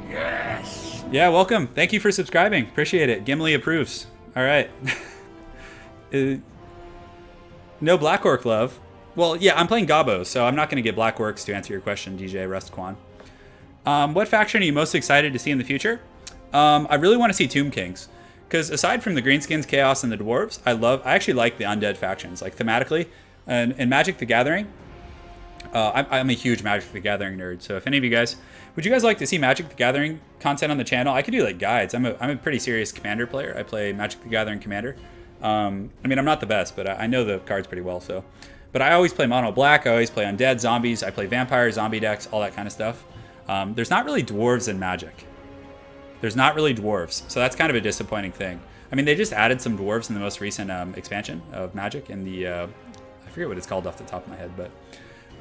Yes! Yeah, welcome. Thank you for subscribing. Appreciate it. Gimli approves. All right. No Black Orc love. Well, yeah, I'm playing Gobbos, so I'm not going to get Black Orcs to answer your question, DJ Rustquan. What faction are you most excited to see in the future? I really want to see Tomb Kings, because aside from the Greenskins, Chaos, and the Dwarves, I actually like the undead factions, like thematically. And Magic the Gathering, I'm a huge Magic the Gathering nerd, so if any of you guys, would you guys like to see Magic the Gathering content on the channel? I could do like guides. I'm a pretty serious Commander player. I play Magic the Gathering Commander. I mean, I'm not the best, but I know the cards pretty well, so. But I always play mono black, I always play undead, zombies, I play vampires, zombie decks, all that kind of stuff. There's not really dwarves in Magic. There's not really dwarves, so that's kind of a disappointing thing. I mean, they just added some dwarves in the most recent expansion of Magic in the, I forget what it's called off the top of my head, but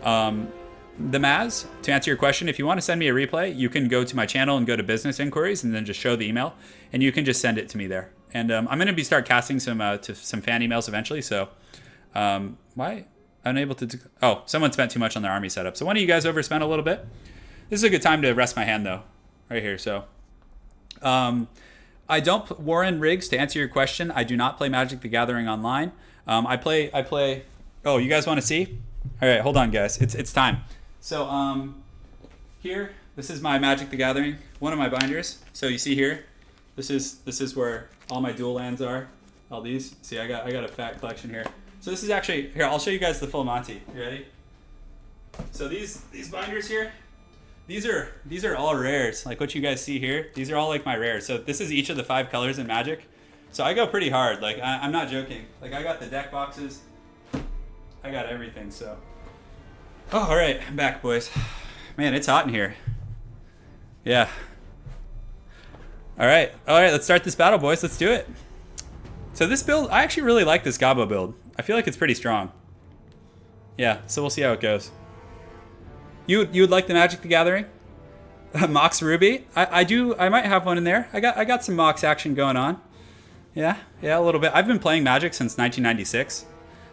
the Maz, to answer your question, if you want to send me a replay, you can go to my channel and go to business inquiries and then just show the email, and you can just send it to me there. And I'm going to start casting some fan emails eventually, so why unable to someone spent too much on their army setup. So one of you guys overspent a little bit. This is a good time to rest my hand though, right here. So I don't Warren Riggs, to answer your question, I do not play Magic the Gathering online. I play oh, you guys want to see? All right, hold on guys. It's time. So here, this is my Magic the Gathering, one of my binders. So you see here, this is where all my dual lands are. All these. See, I got a fat collection here. So this is actually, here, I'll show you guys the full Monty. You ready? So these binders here, these are all rares. Like what you guys see here, these are all like my rares. So this is each of the 5 colors in Magic. So I go pretty hard. Like I'm not joking. Like I got the deck boxes. I got everything, so. Oh, all right, I'm back, boys. Man, it's hot in here. Yeah. All right, let's start this battle, boys. Let's do it. So this build, I actually really like this Gobbo build. I feel like it's pretty strong. Yeah, so we'll see how it goes. You would like the Magic the Gathering? Mox Ruby? I might have one in there. I got some Mox action going on. Yeah, a little bit. I've been playing Magic since 1996.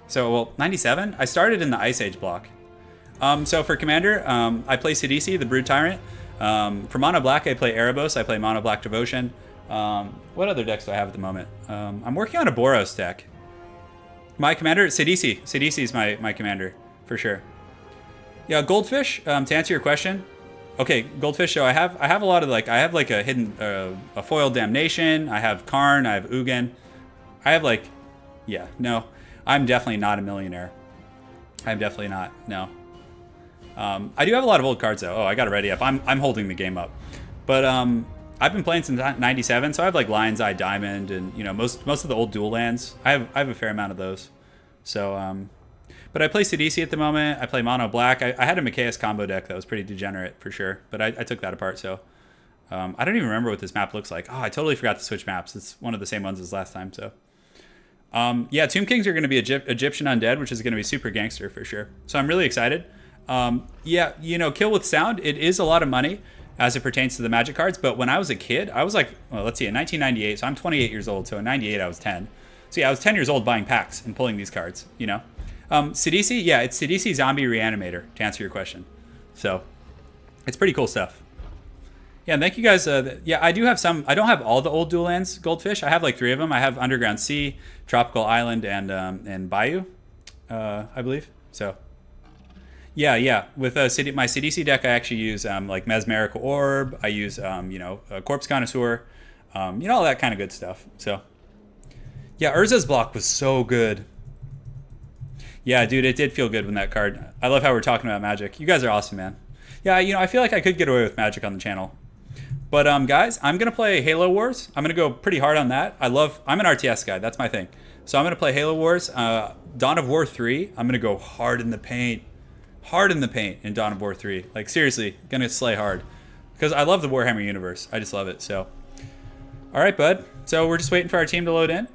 So, well, 97? I started in the Ice Age block. So for Commander, I play Sidisi, the Brood Tyrant. For Mono Black, I play Erebos. I play Mono Black Devotion. What other decks do I have at the moment? I'm working on a Boros deck. My commander, Sidisi. Sidisi is my commander, for sure. Yeah, goldfish. To answer your question, okay, goldfish. So I have a lot of like I have like a hidden a foiled damnation. I have Karn. I have Ugin. I have like, yeah, no, I'm definitely not a millionaire. I'm definitely not. No. I do have a lot of old cards though. Oh, I got it ready up. I'm holding the game up, but I've been playing since '97, so I have like Lion's Eye Diamond and most of the old dual lands. I have a fair amount of those. So but I play Sidisi at the moment. I play mono black. I had a Mikaeus combo deck that was pretty degenerate for sure, but I took that apart. So I don't even remember what this map looks like. Oh, I totally forgot to switch maps. It's one of the same ones as last time. So yeah, Tomb Kings are going to be Egyptian Undead, which is going to be super gangster for sure. So I'm really excited. Yeah, Kill with Sound, it is a lot of money as it pertains to the Magic cards. But when I was a kid, I was like, well, let's see, in 1998, so I'm 28 years old. So in 98, I was 10. So yeah, I was 10 years old buying packs and pulling these cards, Sidisi, yeah, it's Sidisi Zombie Reanimator, to answer your question. So it's pretty cool stuff. Yeah, and thank you guys. Yeah, I do have some. I don't have all the old dual lands goldfish. I have like 3 of them. I have Underground Sea, Tropical Island, and Bayou, I believe. So yeah. With my CDC deck, I actually use like Mesmeric Orb. I use Corpse Connoisseur, all that kind of good stuff. So yeah, Urza's block was so good. Yeah, dude, it did feel good when that card. I love how we're talking about Magic. You guys are awesome, man. Yeah, I feel like I could get away with Magic on the channel. But guys, I'm gonna play Halo Wars. I'm gonna go pretty hard on that. I'm an RTS guy. That's my thing. So I'm gonna play Halo Wars. Dawn of War 3. I'm gonna go hard in the paint. Hard in the paint in Dawn of War 3. Like seriously, gonna slay hard. Because I love the Warhammer universe. I just love it. So, all right, bud. So we're just waiting for our team to load in,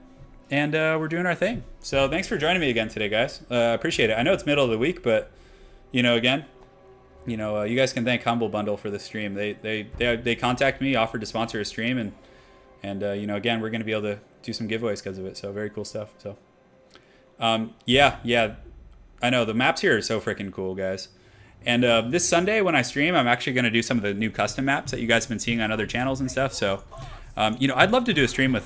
and we're doing our thing. So thanks for joining me again today, guys. Appreciate it. I know it's middle of the week, but again. You guys can thank Humble Bundle for the stream. They contact me, offered to sponsor a stream, and again, we're going to be able to do some giveaways because of it. So very cool stuff. So, yeah, I know the maps here are so freaking cool, guys. And this Sunday when I stream, I'm actually going to do some of the new custom maps that you guys have been seeing on other channels and stuff. So, I'd love to do a stream with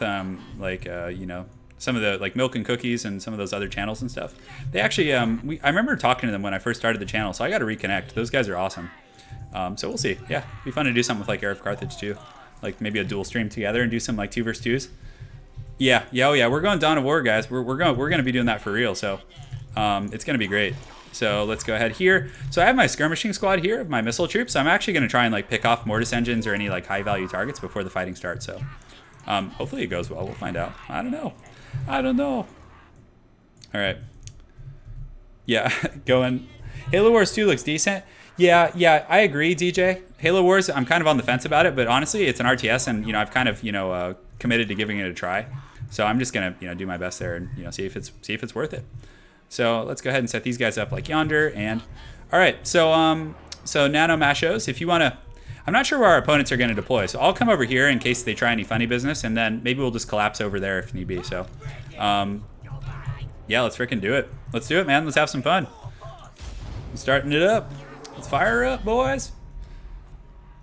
some of the like Milk and Cookies and some of those other channels and stuff. They actually, I remember talking to them when I first started the channel, so I got to reconnect. Those guys are awesome. So we'll see. Yeah, it'd be fun to do something with like Arif Carthage too, like maybe a dual stream together and do some like 2 versus 2s. Yeah, we're going Dawn of War, guys. We're going to be doing that for real. So it's going to be great. So let's go ahead here. So I have my skirmishing squad here of my missile troops. So I'm actually going to try and like pick off mortis engines or any like high value targets before the fighting starts. So hopefully it goes well. We'll find out. I don't know. All right. Yeah, going. Halo Wars 2 looks decent. Yeah, I agree, DJ. Halo Wars, I'm kind of on the fence about it, but honestly, it's an RTS, and I've kind of committed to giving it a try. So I'm just gonna do my best there and see if it's worth it. So let's go ahead and set these guys up like yonder. And all right, so Nano Mashos, if you wanna. I'm not sure where our opponents are going to deploy, so I'll come over here in case they try any funny business, and then maybe we'll just collapse over there if need be. So, yeah, let's freaking do it. Let's do it, man. Let's have some fun. I'm starting it up. Let's fire up, boys.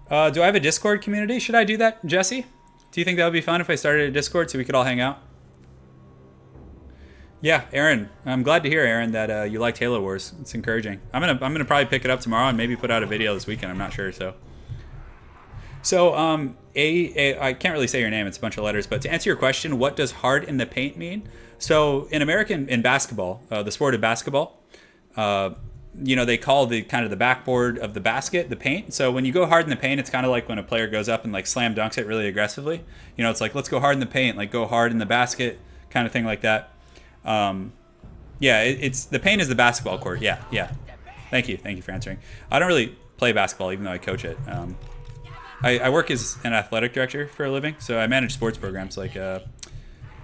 Do I have a Discord community? Should I do that, Jesse? Do you think that would be fun if I started a Discord so we could all hang out? Yeah, Aaron. I'm glad to hear, Aaron, that you liked Halo Wars. It's encouraging. I'm gonna probably pick it up tomorrow and maybe put out a video this weekend. I'm not sure, so. So, I can't really say your name, it's a bunch of letters, but to answer your question, what does hard in the paint mean? So, in basketball, the sport of basketball, they call the kind of the backboard of the basket the paint. So when you go hard in the paint, it's kind of like when a player goes up and like slam dunks it really aggressively. It's like, let's go hard in the paint, like go hard in the basket, kind of thing like that. Yeah, it's the paint is the basketball court. Yeah. Thank you for answering. I don't really play basketball, even though I coach it. I work as an athletic director for a living, so I manage sports programs. Like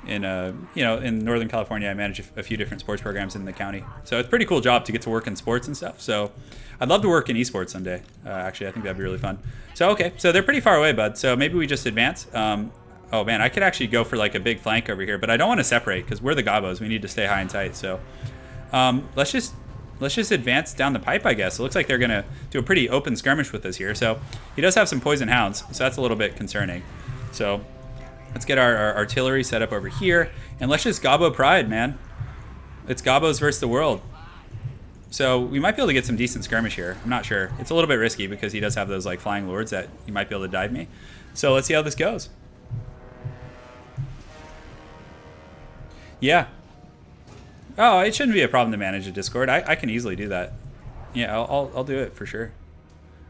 in Northern California, I manage a few different sports programs in the county. So it's a pretty cool job to get to work in sports and stuff. So I'd love to work in esports someday. Actually, I think that'd be really fun. So okay, so they're pretty far away, bud. So maybe we just advance. Oh man, I could actually go for like a big flank over here, but I don't want to separate because we're the Gobos. We need to stay high and tight. So let's just advance down the pipe, I guess. It looks like they're going to do a pretty open skirmish with us here. So he does have some poison hounds, so that's a little bit concerning. So let's get our artillery set up over here, and let's just Gobbo Pride, man. It's Gobos versus the world. So we might be able to get some decent skirmish here. I'm not sure. It's a little bit risky because he does have those like flying lords that he might be able to dive me. So let's see how this goes. Yeah. Oh, it shouldn't be a problem to manage a Discord. I can easily do that. Yeah, I'll do it for sure.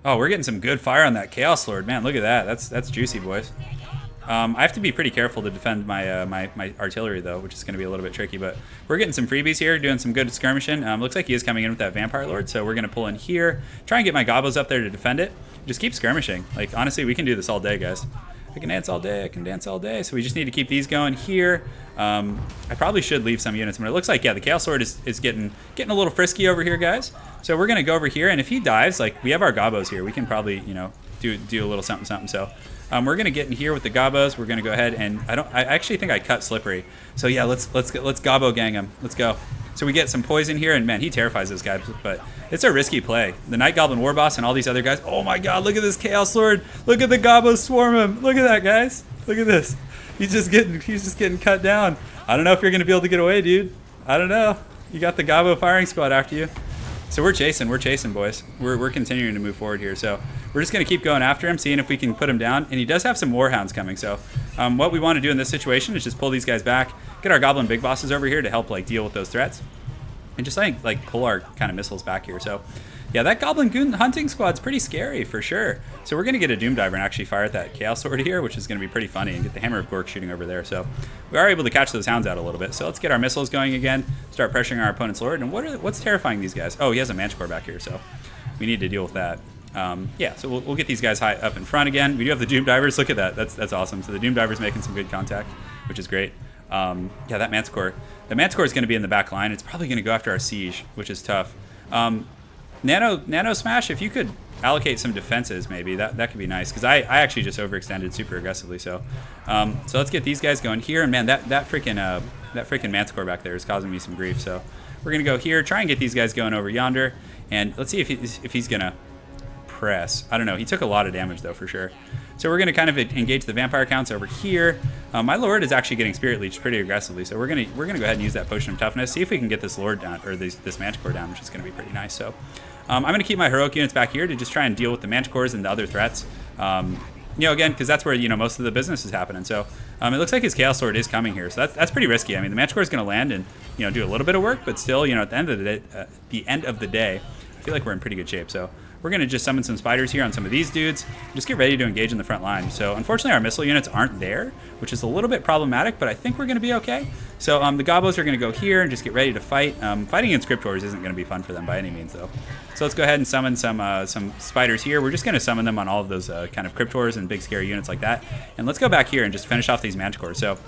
Oh, we're getting some good fire on that Chaos Lord. Man, look at that. That's juicy, boys. I have to be pretty careful to defend my my artillery, though, which is going to be a little bit tricky. But we're getting some freebies here, doing some good skirmishing. Looks like he is coming in with that Vampire Lord, so we're going to pull in here. Try and get my Gobos up there to defend it. Just keep skirmishing. Like, honestly, we can do this all day, guys. I can dance all day. I can dance all day. So we just need to keep these going here. I probably should leave some units, but it looks like, yeah, the Chaos Lord is getting a little frisky over here, guys. So we're going to go over here, and if he dives, like, we have our Gobos here. We can probably, you know, do a little something, something. So we're going to get in here with the Gobos. We're going to go ahead, and I actually think I cut Slippery. So, yeah, let's Gobbo gang him. Let's go. So we get some poison here, and, man, he terrifies this guy, but it's a risky play. The Night Goblin War Boss and all these other guys. Oh, my God, look at this Chaos Lord. Look at the Gobbo swarm him. Look at that, guys. Look at this. He's just getting cut down. I don't know if you're going to be able to get away, dude. I don't know. You got the Gobbo firing squad after you. So we're chasing, boys. We're continuing to move forward here. So we're just going to keep going after him, seeing if we can put him down. And he does have some Warhounds coming. So what we want to do in this situation is just pull these guys back, get our Goblin Big Bosses over here to help like deal with those threats, and just like pull our kind of missiles back here. So yeah, that Goblin Goon hunting squad's pretty scary for sure. So we're going to get a Doom Diver and actually fire at that Chaos Sword here, which is going to be pretty funny, and get the Hammer of Gork shooting over there. So we are able to catch those hounds out a little bit. So let's get our missiles going again, start pressuring our opponent's Lord. And what's terrifying these guys? Oh, he has a Manticore back here, so we need to deal with that. Yeah, so we'll get these guys high up in front again. We do have the Doom Divers. Look at that. That's awesome. So the Doom Diver's making some good contact, which is great. Yeah, that Manticore. The Manticore is going to be in the back line. It's probably going to go after our Siege, which is tough. Nano Smash, if you could allocate some defenses, maybe that could be nice, because I actually just overextended super aggressively. So so let's get these guys going here. And man, that freaking Manticore back there is causing me some grief. So we're gonna go here, try and get these guys going over yonder, and let's see if he's gonna press. I don't know. He took a lot of damage though, for sure. So we're gonna kind of engage the vampire counts over here. My Lord is actually getting Spirit Leech pretty aggressively, so we're gonna go ahead and use that Potion of Toughness, see if we can get this Lord down, or this Manticore down, which is gonna be pretty nice. So I'm going to keep my heroic units back here to just try and deal with the Manticores and the other threats. You know, again, because that's where, you know, most of the business is happening. So it looks like his Chaos Lord is coming here. So that's pretty risky. I mean, the Manticore is going to land and, you know, do a little bit of work, but still, you know, at the end of the day, I feel like we're in pretty good shape. So we're going to just summon some spiders here on some of these dudes. Just get ready to engage in the front line. So unfortunately, our missile units aren't there, which is a little bit problematic, but I think we're going to be okay. So the Gobos are going to go here and just get ready to fight. Fighting against Scriptors isn't going to be fun for them by any means, though. So let's go ahead and summon some spiders here. We're just going to summon them on all of those kind of Cryptors and big scary units like that. And let's go back here and just finish off these Manticores. So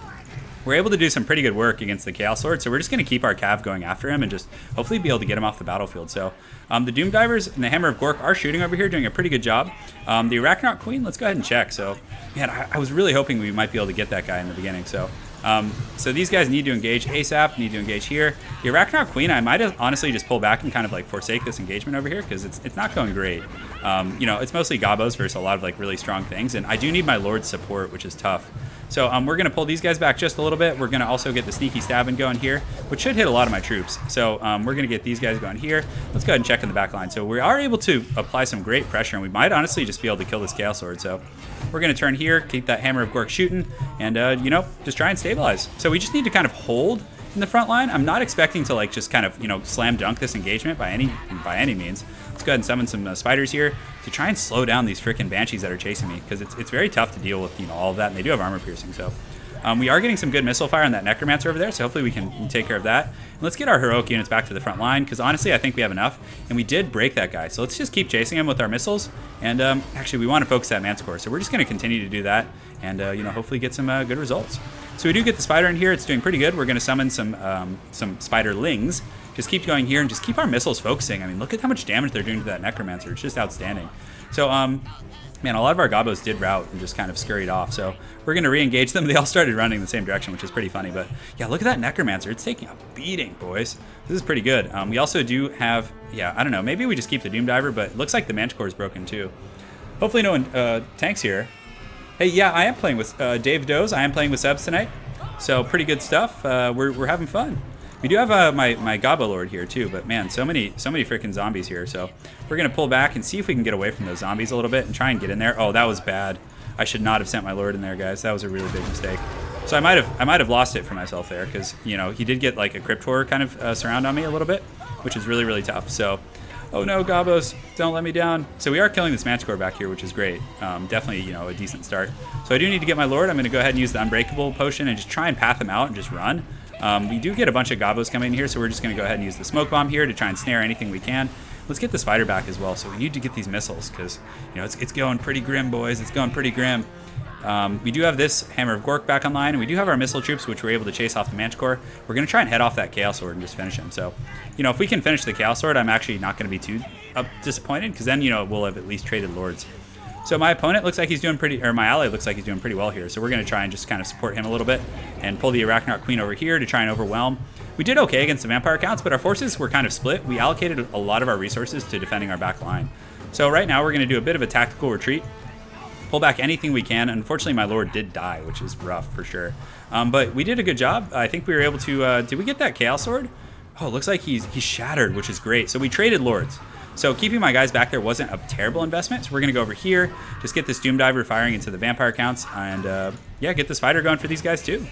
we're able to do some pretty good work against the Chaos Lord, so we're just going to keep our cav going after him and just hopefully be able to get him off the battlefield. So the Doom Divers and the Hammer of Gork are shooting over here, doing a pretty good job. The Arachnaut Queen, let's go ahead and check. So, man, I was really hoping we might be able to get that guy in the beginning. So so these guys need to engage ASAP, need to engage here. The Arachnaut Queen, I might have honestly just pull back and kind of like forsake this engagement over here, because it's not going great. You know, it's mostly Gobos versus a lot of like really strong things, and I do need my Lord's support, which is tough. So we're going to pull these guys back just a little bit. We're going to also get the sneaky stabbing going here, which should hit a lot of my troops. So we're going to get these guys going here. Let's go ahead and check in the back line. So we are able to apply some great pressure, and we might honestly just be able to kill this Chaos Lord. So we're going to turn here, keep that Hammer of Gork shooting, and, you know, just try and stabilize. So we just need to kind of hold in the front line. I'm not expecting to, like, just kind of, you know, slam dunk this engagement by any means. Let's go ahead and summon some spiders here to try and slow down these freaking Banshees that are chasing me, because it's very tough to deal with, you know, all of that, and they do have armor piercing. So we are getting some good missile fire on that Necromancer over there, so hopefully we can take care of that. And let's get our heroic units back to the front line, because honestly I think we have enough, and we did break that guy. So let's just keep chasing him with our missiles, and actually we want to focus that Manticore, so we're just going to continue to do that, and you know, hopefully get some good results. So we do get the spider in here. It's doing pretty good. We're going to summon some spiderlings. Just keep going here and just keep our missiles focusing. I mean, look at how much damage they're doing to that Necromancer. It's just outstanding. So, man, a lot of our Gobos did rout and just kind of scurried off. So we're going to re-engage them. They all started running in the same direction, which is pretty funny. But, yeah, look at that Necromancer. It's taking a beating, boys. This is pretty good. We also do have, yeah, I don't know. Maybe we just keep the Doom Diver, but it looks like the Manticore is broken too. Hopefully no one tanks here. Hey, yeah, I am playing with Dave Doze. I am playing with subs tonight. So pretty good stuff. We're having fun. We do have my Gobbo Lord here too, but man, so many freaking zombies here. So we're gonna pull back and see if we can get away from those zombies a little bit and try and get in there. Oh, that was bad. I should not have sent my Lord in there, guys. That was a really big mistake. So I might have lost it for myself there, because you know he did get like a Crypt Horror kind of surround on me a little bit, which is really, really tough. So, oh no, Gobbos, don't let me down. So we are killing this Manticore back here, which is great. Definitely, you know, a decent start. So I do need to get my Lord. I'm going to go ahead and use the Unbreakable potion and just try and path him out and just run. We do get a bunch of Gobbos coming in here, so we're just going to go ahead and use the Smoke Bomb here to try and snare anything we can. Let's get the Spider back as well. So we need to get these missiles, because you know it's going pretty grim, boys. It's going pretty grim. We do have this Hammer of Gork back online, and we do have our missile troops, which we're able to chase off the Manticore. We're going to try and head off that Chaos Sword and just finish him. So, you know, if we can finish the Chaos Sword, I'm actually not going to be too disappointed, because then, you know, we'll have at least traded Lords. So my opponent looks like he's doing my ally looks like he's doing pretty well here. So we're going to try and just kind of support him a little bit and pull the Arachnarch Queen over here to try and overwhelm. We did okay against the Vampire counts, but our forces were kind of split. We allocated a lot of our resources to defending our back line. So right now we're going to do a bit of a tactical retreat. Pull back anything we can. Unfortunately, my Lord did die, which is rough for sure. But we did a good job. I think we were able to... did we get that Chaos Sword? Oh, it looks like he's shattered, which is great. So we traded Lords. So keeping my guys back there wasn't a terrible investment. So we're going to go over here, just get this Doom Diver firing into the Vampire counts, and yeah, get this fighter going for these guys too.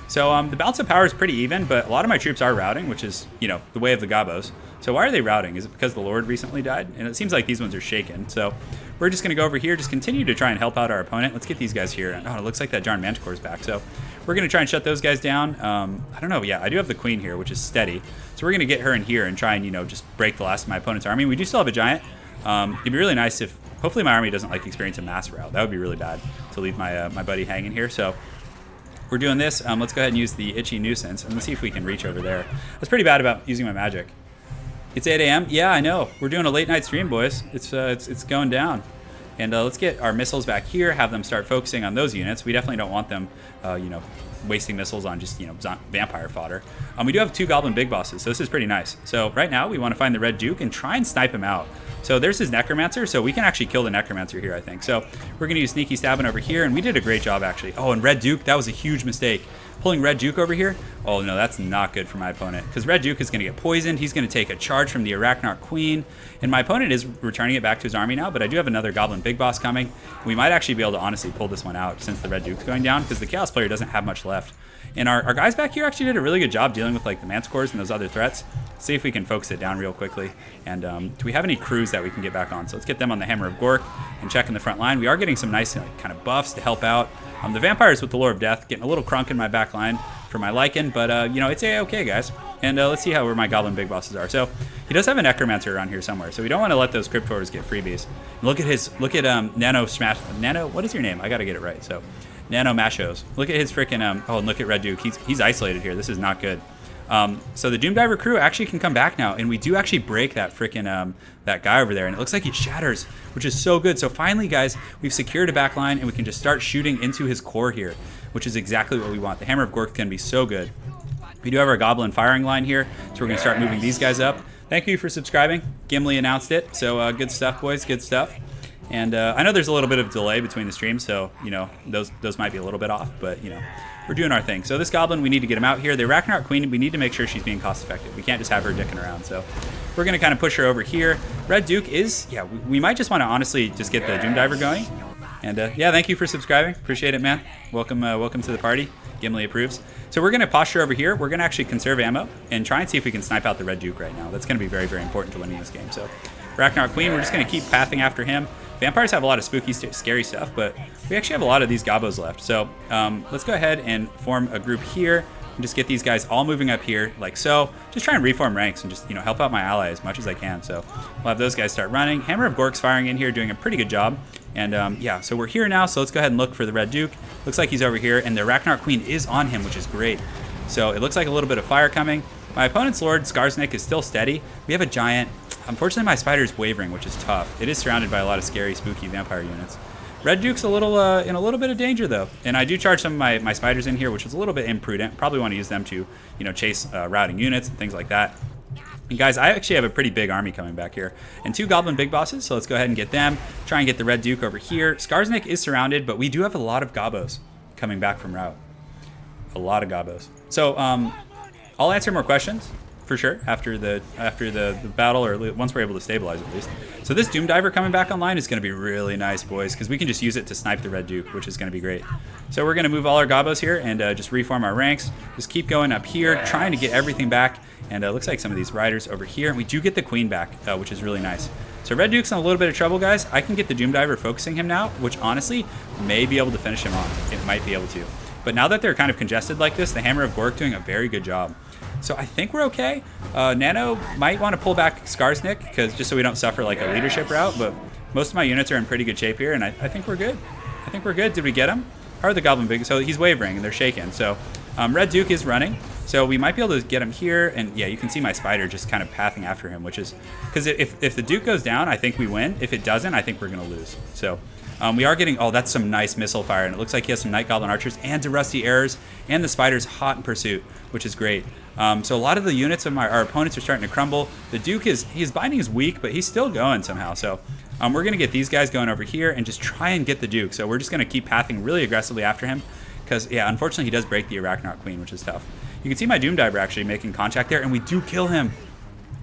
So the balance of power is pretty even, but a lot of my troops are routing, which is, you know, the way of the Gobbos. So why are they routing? Is it because the Lord recently died? And it seems like these ones are shaken. So we're just going to go over here, just continue to try and help out our opponent. Let's get these guys here. Oh, it looks like that Jarn Manticore's back. So we're going to try and shut those guys down. I don't know. Yeah, I do have the Queen here, which is steady. So we're going to get her in here and try and, you know, just break the last of my opponent's army. We do still have a Giant. It'd be really nice if, hopefully my army doesn't like experience a mass rout. That would be really bad to leave my my buddy hanging here. So we're doing this. Let's go ahead and use the Itchy Nuisance, and let's see if we can reach over there. I was pretty bad about using my magic. It's 8 a.m. Yeah, I know. We're doing a late night stream, boys. It's going down. And let's get our missiles back here, have them start focusing on those units. We definitely don't want them, you know, wasting missiles on just, you know, vampire fodder. We do have 2 Goblin Big Bosses, so this is pretty nice. So right now we want to find the Red Duke and try and snipe him out. So there's his Necromancer, so we can actually kill the Necromancer here, I think. So we're going to use Sneaky Stabbing over here, and we did a great job, actually. Oh, and Red Duke, that was a huge mistake. Pulling Red Duke over here, oh no, that's not good for my opponent, because Red Duke is going to get poisoned. He's going to take a charge from the Arachnarch Queen, and my opponent is returning it back to his army now, but I do have another Goblin Big Boss coming. We might actually be able to honestly pull this one out since the Red Duke's going down, because the Chaos player doesn't have much left. And our guys back here actually did a really good job dealing with like the Manticores and those other threats. Let's see if we can focus it down real quickly. And do we have any crews that we can get back on? So let's get them on the Hammer of Gork and check in the front line. We are getting some nice like, kind of buffs to help out. The Vampires with the Lore of Death, getting a little crunk in my back line for my liking, but you know, it's okay, guys. And let's see where my Goblin Big Bosses are. So he does have a Necromancer around here somewhere, so we don't want to let those Crypt Horrors get freebies. Look at Nano Smash, Nano, what is your name? I gotta get it right. So Nano Mashos. Look at his freaking oh, and look at Red Duke. He's isolated here. This is not good. So the Doom Diver crew actually can come back now, and we do actually break that freaking that guy over there, and it looks like he shatters, which is so good. So finally, guys, we've secured a back line, and we can just start shooting into his core here, which is exactly what we want. The Hammer of Gork can be so good. We do have our Goblin firing line here, so we're going to start moving these guys up. Thank you for subscribing. Gimli announced it, so good stuff, boys, good stuff. And I know there's a little bit of delay between the streams, so, you know, those might be a little bit off, but, you know, we're doing our thing. So this Goblin, we need to get him out here. The Arachnarch Queen, we need to make sure she's being cost effective. We can't just have her dicking around, so we're going to kind of push her over here. Red Duke is, yeah, we might just want to honestly just get the Doom Diver going. And yeah, thank you for subscribing. Appreciate it, man. Welcome to the party. Gimli approves. So we're going to posture over here. We're going to actually conserve ammo and try and see if we can snipe out the Red Duke right now. That's going to be very, very important to winning this game. So Arachnarch Queen, we're just going to keep pathing after him. Vampires have a lot of spooky, scary stuff, but we actually have a lot of these Gobbos left. So let's go ahead and form a group here and just get these guys all moving up here like so. Just try and reform ranks and just, you know, help out my ally as much as I can. So we'll have those guys start running. Hammer of Gork's firing in here, doing a pretty good job. And yeah, so we're here now, so let's go ahead and look for the Red Duke. Looks like he's over here, and the Arachnarch Queen is on him, which is great. So it looks like a little bit of fire coming. My opponent's Lord, Skarsnik, is still steady. We have a Giant. Unfortunately, my spider is wavering, which is tough. It is surrounded by a lot of scary, spooky vampire units. Red Duke's a little in a little bit of danger, though. And I do charge some of my spiders in here, which is a little bit imprudent. Probably want to use them to, you know, chase routing units and things like that. And guys, I actually have a pretty big army coming back here. And 2 Goblin Big Bosses, so let's go ahead and get them. Try and get the Red Duke over here. Skarsnik is surrounded, but we do have a lot of Gobbos coming back from route. A lot of Gobbos. So, I'll answer more questions for sure after the battle, or once we're able to stabilize at least. So this Doom Diver coming back online is going to be really nice, boys, because we can just use it to snipe the Red Duke, which is going to be great. So we're going to move all our gobos here and just reform our ranks. Just keep going up here, trying to get everything back. And it looks like some of these riders over here. And we do get the Queen back, which is really nice. So Red Duke's in a little bit of trouble, guys. I can get the Doom Diver focusing him now, which honestly may be able to finish him off. It might be able to. But now that they're kind of congested like this, the Hammer of Gork doing a very good job. So I think we're okay. Nano might want to pull back Skarsnik, because just so we don't suffer like a leadership route, but most of my units are in pretty good shape here, and I think we're good. I think we're good. Did we get him? How are the Goblin Big? So he's wavering, and they're shaking. So Red Duke is running, so we might be able to get him here, and yeah, you can see my spider just kind of pathing after him, which is, because if the Duke goes down, I think we win. If it doesn't, I think we're going to lose. So we are getting, oh, that's some nice missile fire, and it looks like he has some Night Goblin Archers and Rusty Arrows, and the spider's hot in pursuit, which is great. So a lot of the units of our opponents are starting to crumble. The Duke his binding is weak, but he's still going somehow. So we're going to get these guys going over here and just try and get the Duke. So we're just going to keep pathing really aggressively after him, because, yeah, unfortunately he does break the Arachnaut Queen, which is tough. You can see my Doom Diver actually making contact there, and we do kill him,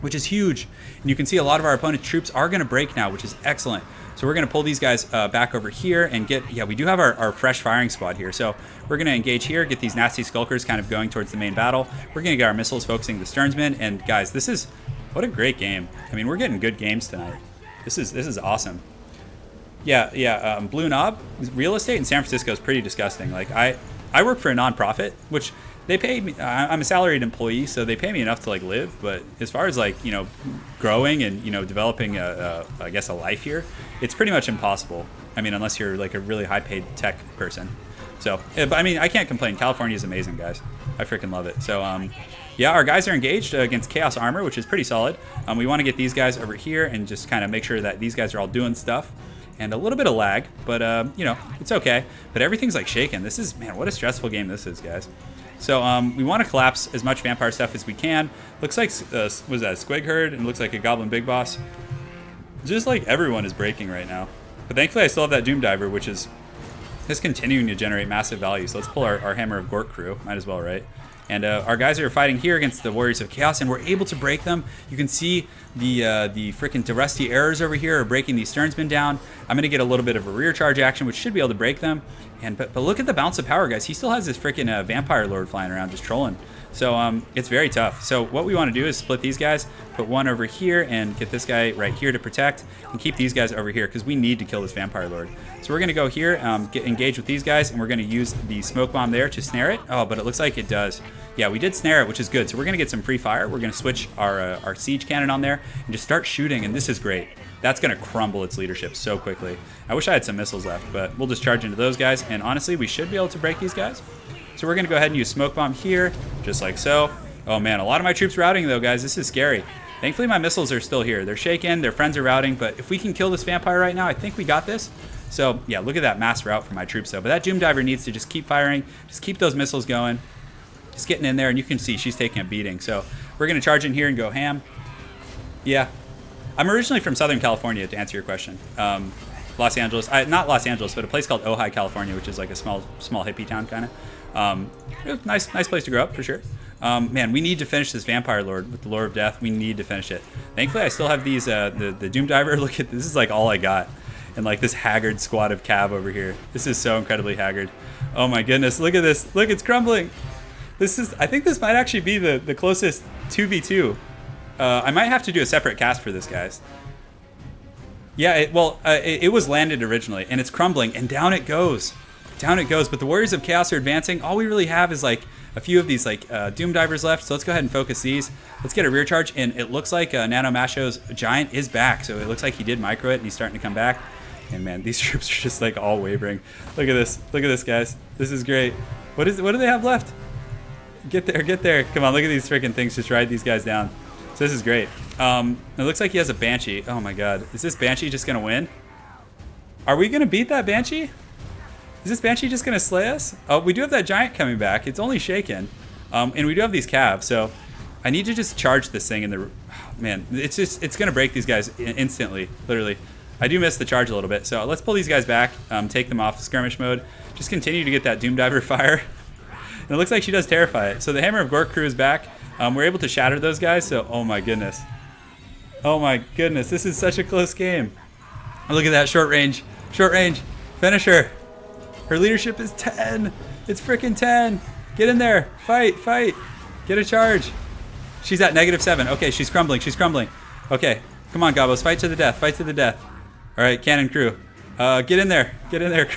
which is huge. And you can see a lot of our opponent's troops are going to break now, which is excellent. So we're going to pull these guys back over here and get, yeah, we do have our fresh firing squad here. So we're going to engage here, get these nasty skulkers kind of going towards the main battle. We're going to get our missiles focusing the Sternsmen. And guys, this is, what a great game. I mean, we're getting good games tonight. This is awesome. Yeah, Blue Knob, real estate in San Francisco is pretty disgusting. Like I work for a nonprofit, which they pay me, I'm a salaried employee, so they pay me enough to like live. But as far as like, you know, growing and, you know, developing I guess a life here, it's pretty much impossible. I mean, unless you're like a really high paid tech person. So, but I mean, I can't complain. California is amazing, guys. I freaking love it. So, yeah, our guys are engaged against Chaos Armor, which is pretty solid. We want to get these guys over here and just kind of make sure that these guys are all doing stuff. And a little bit of lag, but, you know, it's okay. But everything's like shaking. This is, man, what a stressful game this is, guys. So we want to collapse as much vampire stuff as we can. Looks like, was that a Squig Herd? And looks like a Goblin Big Boss. Just like everyone is breaking right now. But thankfully I still have that Doom Diver, which is just continuing to generate massive value. So let's pull our Hammer of Gork crew. Might as well, right? And our guys are fighting here against the Warriors of Chaos, and we're able to break them. You can see the freaking Rusty Arrows over here are breaking these Sternsmen down. I'm going to get a little bit of a rear charge action, which should be able to break them. And but look at the bounce of power, guys. He still has this freaking Vampire Lord flying around just trolling. So it's very tough. So what we want to do is split these guys, put one over here, and get this guy right here to protect, and keep these guys over here, because we need to kill this Vampire Lord. So we're going to go here, get engaged with these guys, and we're going to use the smoke bomb there to snare it. Oh, but it looks like it does. Yeah, we did snare it, which is good. So we're going to get some free fire. We're going to switch our siege cannon on there and just start shooting, and this is great. That's going to crumble its leadership so quickly. I wish I had some missiles left, but we'll just charge into those guys, and honestly, we should be able to break these guys. So we're going to go ahead and use smoke bomb here, just like so. Oh man, a lot of my troops routing though, guys. This is scary. Thankfully, my missiles are still here. They're shaking, their friends are routing, but if we can kill this vampire right now, I think we got this. So yeah, look at that mass rout for my troops though. But that Doom Diver needs to just keep firing, just keep those missiles going, just getting in there, and you can see she's taking a beating. So we're going to charge in here and go ham. Yeah. I'm originally from Southern California, to answer your question. Los Angeles, not Los Angeles, but a place called Ojai, California, which is like a small hippie town kind of. Nice place to grow up for sure. Man, we need to finish this Vampire Lord with the Lure of Death. We need to finish it. Thankfully, I still have these, the Doom Diver. Look at this, is like all I got. And like this haggard squad of cav over here. This is so incredibly haggard. Oh my goodness, look at this. Look, it's crumbling. I think this might actually be the closest 2v2. I might have to do a separate cast for this, guys. Yeah, it was landed originally, and it's crumbling, and down it goes. Down it goes, but the Warriors of Chaos are advancing. All we really have is like a few of these like Doom Divers left, so let's go ahead and focus these. Let's get a rear charge, and it looks like Nano Masho's Giant is back, so it looks like he did micro it, and he's starting to come back. And man, these troops are just like all wavering. Look at this, guys. This is great. What do they have left? Get there. Come on, look at these freaking things. Just ride these guys down. So this is great. It looks like he has a Banshee. Oh my god. Is this Banshee just going to win? Are we going to beat that Banshee? Is this Banshee just going to slay us? Oh, we do have that Giant coming back. It's only shaken. And we do have these calves, so I need to just charge this thing in the... Oh, man, it's going to break these guys instantly, literally. I do miss the charge a little bit, so let's pull these guys back, take them off skirmish mode. Just continue to get that Doom Diver fire. And it looks like she does terrify it. So the Hammer of Gork crew is back. We're able to shatter those guys, so oh my goodness. Oh my goodness, this is such a close game. Look at that, short range. Short range. Finish her. Her leadership is 10. It's freaking 10. Get in there. Fight, fight. Get a charge. She's at -7. Okay, she's crumbling. She's crumbling. Okay, come on, Gabos. Fight to the death. Fight to the death. All right, cannon crew. Get in there. Get in there.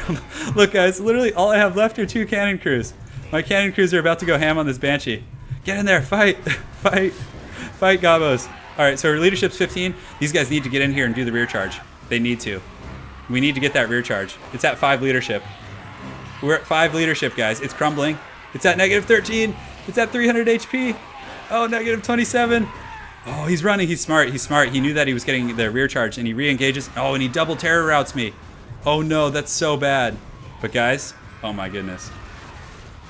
Look, guys, literally all I have left are 2 cannon crews. My cannon crews are about to go ham on this Banshee. Get in there. Fight. Fight. Fight, Gabos. All right, so her leadership's 15. These guys need to get in here and do the rear charge. They need to. We need to get that rear charge. It's at 5 leadership. We're at 5 leadership, guys. It's crumbling. It's at -13. It's at 300 HP. Oh, -27. Oh, he's running. He's smart. He's smart. He knew that he was getting the rear charge, and he re-engages. Oh, and he double terror routes me. Oh, no, that's so bad. But, guys, oh, my goodness.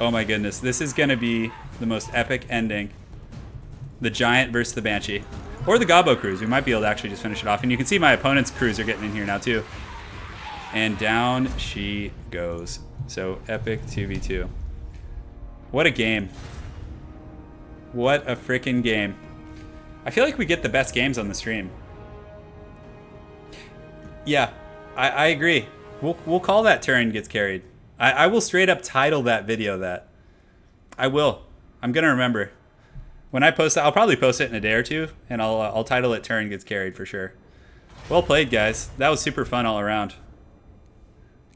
Oh, my goodness. This is going to be the most epic ending. The Giant versus the Banshee. Or the Gabo crews. We might be able to actually just finish it off. And you can see my opponent's crews are getting in here now, too. And down she goes. So, epic 2v2. What a game. What a freaking game. I feel like we get the best games on the stream. Yeah, I agree. We'll call that Turin gets carried. I will straight up title that video that. I will. I'm going to remember. When I post it, I'll probably post it in a day or two, and I'll title it Turin gets carried for sure. Well played, guys. That was super fun all around.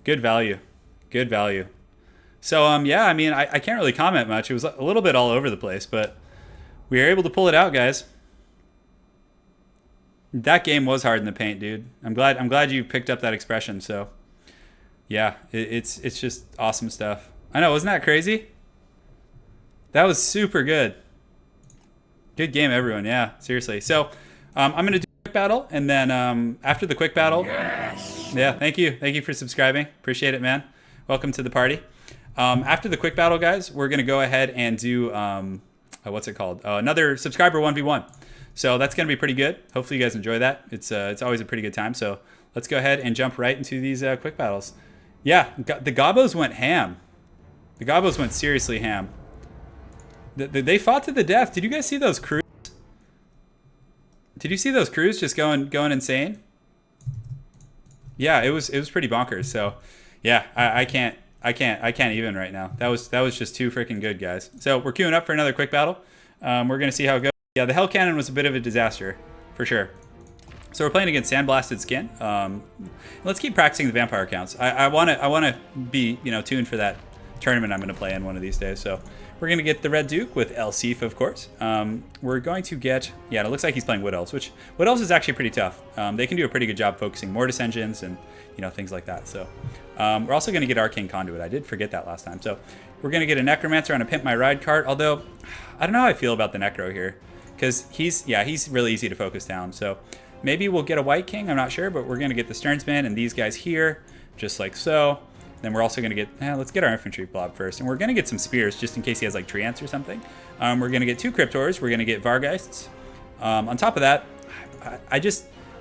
Good value. Good value. So, yeah, I mean, I can't really comment much. It was a little bit all over the place, but we were able to pull it out, guys. That game was hard in the paint, dude. I'm glad you picked up that expression. So, yeah, it's just awesome stuff. I know, wasn't that crazy? That was super good. Good game, everyone. Yeah, seriously. So, I'm gonna do a quick battle, and then after the quick battle, yes. Yeah, thank you for subscribing. Appreciate it, man. Welcome to the party. After the quick battle, guys, we're gonna go ahead and do what's it called? Another subscriber 1v1. So that's going to be pretty good. Hopefully you guys enjoy that. It's always a pretty good time. So let's go ahead and jump right into these quick battles. Yeah, the Gabos went ham. The Gabos went seriously ham. They fought to the death. Did you guys see those crews? Did you see those crews just going insane? Yeah, it was pretty bonkers. So yeah, I can't even right now. That was just too freaking good, guys. So we're queuing up for another quick battle. We're gonna see how it goes. Yeah, the Hell Cannon was a bit of a disaster, for sure. So we're playing against Sandblasted Skin. Let's keep practicing the vampire counts. I wanna be tuned for that tournament I'm gonna play in one of these days. So we're gonna get the Red Duke with El Sif, of course. We're going to get it looks like he's playing Wood Elves, which Wood Elves is actually pretty tough. They can do a pretty good job focusing Mortis engines and things like that. So we're also gonna get Arcane Conduit. I did forget that last time. So we're gonna get a Necromancer on a Pimp My Ride cart. Although I don't know how I feel about the Necro here. Because he's really easy to focus down. So maybe we'll get a White King. I'm not sure, but we're going to get the Stearnsman and these guys here, just like so. Then we're also going to get, let's get our Infantry Blob first. And we're going to get some Spears, just in case he has like Treants or something. We're going to get 2 Cryptors. We're going to get Vargeists. On top of that,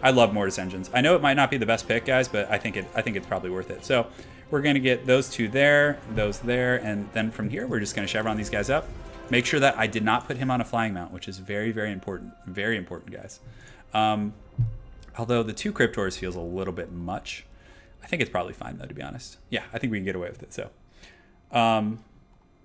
I love Mortis Engines. I know it might not be the best pick, guys, but I think it's probably worth it. So we're going to get those 2 there, those there, and then from here, we're just going to Chevron these guys up. Make sure that I did not put him on a flying mount, which is very, very important. Very important, guys. Although the 2 Cryptors feels a little bit much. I think it's probably fine, though, to be honest. Yeah, I think we can get away with it. So,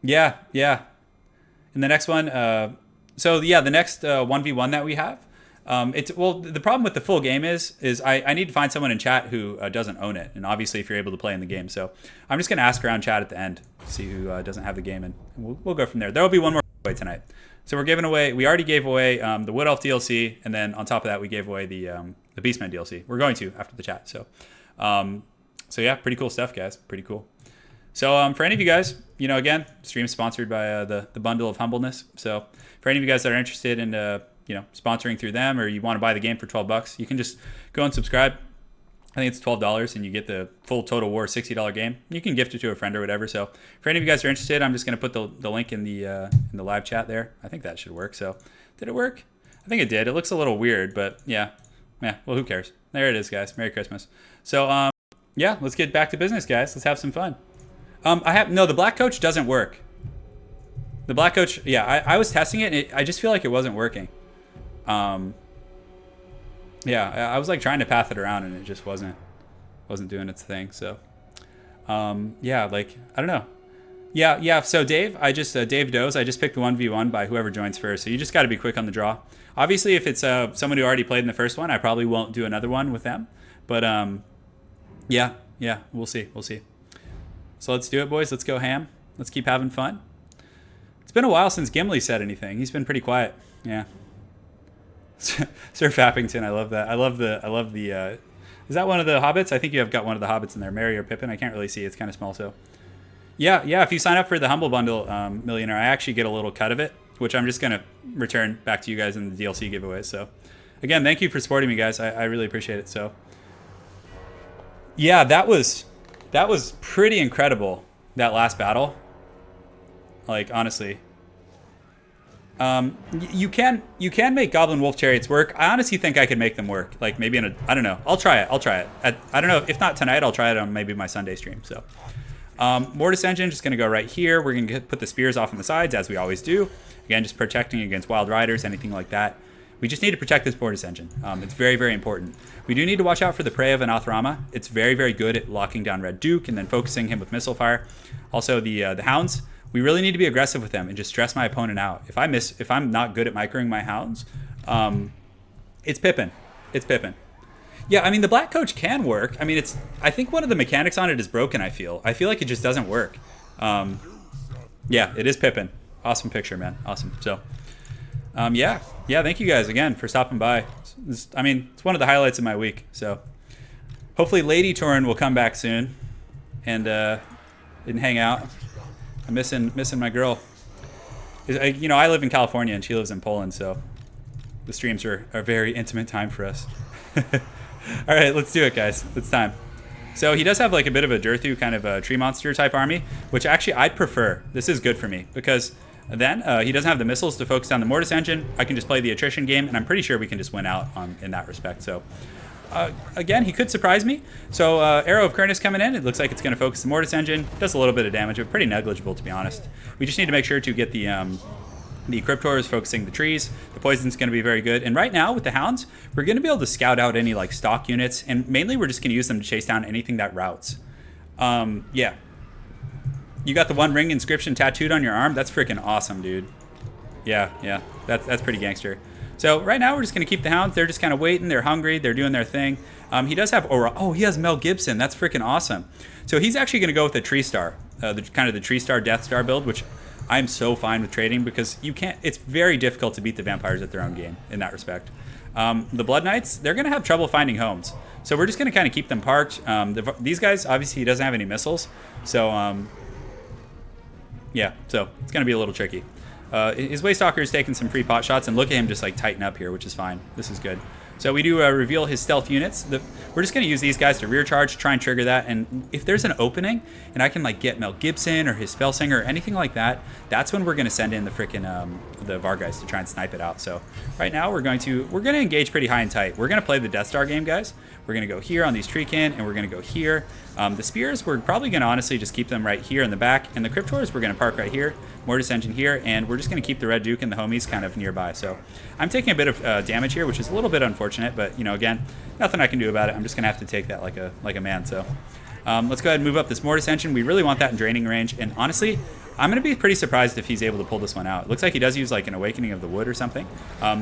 yeah. And the next one, the next 1v1 that we have, the problem with the full game is I need to find someone in chat who doesn't own it, and obviously if you're able to play in the game. So I'm just gonna ask around chat at the end, see who doesn't have the game, and we'll go from there. There will be one more giveaway tonight. So we already gave away the Wood Elf DLC, and then on top of that we gave away the Beastmen DLC. We're going to after the chat. So yeah, pretty cool stuff, guys. Pretty cool. So for any of you guys, again, stream sponsored by the Bundle of Humbleness. So for any of you guys that are interested in sponsoring through them, or you want to buy the game for $12, you can just go and subscribe. I think it's $12 and you get the full Total War $60 game. You can gift it to a friend or whatever. So for any of you guys who are interested, I'm just going to put the link in the live chat there. I think that should work. So did it work? I think it did. It looks a little weird, but yeah, well, who cares? There it is, guys. Merry Christmas. So yeah, let's get back to business, guys. Let's have some fun. The Black Coach doesn't work. The Black Coach, yeah, I was testing it, and I just feel like it wasn't working. Yeah, I was like trying to path it around, and it just wasn't doing its thing. So, yeah, like I don't know. Yeah. So Dave, Dave Does. I just picked the 1v1 by whoever joins first. So you just got to be quick on the draw. Obviously, if it's someone who already played in the first one, I probably won't do another one with them. But yeah, we'll see. So let's do it, boys. Let's go ham. Let's keep having fun. It's been a while since Gimli said anything. He's been pretty quiet. Yeah. Sir Fappington, I love that. I love the. Is that one of the hobbits? I think you have got one of the hobbits in there, Merry or Pippin. I can't really see. It's kind of small. So, yeah. If you sign up for the Humble Bundle, Millionaire, I actually get a little cut of it, which I'm just gonna return back to you guys in the DLC giveaway. So, again, thank you for supporting me, guys. I really appreciate it. So, yeah, that was pretty incredible. That last battle. Like, honestly. You can make Goblin Wolf Chariots work. I honestly think I could make them work. Like, maybe I don't know. I'll try it. I don't know. If not tonight, I'll try it on maybe my Sunday stream. So, Mortis Engine, just going to go right here. We're going to put the spears off on the sides, as we always do. Again, just protecting against wild riders, anything like that. We just need to protect this Mortis Engine. It's very, very important. We do need to watch out for the Prey of Anathrama. It's very, very good at locking down Red Duke and then focusing him with missile fire. Also, the Hounds. We really need to be aggressive with them and just stress my opponent out. If I'm not good at microing my Hounds, it's Pippin. Yeah, I mean, the Black Coach can work. I mean, I think one of the mechanics on it is broken, I feel like it just doesn't work. Yeah, it is Pippin. Awesome picture, man. Awesome. So, yeah, thank you guys again for stopping by. It's one of the highlights of my week. So, hopefully Lady Turin will come back soon and hang out. I'm missing my girl. I live in California and she lives in Poland, so the streams are a very intimate time for us. All right, let's do it, guys. It's time. So he does have like a bit of a Durthu kind of a tree monster type army, which actually I'd prefer. This is good for me because then he doesn't have the missiles to focus on the Mortis Engine. I can just play the attrition game, and I'm pretty sure we can just win out in that respect. So. Again, he could surprise me. So Arrow of Kurnus coming in. It looks like it's going to focus the Mortis Engine. Does a little bit of damage, but pretty negligible, to be honest. We just need to make sure to get the Cryptors focusing the trees. The Poison's going to be very good. And right now, with the Hounds, we're going to be able to scout out any like stock units. And mainly, we're just going to use them to chase down anything that routes. Yeah. You got the One Ring inscription tattooed on your arm? That's freaking awesome, dude. Yeah. That's pretty gangster. So right now we're just going to keep the Hounds. They're just kind of waiting. They're hungry. They're doing their thing. He does have Aura. Oh, he has Mel Gibson. That's freaking awesome. So he's actually going to go with the Tree Star, the Tree Star Death Star build, which I'm so fine with trading because you can't. It's very difficult to beat the vampires at their own game in that respect. The Blood Knights, they're going to have trouble finding homes. So we're just going to kind of keep them parked. These guys, obviously, he doesn't have any missiles. So, yeah, so it's going to be a little tricky. His Waystalker is taking some free pot shots, and look at him just like tighten up here, which is fine. This is good. So we do reveal his stealth units. We're just going to use these guys to rear charge, try and trigger that. And if there's an opening, and I can like get Mel Gibson or his Spellsinger or anything like that, that's when we're going to send in the freaking the Vargeist to try and snipe it out. So right now we're going to engage pretty high and tight. We're going to play the Death Star game, guys. We're going to go here on these Treekin, and we're going to go here. The Spears, we're probably going to honestly just keep them right here in the back. And the Cryptors, we're going to park right here. Mortis Engine here, and we're just going to keep the Red Duke and the homies kind of nearby. So I'm taking a bit of damage here, which is a little bit unfortunate, but, again, nothing I can do about it. I'm just going to have to take that like a man. So let's go ahead and move up this Mortis Engine. We really want that in draining range, and honestly, I'm going to be pretty surprised if he's able to pull this one out. It looks like he does use like an Awakening of the Wood or something.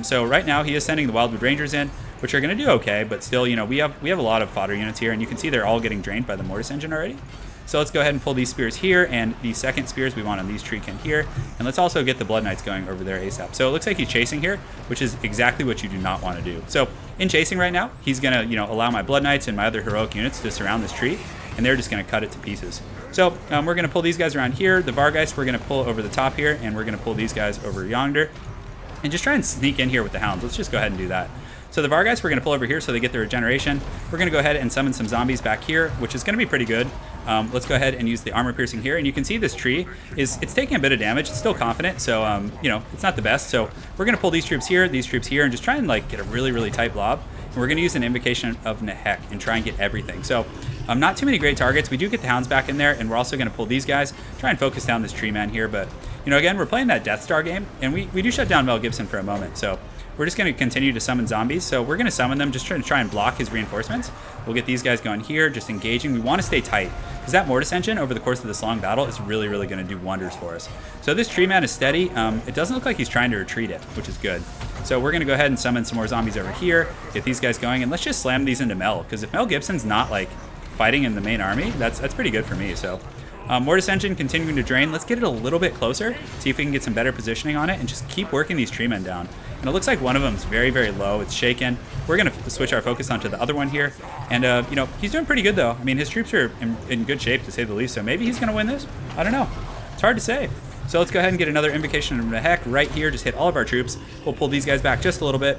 So right now he is sending the Wildwood Rangers in, which are going to do okay, but still, we have a lot of fodder units here, and you can see they're all getting drained by the Mortis Engine already. So let's go ahead and pull these Spears here, and the second Spears we want on these Treekin here, and let's also get the Blood Knights going over there ASAP. So it looks like he's chasing here, which is exactly what you do not want to do. So in chasing right now, he's going to allow my Blood Knights and my other heroic units to surround this tree, and they're just going to cut it to pieces. So we're going to pull these guys around here. The Vargeist we're going to pull over the top here, and we're going to pull these guys over yonder, and just try and sneak in here with the Hounds. Let's just go ahead and do that. So the Vargeist we're going to pull over here so they get their regeneration. We're going to go ahead and summon some zombies back here, which is going to be pretty good. Let's go ahead and use the armor piercing here, and you can see this tree it's taking a bit of damage. It's still confident, so it's not the best. So we're going to pull these troops here, and just try and like get a really, really tight blob. And we're going to use an Invocation of Nehek and try and get everything. So not too many great targets. We do get the Hounds back in there, and we're also going to pull these guys, try and focus down this tree man here, but you know, again, we're playing that Death Star game, and we do shut down Mel Gibson for a moment. So we're just going to continue to summon zombies. So we're going to summon them, just trying to try and block his reinforcements. We'll get these guys going here, just engaging. We want to stay tight, because that Mortis engine over the course of this long battle is really, really going to do wonders for us. So this tree man is steady. It doesn't look like he's trying to retreat it, which is good. So we're going to go ahead and summon some more zombies over here, get these guys going, and let's just slam these into Mel, because if Mel Gibson's not like fighting in the main army, that's pretty good for me. So Mortis engine continuing to drain. Let's get it a little bit closer, see if we can get some better positioning on it, and just keep working these tree men down. And it looks like one of them is very, very low. It's shaken. We're going to switch our focus onto the other one here. And, you know, he's doing pretty good, though. I mean, his troops are in good shape, to say the least. So maybe he's going to win this. I don't know. It's hard to say. So let's go ahead and get another Invocation of the Heck right here. Just hit all of our troops. We'll pull these guys back just a little bit.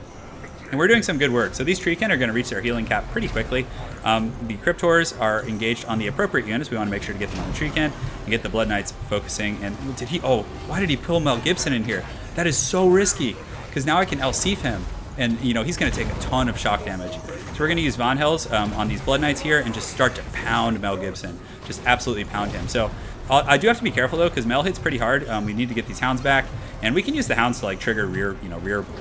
And we're doing some good work. So these Treekin are going to reach their healing cap pretty quickly. The Cryptors are engaged on the appropriate units. We want to make sure to get them on the Treekin and get the Blood Knights focusing. And did he? Oh, why did he pull Mel Gibson in here? That is so risky, because now I can LCF him. And, you know, he's going to take a ton of shock damage. So we're going to use Von Hells on these Blood Knights here and just start to pound Mel Gibson. Just absolutely pound him. So I do have to be careful, though, because Mel hits pretty hard. We need to get these Hounds back. And we can use the Hounds to, like, trigger rear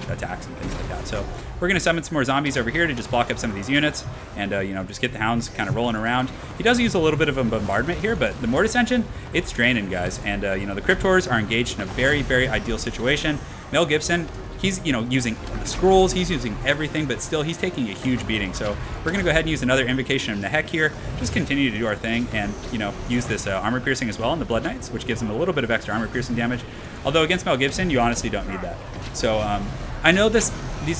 attacks and things like that. So we're going to summon some more zombies over here to just block up some of these units and, you know, just get the Hounds kind of rolling around. He does use a little bit of a bombardment here, but the Mortis engine, it's draining, guys. And, you know, the Cryptors are engaged in a very, very ideal situation. Mel Gibson, he's, you know, using the scrolls, he's using everything, but still he's taking a huge beating. So we're going to go ahead and use another Invocation of the Heck here. Just continue to do our thing and, you know, use this armor piercing as well on the Blood Knights, which gives them a little bit of extra armor piercing damage. Although against Mel Gibson, you honestly don't need that. So I know these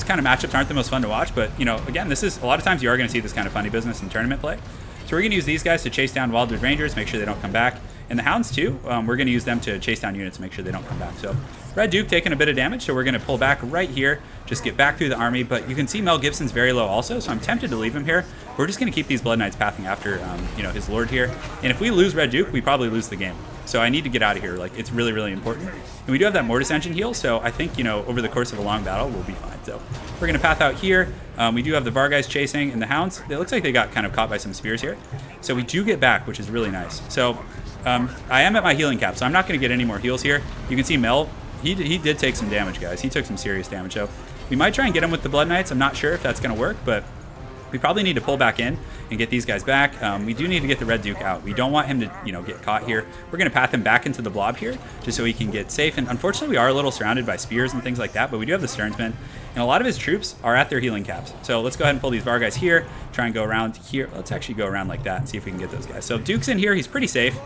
kind of matchups aren't the most fun to watch, but, you know, again, this is a lot of times you are going to see this kind of funny business in tournament play. So we're going to use these guys to chase down Wildwood Rangers, make sure they don't come back. And the Hounds, too, we're going to use them to chase down units and make sure they don't come back. So Red Duke taking a bit of damage, so we're going to pull back right here, just get back through the army. But you can see Mel Gibson's very low also, so I'm tempted to leave him here. We're just going to keep these Blood Knights pathing after, you know, his Lord here. And if we lose Red Duke, we probably lose the game. So I need to get out of here. Like, it's really, really important. And we do have that Mortis engine heal, so I think, you know, over the course of a long battle, we'll be fine. So we're going to path out here. We do have the Varguys chasing, and the Hounds, it looks like they got kind of caught by some spears here. So we do get back, which is really nice. So I am at my healing cap, so I'm not going to get any more heals here. You can see Mel, he did take some damage, guys. He took some serious damage. So we might try and get him with the Blood Knights. I'm not sure if that's going to work, but we probably need to pull back in and get these guys back. We do need to get the Red Duke out. We don't want him to, you know, get caught here. We're going to path him back into the blob here just so he can get safe. And unfortunately, we are a little surrounded by spears and things like that, but we do have the Sternsmen. And a lot of his troops are at their healing caps. So let's go ahead and pull these Varguys here, try and go around here. Let's actually go around like that and see if we can get those guys. So Duke's in here. He's pretty safe.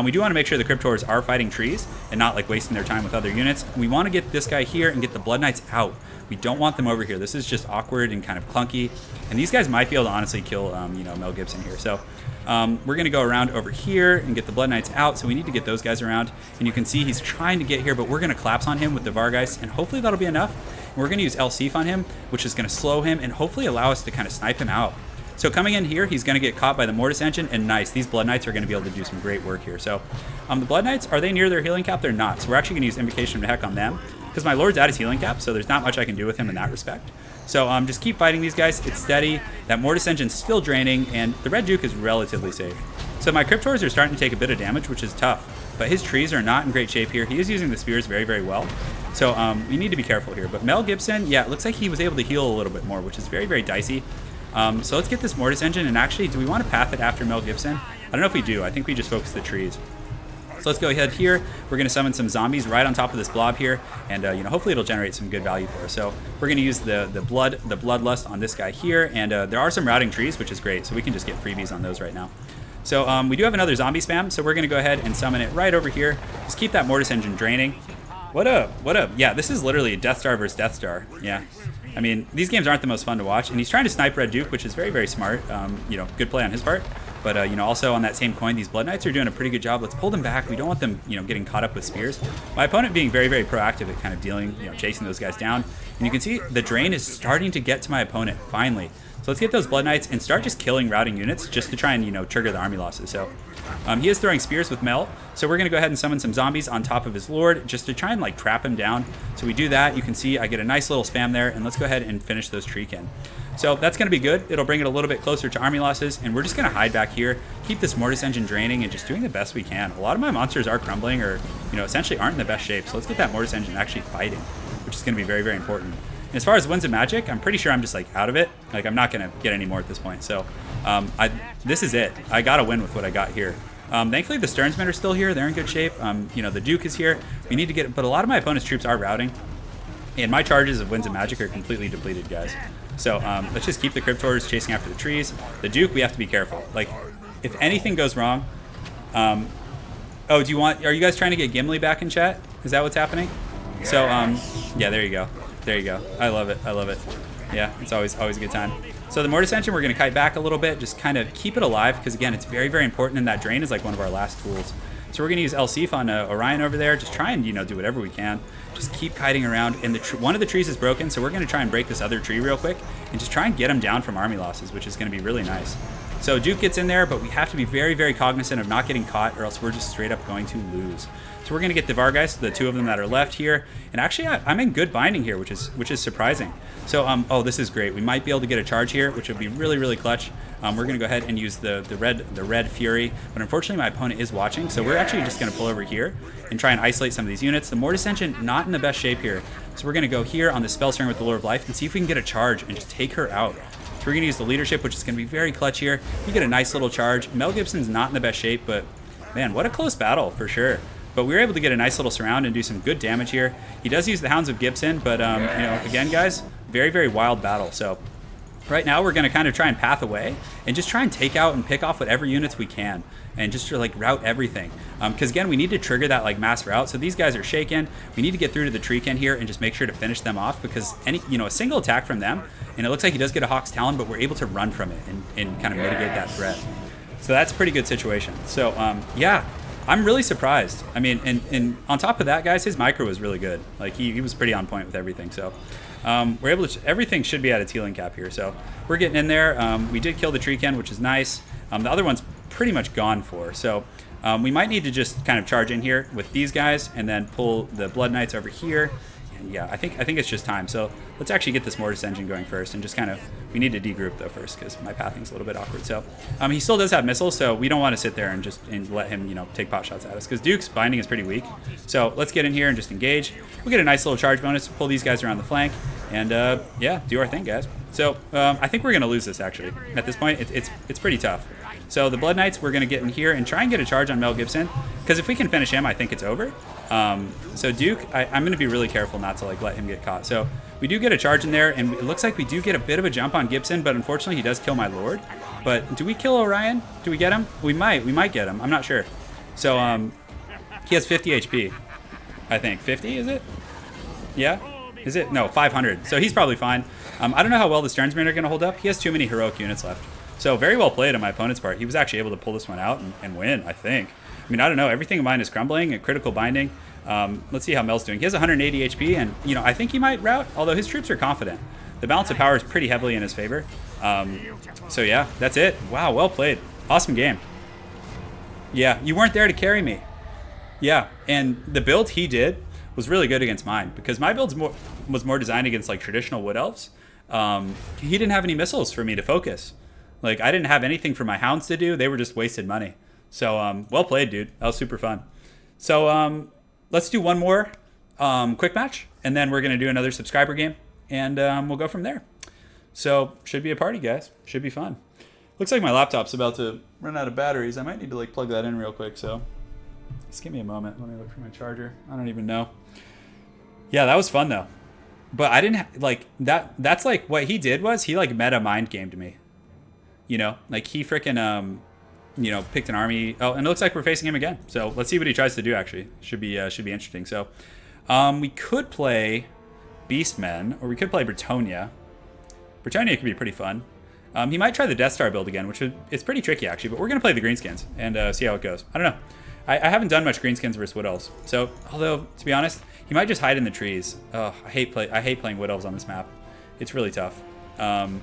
We do want to make sure the Cryptors are fighting trees and not like wasting their time with other units. We want to get this guy here and get the Blood Knights out. We don't want them over here. This is just awkward and kind of clunky. And these guys might be able to honestly kill, you know, Mel Gibson here. So we're going to go around over here and get the Blood Knights out. So we need to get those guys around. And you can see he's trying to get here, but we're going to collapse on him with the Varguys. And hopefully that'll be enough. And we're going to use LCF on him, which is going to slow him and hopefully allow us to kind of snipe him out. So coming in here, he's going to get caught by the Mortis engine, and nice. These Blood Knights are going to be able to do some great work here. So the Blood Knights, are they near their healing cap? They're not. So we're actually going to use Invocation of the Heck on them because my Lord's at his healing cap, so there's not much I can do with him in that respect. So just keep fighting these guys. It's steady. That Mortis engine's still draining, and the Red Duke is relatively safe. So my Cryptors are starting to take a bit of damage, which is tough. But his trees are not in great shape here. He is using the spears very, very well. So we need to be careful here. But Mel Gibson, yeah, it looks like he was able to heal a little bit more, which is very, very dicey. So let's get this Mortis engine, and actually, do we want to path it after Mel Gibson? I don't know if we do. I think we just focus the trees. So let's go ahead here. We're going to summon some zombies right on top of this blob here, and you know, hopefully it'll generate some good value for us. So we're going to use the bloodlust on this guy here, and there are some routing trees, which is great. So we can just get freebies on those right now. So we do have another zombie spam, so we're going to go ahead and summon it right over here. Just keep that Mortis engine draining. What up? What up? Yeah, this is literally a Death Star versus Death Star. Yeah. I mean, these games aren't the most fun to watch, and he's trying to snipe Red Duke, which is very, very smart. You know, good play on his part. But, you know, also on that same coin, these Blood Knights are doing a pretty good job. Let's pull them back. We don't want them, you know, getting caught up with spears. My opponent being very, very proactive at kind of dealing, you know, chasing those guys down. And you can see the drain is starting to get to my opponent, finally. So let's get those Blood Knights and start just killing routing units just to try and, you know, trigger the army losses. So he is throwing spears with Mel. So we're going to go ahead and summon some zombies on top of his Lord just to try and, like, trap him down. So we do that. You can see I get a nice little spam there. And let's go ahead and finish those Treekin. So that's going to be good. It'll bring it a little bit closer to army losses, and we're just going to hide back here, keep this Mortis Engine draining, and just doing the best we can. A lot of my monsters are crumbling or, you know, essentially aren't in the best shape. So let's get that Mortis Engine actually fighting, which is going to be very, very important. And as far as Winds of Magic, I'm pretty sure I'm just like out of it. Like I'm not going to get any more at this point. So this is it. I got to win with what I got here. Thankfully, the Sternsmen are still here. They're in good shape. You know, the Duke is here. We need to get, but a lot of my opponent's troops are routing. And my charges of Winds of Magic are completely depleted, guys. So let's just keep the Cryptors chasing after the trees. The Duke, we have to be careful. Like, if anything goes wrong... oh, are you guys trying to get Gimli back in chat? Is that what's happening? So, yeah, there you go. There you go. I love it. I love it. Yeah, it's always a good time. So the Mortis Engine, we're going to kite back a little bit, just kind of keep it alive, because again, it's very, very important, and that drain is like one of our last tools. So we're going to use Elsif on Orion over there, just try and, you know, do whatever we can. Just keep kiting around, and one of the trees is broken, so we're going to try and break this other tree real quick, and just try and get him down from army losses, which is going to be really nice. So Duke gets in there, but we have to be very, very cognizant of not getting caught, or else we're just straight up going to lose. So we're going to get the Vargeist, the two of them that are left here, and actually I'm in good binding here, which is surprising. So oh, this is great. We might be able to get a charge here, which would be really, really clutch. We're going to go ahead and use the red Fury, but unfortunately my opponent is watching, so we're actually just going to pull over here and try and isolate some of these units. The Mortis Engine not in the best shape here, so we're going to go here on the Spellslinger with the Lure of Life and see if we can get a charge and just take her out. So we're going to use the leadership, which is going to be very clutch here. We get a nice little charge. Mel Gibson's not in the best shape, but man, what a close battle for sure. But we were able to get a nice little surround and do some good damage here. He does use the Hounds of Gibson, but you know, again, guys, very, very wild battle. So right now we're going to kind of try and path away and just try and take out and pick off whatever units we can and just to, like, route everything. Because again, we need to trigger that like mass route. So these guys are shaken. We need to get through to the Treekin here and just make sure to finish them off, because a single attack from them, and it looks like he does get a Hawk's Talon, but we're able to run from it and kind of mitigate that threat. So that's a pretty good situation. So yeah. I'm really surprised. I mean, and on top of that, guys, his micro was really good. Like, he was pretty on point with everything. So we're able to, everything should be at its healing cap here. So we're getting in there. We did kill the Treekin, which is nice. The other one's pretty much gone for. So we might need to just kind of charge in here with these guys and then pull the Blood Knights over here. And yeah, I think it's just time. So let's actually get this Mortis Engine going first and just kind of, we need to degroup though first, because my pathing's a little bit awkward. So he still does have missiles, so we don't want to sit there and let him, you know, take pot shots at us, because Duke's binding is pretty weak. So let's get in here and just engage. We'll get a nice little charge bonus, pull these guys around the flank, and yeah, do our thing, guys. So I think we're going to lose this, actually. At this point, it's pretty tough. So the Blood Knights, we're going to get in here and try and get a charge on Mel Gibson, because if we can finish him, I think it's over. So Duke, I'm going to be really careful not to, like, let him get caught. So we do get a charge in there, and it looks like we do get a bit of a jump on Gibson, but unfortunately he does kill my Lord. But do we kill Orion? Do we get him? We might get him. I'm not sure. So he has 50 HP, I think. 50, is it? Yeah? Is it? No, 500. So he's probably fine. I don't know how well the Sternsmen are going to hold up. He has too many heroic units left. So very well played on my opponent's part. He was actually able to pull this one out and win, I think. I mean, I don't know. Everything of mine is crumbling and critical binding. Let's see how Mel's doing. He has 180 HP, and, you know, I think he might rout, although his troops are confident. The balance of power is pretty heavily in his favor. So yeah, that's it. Wow, well played. Awesome game. Yeah, you weren't there to carry me. Yeah, and the build he did was really good against mine, because my build was more designed against, like, traditional Wood Elves. He didn't have any missiles for me to focus. Like, I didn't have anything for my Hounds to do. They were just wasted money. So well played, dude. That was super fun. So let's do one more quick match, and then we're going to do another subscriber game, and we'll go from there. So should be a party, guys. Should be fun. Looks like my laptop's about to run out of batteries. I might need to, like, plug that in real quick. So just give me a moment. Let me look for my charger. I don't even know. Yeah, that was fun though. But I didn't like that. That's like what he did was he, like, meta mind gamed me. You know, like, he freaking you know, picked an army. Oh, and it looks like we're facing him again. So let's see what he tries to do. Actually, should be interesting. So we could play Beastmen, or we could play Bretonia. Bretonia could be pretty fun. He might try the Death Star build again, it's pretty tricky actually. But we're gonna play the Greenskins and see how it goes. I don't know. I haven't done much Greenskins versus Wood Elves. So although, to be honest, he might just hide in the trees. Oh, I hate playing Wood Elves on this map. It's really tough. Beastmen?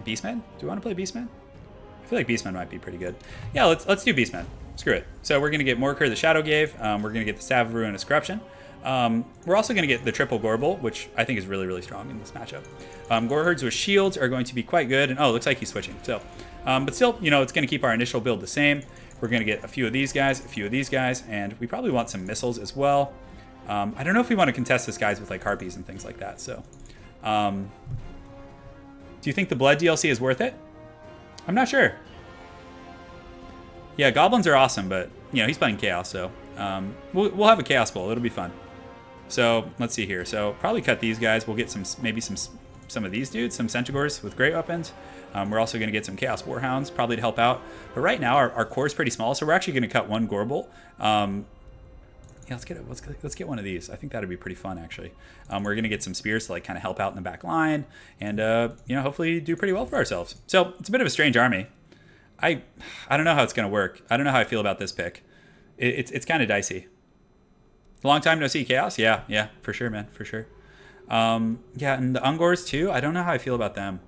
Do you want to play Beastmen? I feel like Beastmen might be pretty good. Yeah, let's do Beastmen. screw it. So we're going to get Morker the Shadow Gave. We're going to get the Staff of Ruinous Corruption. We're also going to get the triple Gorbel, which I think is really, really strong in this matchup. Goreherds with shields are going to be quite good. And oh, it looks like he's switching. So, but still, you know, it's going to keep our initial build the same. We're going to get a few of these guys, a few of these guys, and we probably want some missiles as well. I don't know if we want to contest this guys with like harpies and things like that. So, do you think the Blood DLC is worth it? I'm not sure. Yeah, goblins are awesome, but you know he's playing chaos, so we'll have a chaos bowl. It'll be fun. So let's see here. So probably cut these guys. We'll get some of these dudes, some Centaurs with great weapons. We're also going to get some Chaos Warhounds probably to help out. But right now our core is pretty small, so we're actually going to cut one Gorbel. Yeah, let's get one of these. I think that'd be pretty fun actually. We're going to get some spears to like kind of help out in the back line, and you know hopefully do pretty well for ourselves. So it's a bit of a strange army. I don't know how it's going to work. I don't know how I feel about this pick. It's kind of dicey. Long time no see Chaos? Yeah, for sure, man, for sure. Yeah, and the Ungors too. I don't know how I feel about them.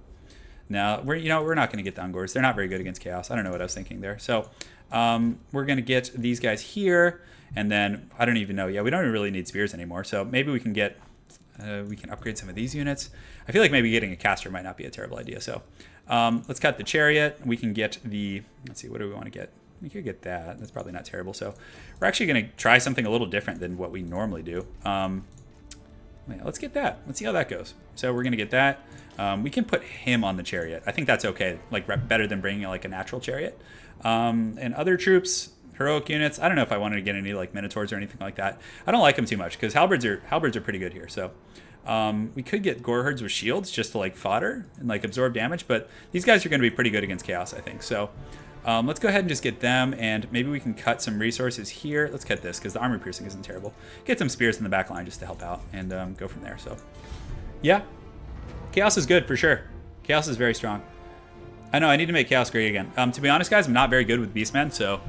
No, we're not going to get the Ungors. They're not very good against Chaos. I don't know what I was thinking there. So we're going to get these guys here, and then I don't even know. Yeah, we don't really need spears anymore. So maybe we can get we can upgrade some of these units. I feel like maybe getting a caster might not be a terrible idea. So let's cut the chariot. We can get the. Let's see, what do we want to get? We could get that. That's probably not terrible. So we're actually going to try something a little different than what we normally do. Yeah, let's get that. Let's see how that goes. So we're going to get that. We can put him on the chariot. I think that's okay. Like better than bringing like a natural chariot. And other troops, heroic units. I don't know if I wanted to get any like Minotaurs or anything like that. I don't like them too much because halberds are pretty good here. So we could get Goreherds with shields just to like fodder and like absorb damage. But these guys are going to be pretty good against Chaos, I think. So let's go ahead and just get them, and maybe we can cut some resources here. Let's cut this because the armor piercing isn't terrible. Get some spears in the back line just to help out, and go from there. So yeah, Chaos is good for sure. Chaos is very strong. I know I need to make Chaos great again. To be honest, guys, I'm not very good with Beastmen, so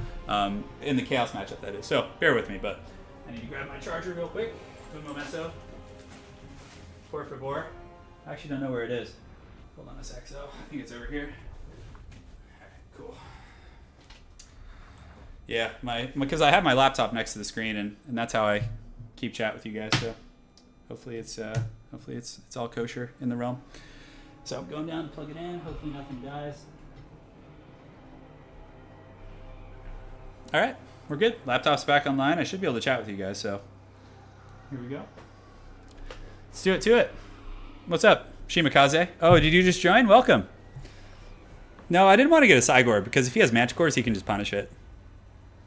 in the Chaos matchup that is. So bear with me, but I need to grab my charger real quick. Un momento. Por favor. I actually don't know where it is. Hold on a sec. So I think it's over here. All right, cool. Yeah, because I have my laptop next to the screen, and that's how I keep chat with you guys. So hopefully it's all kosher in the realm. So I'm going down to plug it in. Hopefully nothing dies. All right, we're good. Laptop's back online. I should be able to chat with you guys. So here we go. Let's do it to it. What's up, Shimakaze? Oh, did you just join? Welcome. No, I didn't want to get a Cygor because if he has Manticores, he can just punish it.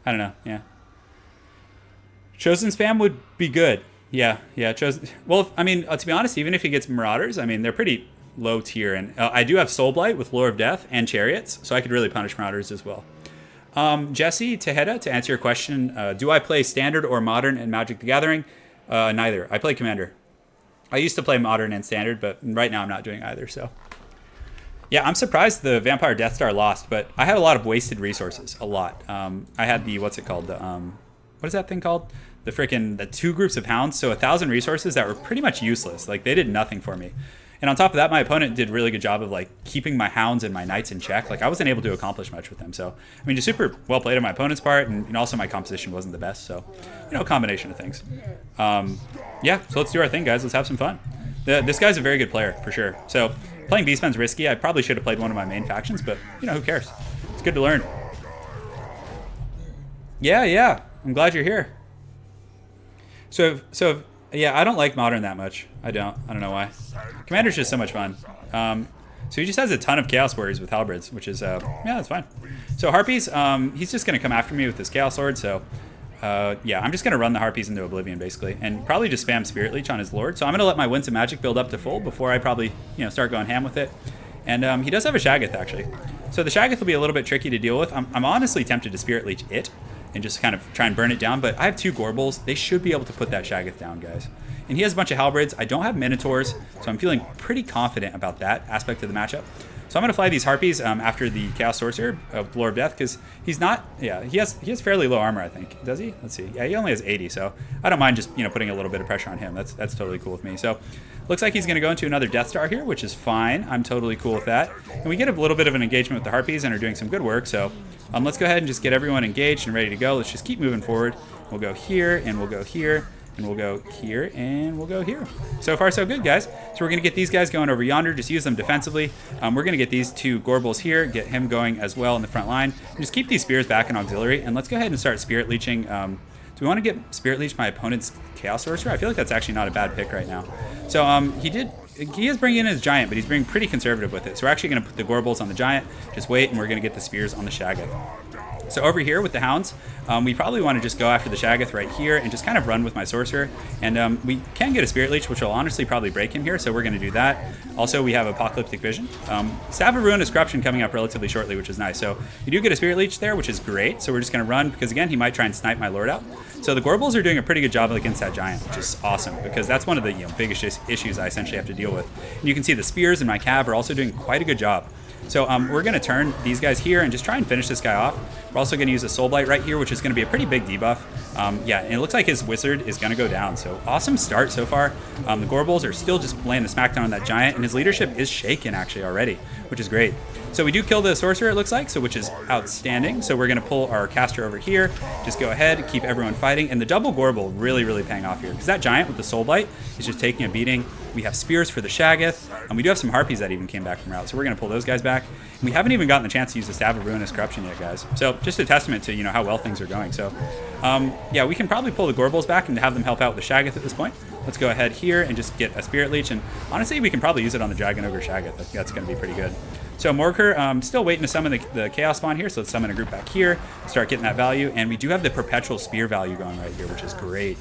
I don't know. Yeah. Chosen spam would be good. Yeah. Chosen. Well, I mean, to be honest, even if he gets Marauders, I mean, they're pretty low tier. And I do have Soul Blight with Lore of Death and Chariots, so I could really punish Marauders as well. Jesse Tejeda, to answer your question, do I play Standard or Modern in Magic the Gathering? Neither. I play Commander. I used to play Modern and Standard, but right now I'm not doing either, so. Yeah, I'm surprised the Vampire Death Star lost, but I had a lot of wasted resources, a lot. I had the, what's it called? The, what is that thing called? The 2 groups of hounds, so 1,000 resources that were pretty much useless. Like, they did nothing for me. And on top of that, my opponent did a really good job of, like, keeping my hounds and my knights in check. Like, I wasn't able to accomplish much with them. So, I mean, just super well played on my opponent's part, and also my composition wasn't the best. So, you know, a combination of things. Yeah, so let's do our thing, guys. Let's have some fun. This guy's a very good player, for sure. So, playing Beastmen's risky. I probably should have played one of my main factions, but, you know, who cares? It's good to learn. Yeah. I'm glad you're here. So yeah, I don't like Modern that much. I don't know why. Commander's just so much fun. So he just has a ton of Chaos Warriors with Halberds, which is, yeah, that's fine. So Harpies, he's just going to come after me with this Chaos Lord, so yeah, I'm just going to run the Harpies into Oblivion, basically, and probably just spam Spirit Leech on his Lord. So I'm going to let my Winds of Magic build up to full before I probably, you know, start going ham with it. And he does have a Shaggoth, actually. So the Shaggoth will be a little bit tricky to deal with. I'm honestly tempted to Spirit Leech it and just kind of try and burn it down, but I have 2 Gorbels. They should be able to put that Shaggoth down, guys. And he has a bunch of Halberds. I don't have Minotaurs, so I'm feeling pretty confident about that aspect of the matchup. So I'm going to fly these Harpies after the Chaos Sorcerer of Lord of Death, because he's not, yeah, he has fairly low armor, I think. Does he? Let's see. Yeah, he only has 80, so I don't mind just, you know, putting a little bit of pressure on him. That's totally cool with me. So looks like he's going to go into another Death Star here, which is fine. I'm totally cool with that. And we get a little bit of an engagement with the Harpies and are doing some good work. So let's go ahead and just get everyone engaged and ready to go. Let's just keep moving forward. We'll go here, and we'll go here, and we'll go here, and we'll go here. So far, so good, guys. So we're going to get these guys going over yonder. Just use them defensively. We're going to get these two Gorbles here, get him going as well in the front line. And just keep these spears back in auxiliary, and let's go ahead and start Spirit Leeching. Do we want to get Spirit Leech my opponent's Chaos Sorcerer? I feel like that's actually not a bad pick right now. So he is bringing in his Giant, but he's being pretty conservative with it. So we're actually going to put the Gorbles on the Giant. Just wait, and we're going to get the Spears on the Shaggoth. So over here with the Hounds, we probably want to just go after the Shaggoth right here and just kind of run with my Sorcerer. And we can get a Spirit Leech, which will honestly probably break him here, so we're going to do that. Also, we have Apocalyptic Vision. Staff of Ruinous Corruption coming up relatively shortly, which is nice. So you do get a Spirit Leech there, which is great. So we're just going to run, because again, he might try and snipe my Lord out. So the Gorbles are doing a pretty good job against that Giant, which is awesome, because that's one of the biggest issues I essentially have to deal with. And you can see the Spears and my Cav are also doing quite a good job. So we're going to turn these guys here and just try and finish this guy off. We're also going to use a Soul Blight right here, which is going to be a pretty big debuff. Yeah, and it looks like his Wizard is going to go down. So awesome start so far. The Gorbles are still just laying the smackdown on that Giant, and his leadership is shaken actually already, which is great. So we do kill the Sorcerer, it looks like, so which is outstanding. So we're going to pull our Caster over here. Just go ahead, keep everyone fighting. And the double Gorble really, really paying off here, because that Giant with the Soul Blight is just taking a beating. We have Spears for the Shaggoth, and we do have some Harpies that even came back from route, so we're going to pull those guys back. And we haven't even gotten the chance to use the Staff of Ruinous Corruption yet, guys. So just a testament to, how well things are going. So yeah, we can probably pull the Gorbles back and have them help out with the Shaggoth at this point. Let's go ahead here and just get a Spirit Leech, and honestly, we can probably use it on the Dragon Ogre Shaggoth. That's going to be pretty good. So Morker, still waiting to summon the Chaos Spawn here, so let's summon a group back here, start getting that value, and we do have the Perpetual Spear value going right here, which is great.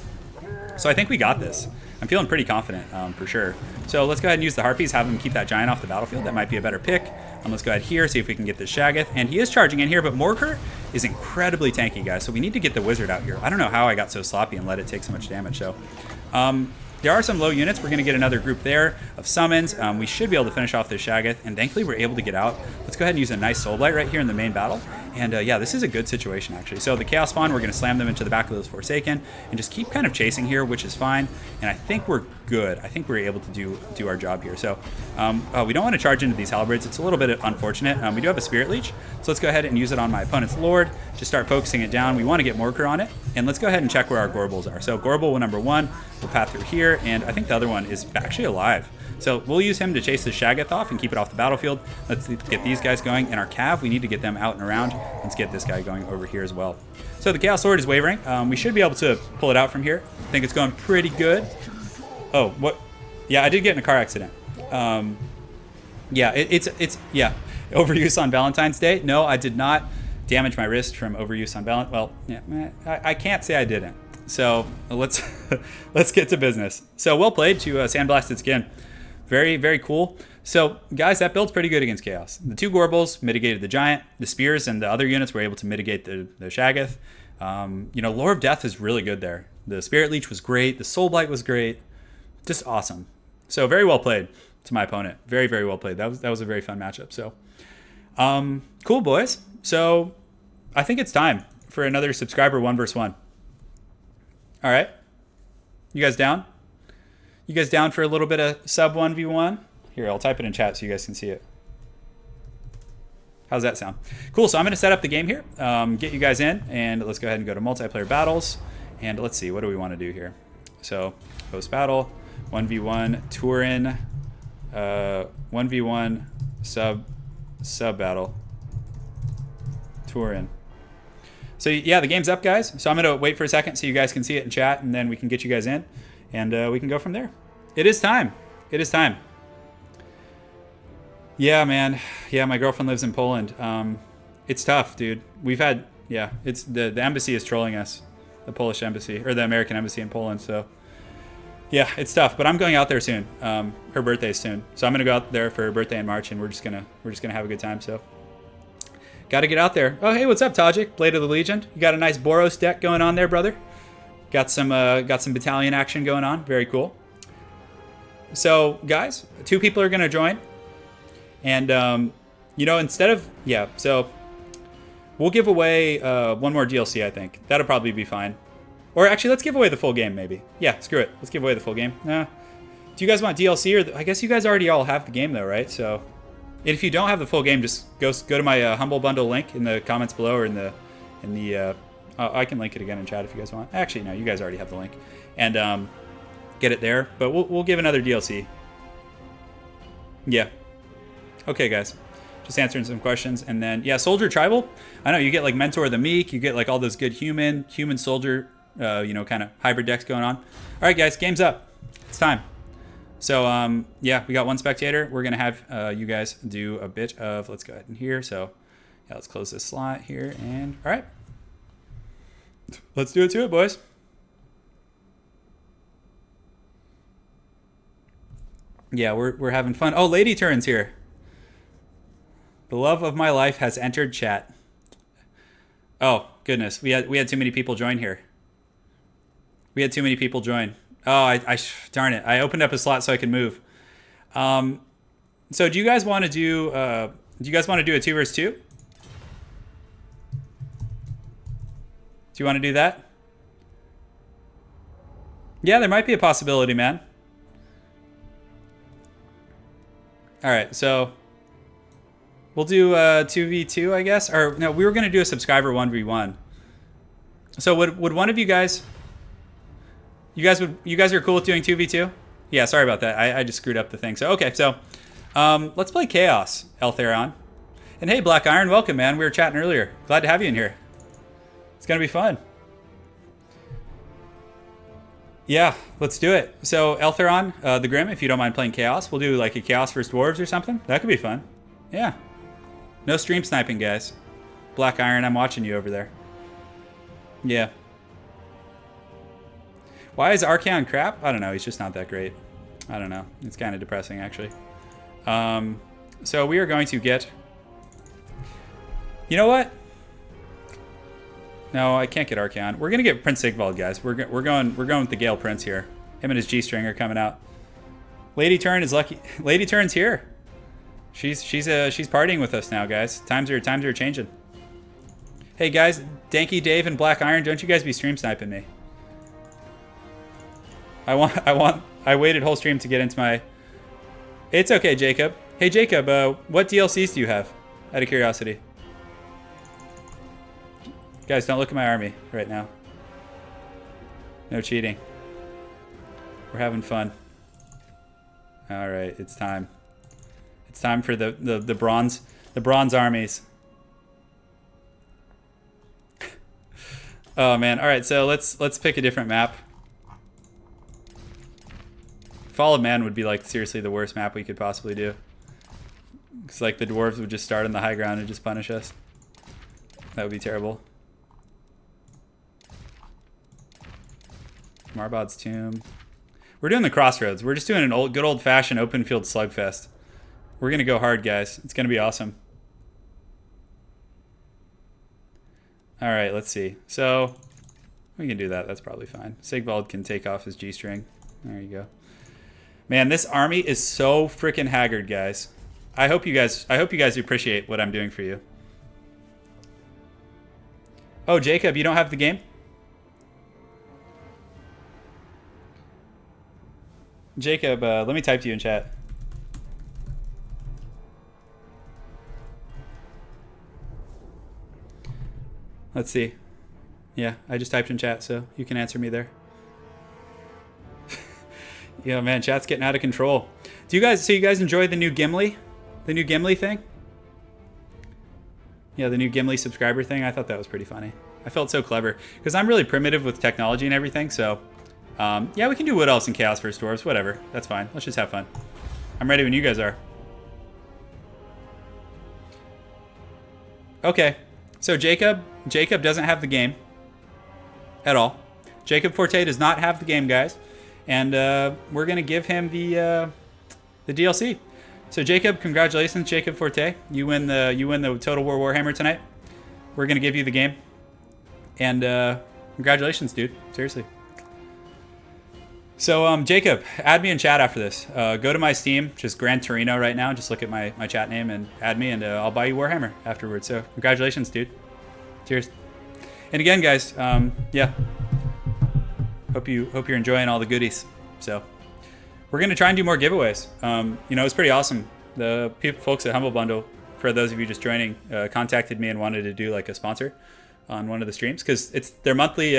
So I think we got this. I'm feeling pretty confident, for sure. So let's go ahead and use the Harpies, have them keep that Giant off the battlefield. That might be a better pick. Let's go ahead here, see if we can get this Shaggoth. And he is charging in here, but Morker is incredibly tanky, guys. So we need to get the Wizard out here. I don't know how I got so sloppy and let it take so much damage. So there are some low units. We're going to get another group there of summons. We should be able to finish off this Shaggoth, and thankfully we're able to get out. Let's go ahead and use a nice Soul Blight right here in the main battle. And yeah, this is a good situation, actually. So the Chaos Spawn, we're going to slam them into the back of those Forsaken and just keep kind of chasing here, which is fine. And I think we're good. I think we're able to do our job here. So we don't want to charge into these Halberds. It's a little bit unfortunate. We do have a Spirit Leech, so let's go ahead and use it on my opponent's Lord. Just start focusing it down. We want to get Morker on it. And let's go ahead and check where our Gorbles are. So Gorble number 1 will path through here, and I think the other one is actually alive. So we'll use him to chase the Shaggoth off and keep it off the battlefield. Let's get these guys going. And our Cav, we need to get them out and around. Let's get this guy going over here as well. So the Chaos Sword is wavering. We should be able to pull it out from here. I think it's going pretty good. Oh, what? Yeah, I did get in a car accident. Yeah, yeah, overuse on Valentine's Day. No, I did not damage my wrist from overuse on Valentine's. Well, yeah, I can't say I didn't. So let's let's get to business. So well played to Sandblasted Skin. Very, very cool. So guys, that build's pretty good against Chaos. The 2 Gorbles mitigated the Giant. The Spears and the other units were able to mitigate the Shaggoth. Lore of Death is really good there. The Spirit Leech was great. The Soul Blight was great. Just awesome. So very well played to my opponent. Very, very well played. That was a very fun matchup. So cool, boys. So I think it's time for another subscriber 1 vs 1. All right. You guys down? You guys down for a little bit of sub 1v1? Here, I'll type it in chat so you guys can see it. How's that sound? Cool, so I'm going to set up the game here, get you guys in, and let's go ahead and go to multiplayer battles. And let's see, what do we want to do here? So, host battle, 1v1, Turin, 1v1, sub battle, Turin. So yeah, the game's up, guys. So I'm going to wait for a second so you guys can see it in chat, and then we can get you guys in, and we can go from there. It is time. It is time. Yeah, man. Yeah, my girlfriend lives in Poland. It's tough, dude. We've had, yeah, it's the embassy is trolling us, the Polish embassy, or the American embassy in Poland. So yeah, it's tough, but I'm going out there soon. Her birthday's soon. So I'm going to go out there for her birthday in March, and we're just going to have a good time. So got to get out there. Oh, hey, what's up, Tajik? Blade of the Legion. You got a nice Boros deck going on there, brother. Got some battalion action going on. Very cool. So, guys, 2 people are going to join. And You know, instead of... Yeah, so... We'll give away one more DLC, I think. That'll probably be fine. Or actually, let's give away the full game, maybe. Yeah, screw it. Let's give away the full game. Do you guys want DLC? Or I guess you guys already all have the game, though, right? So, if you don't have the full game, just go to my Humble Bundle link in the comments below or in the I can link it again in chat if you guys want. Actually, no, you guys already have the link. And get it there. But we'll give another DLC. Yeah. Okay, guys. Just answering some questions. And then, yeah, Soldier Tribal. I know, you get, like, Mentor of the Meek. You get, like, all those good human soldier, you know, kind of hybrid decks going on. All right, guys, game's up. It's time. So, yeah, we got one spectator. We're going to have you guys do a bit of... Let's go ahead and here. So, yeah, let's close this slot here. And, all right. Let's do it to it, boys. Yeah, we're having fun. Oh, Lady Turin's here. The love of my life has entered chat. Oh, goodness. We had too many people join here. We had too many people join. Oh, darn it. I opened up a slot so I could move. So do you guys want to do a 2 versus 2? Do you want to do that? Yeah, there might be a possibility, man. All right, so we'll do 2v2, I guess. Or no, we were going to do a subscriber 1v1. So would one of you guys... You guys are cool with doing 2v2? Yeah, sorry about that. I just screwed up the thing. So, okay, so let's play Chaos, Eltheron. And hey, Black Iron, welcome, man. We were chatting earlier. Glad to have you in here. It's going to be fun. Yeah, let's do it. So, Eltheron, the Grim, if you don't mind playing Chaos, we'll do like a Chaos versus Dwarves or something. That could be fun. Yeah. No stream sniping, guys. Black Iron, I'm watching you over there. Yeah. Why is Archaon crap? I don't know. He's just not that great. I don't know. It's kind of depressing, actually. So we are going to get... You know what? No, I can't get Archaon. We're gonna get Prince Sigvald, guys. We're going with the Gale Prince here. Him and his G-string are coming out. Lady Turin is lucky. Lady Turin's here. She's partying with us now, guys. Times are changing. Hey guys, Danky Dave and Black Iron, don't you guys be stream sniping me? I waited whole stream to get into my... It's okay, Jacob. Hey, Jacob, what DLCs do you have? Out of curiosity. Guys, don't look at my army right now. No cheating. We're having fun. All right, it's time. It's time for the bronze armies. Oh man! All right, so let's pick a different map. Fall of Man would be like seriously the worst map we could possibly do. Because like the dwarves would just start on the high ground and just punish us. That would be terrible. Marbod's Tomb. We're doing the Crossroads. We're just doing an good old-fashioned open field slugfest. We're gonna go hard, guys. It's gonna be awesome. All right, let's see. So we can do that. That's probably fine. Sigvald can take off his G-string. There you go. Man, this army is so freaking haggard, guys. I hope you guys appreciate what I'm doing for you. Oh, Jacob, you don't have the game? Jacob, let me type to you in chat. Let's see. Yeah, I just typed in chat, so you can answer me there. Yeah, man, chat's getting out of control. So you guys enjoy the new Gimli? The new Gimli thing? Yeah, the new Gimli subscriber thing. I thought that was pretty funny. I felt so clever. Because I'm really primitive with technology and everything, so... yeah, we can do Wood Elves and Chaos versus Dwarves. Whatever. That's fine. Let's just have fun. I'm ready when you guys are. Okay. So Jacob doesn't have the game. At all. Jacob Forte does not have the game, guys. And we're going to give him the DLC. So Jacob, congratulations, Jacob Forte. You win the Total War Warhammer tonight. We're going to give you the game. And congratulations, dude. Seriously. So, Jacob, add me in chat after this. Go to my Steam, just Gran Torino right now. Just look at my chat name and add me, and I'll buy you Warhammer afterwards. So, congratulations, dude. Cheers. And again, guys, yeah. Hope you're enjoying all the goodies. So, we're gonna try and do more giveaways. You know, it's pretty awesome. The folks at Humble Bundle, for those of you just joining, contacted me and wanted to do like a sponsor on one of the streams, because it's their monthly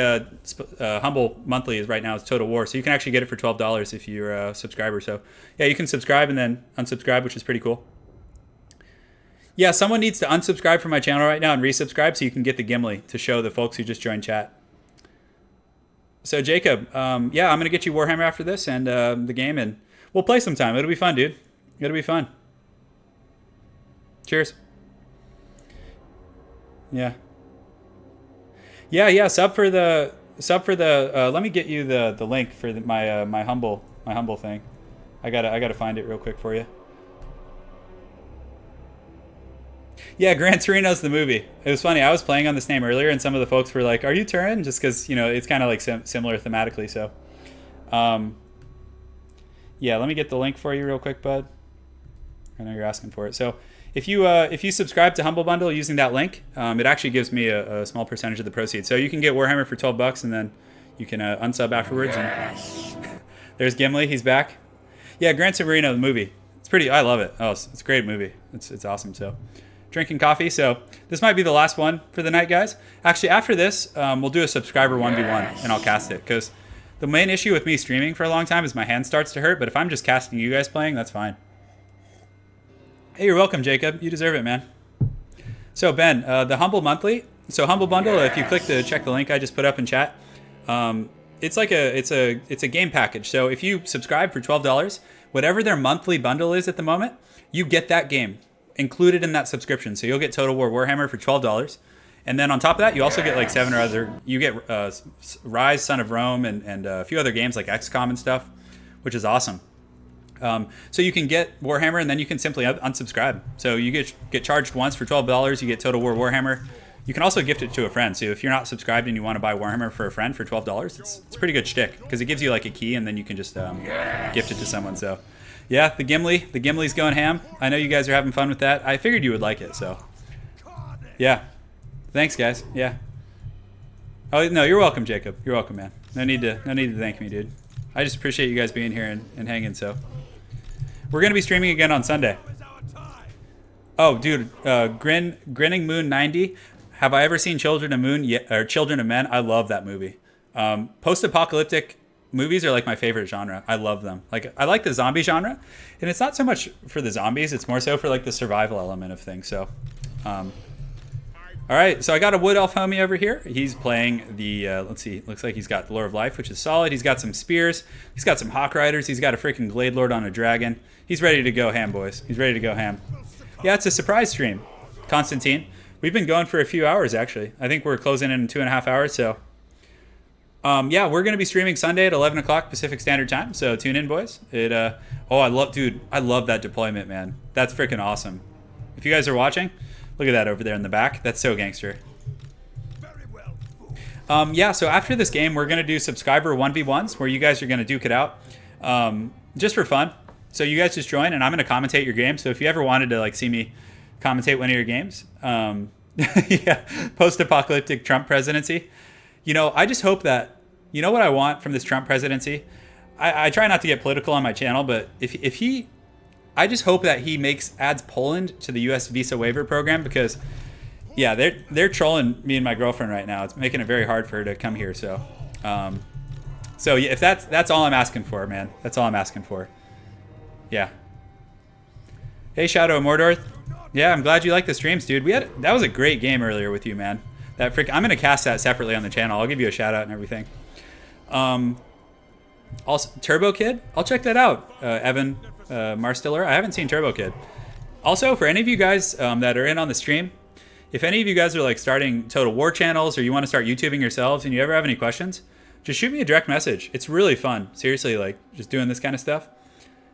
Humble monthly is right now is Total War, so you can actually get it for $12 if you're a subscriber. So yeah, you can subscribe and then unsubscribe, which is pretty cool. Yeah, someone needs to unsubscribe from my channel right now and resubscribe so you can get the Gimli to show the folks who just joined chat. So Jacob, yeah, I'm gonna get you Warhammer after this and the game, and we'll play sometime. It'll be fun, dude. It'll be fun. Cheers. Yeah. Yeah, sub for the let me get you the link for my humble thing. I gotta find it real quick for you. Yeah, Gran Torino's the movie. It was funny. I was playing on this name earlier, and some of the folks were like, "Are you Turin?" Just because, you know, it's kind of like similar thematically. So, yeah, let me get the link for you real quick, bud. I know you're asking for it. So, if you subscribe to Humble Bundle using that link, it actually gives me a small percentage of the proceeds. So you can get Warhammer for $12, and then you can unsub afterwards. Yes. And there's Gimli. He's back. Yeah, Gran Torino, the movie. It's pretty. I love it. Oh, it's a great movie. It's awesome. So, drinking coffee. So this might be the last one for the night, guys. Actually, after this, we'll do a subscriber 1v1, and I'll cast it, because the main issue with me streaming for a long time is my hand starts to hurt. But if I'm just casting you guys playing, that's fine. Hey, you're welcome, Jacob. You deserve it, man. So, Ben, the Humble Monthly. So, Humble Bundle, if you click to check the link I just put up in chat, it's like it's a game package. So, if you subscribe for $12, whatever their monthly bundle is at the moment, you get that game included in that subscription. So, you'll get Total War Warhammer for $12. And then on top of that, you also get like 7 or other, you get Rise, Son of Rome, and a few other games like XCOM and stuff, which is awesome. So you can get Warhammer, and then you can simply unsubscribe. So you get charged once for $12. You get Total War Warhammer. You can also gift it to a friend. So if you're not subscribed and you want to buy Warhammer for a friend for $12, it's a pretty good shtick, because it gives you like a key, and then you can just gift it to someone. So yeah, the Gimli's going ham. I know you guys are having fun with that. I figured you would like it. So yeah, thanks guys. Yeah. Oh no, you're welcome, Jacob. You're welcome, man. No need to thank me, dude. I just appreciate you guys being here and hanging. So. We're going to be streaming again on Sunday. Oh, dude, Grinning Moon 90. Have I ever seen Children of Moon or Children of Men? I love that movie. Post-apocalyptic movies are like my favorite genre. I love them. Like, I like the zombie genre, and it's not so much for the zombies. It's more so for like the survival element of things. So, all right. So I got a Wood Elf homie over here. He's playing the, let's see, looks like he's got the Lore of Life, which is solid. He's got some spears. He's got some Hawk Riders. He's got a freaking Glade Lord on a dragon. He's ready to go ham, boys. He's ready to go ham. Yeah, it's a surprise stream. Constantine. We've been going for a few hours, actually. I think we're closing in 2.5 hours, so. Yeah, we're going to be streaming Sunday at 11 o'clock Pacific Standard Time, so tune in, boys. Oh, I love that deployment, man. That's freaking awesome. If you guys are watching, look at that over there in the back. That's so gangster. Yeah, so after this game, we're going to do subscriber 1v1s, where you guys are going to duke it out, just for fun. So you guys just join, and I'm going to commentate your game. So if you ever wanted to like see me commentate one of your games, yeah, post-apocalyptic Trump presidency. You know, I just hope that, you know what I want from this Trump presidency? I try not to get political on my channel, but I just hope that he adds Poland to the U.S. visa waiver program, because, yeah, they're trolling me and my girlfriend right now. It's making it very hard for her to come here. So, so yeah, if that's all I'm asking for, man. That's all I'm asking for. Yeah. Hey, Shadow of Mordor. Yeah, I'm glad you liked the streams, dude. That was a great game earlier with you, man. I'm gonna cast that separately on the channel. I'll give you a shout out and everything. Also, Turbo Kid. I'll check that out. Evan Marstiller. I haven't seen Turbo Kid. Also, for any of you guys that are in on the stream, if any of you guys are like starting Total War channels, or you want to start YouTubing yourselves, and you ever have any questions, just shoot me a direct message. It's really fun. Seriously, like just doing this kind of stuff.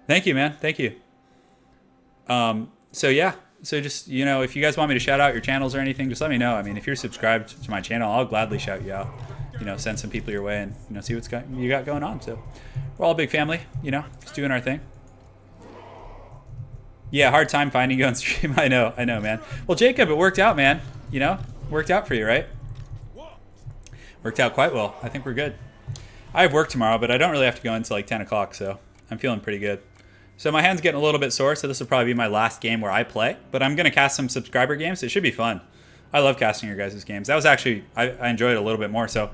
Thank you, man. Thank you. So yeah. So just, you know, if you guys want me to shout out your channels or anything, just let me know. I mean, if you're subscribed to my channel, I'll gladly shout you out. send some people your way and, see what's you got going on. So we're all a big family, just doing our thing. Yeah, hard time finding you on stream. I know, man. Well, Jacob, it worked out, man. Worked out for you, right? Worked out quite well. I think we're good. I have work tomorrow, but I don't really have to go until like 10 o'clock, so I'm feeling pretty good. So my hand's getting a little bit sore, so this will probably be my last game where I play. But I'm going to cast some subscriber games. It should be fun. I love casting your guys' games. That was actually, I enjoyed it a little bit more. So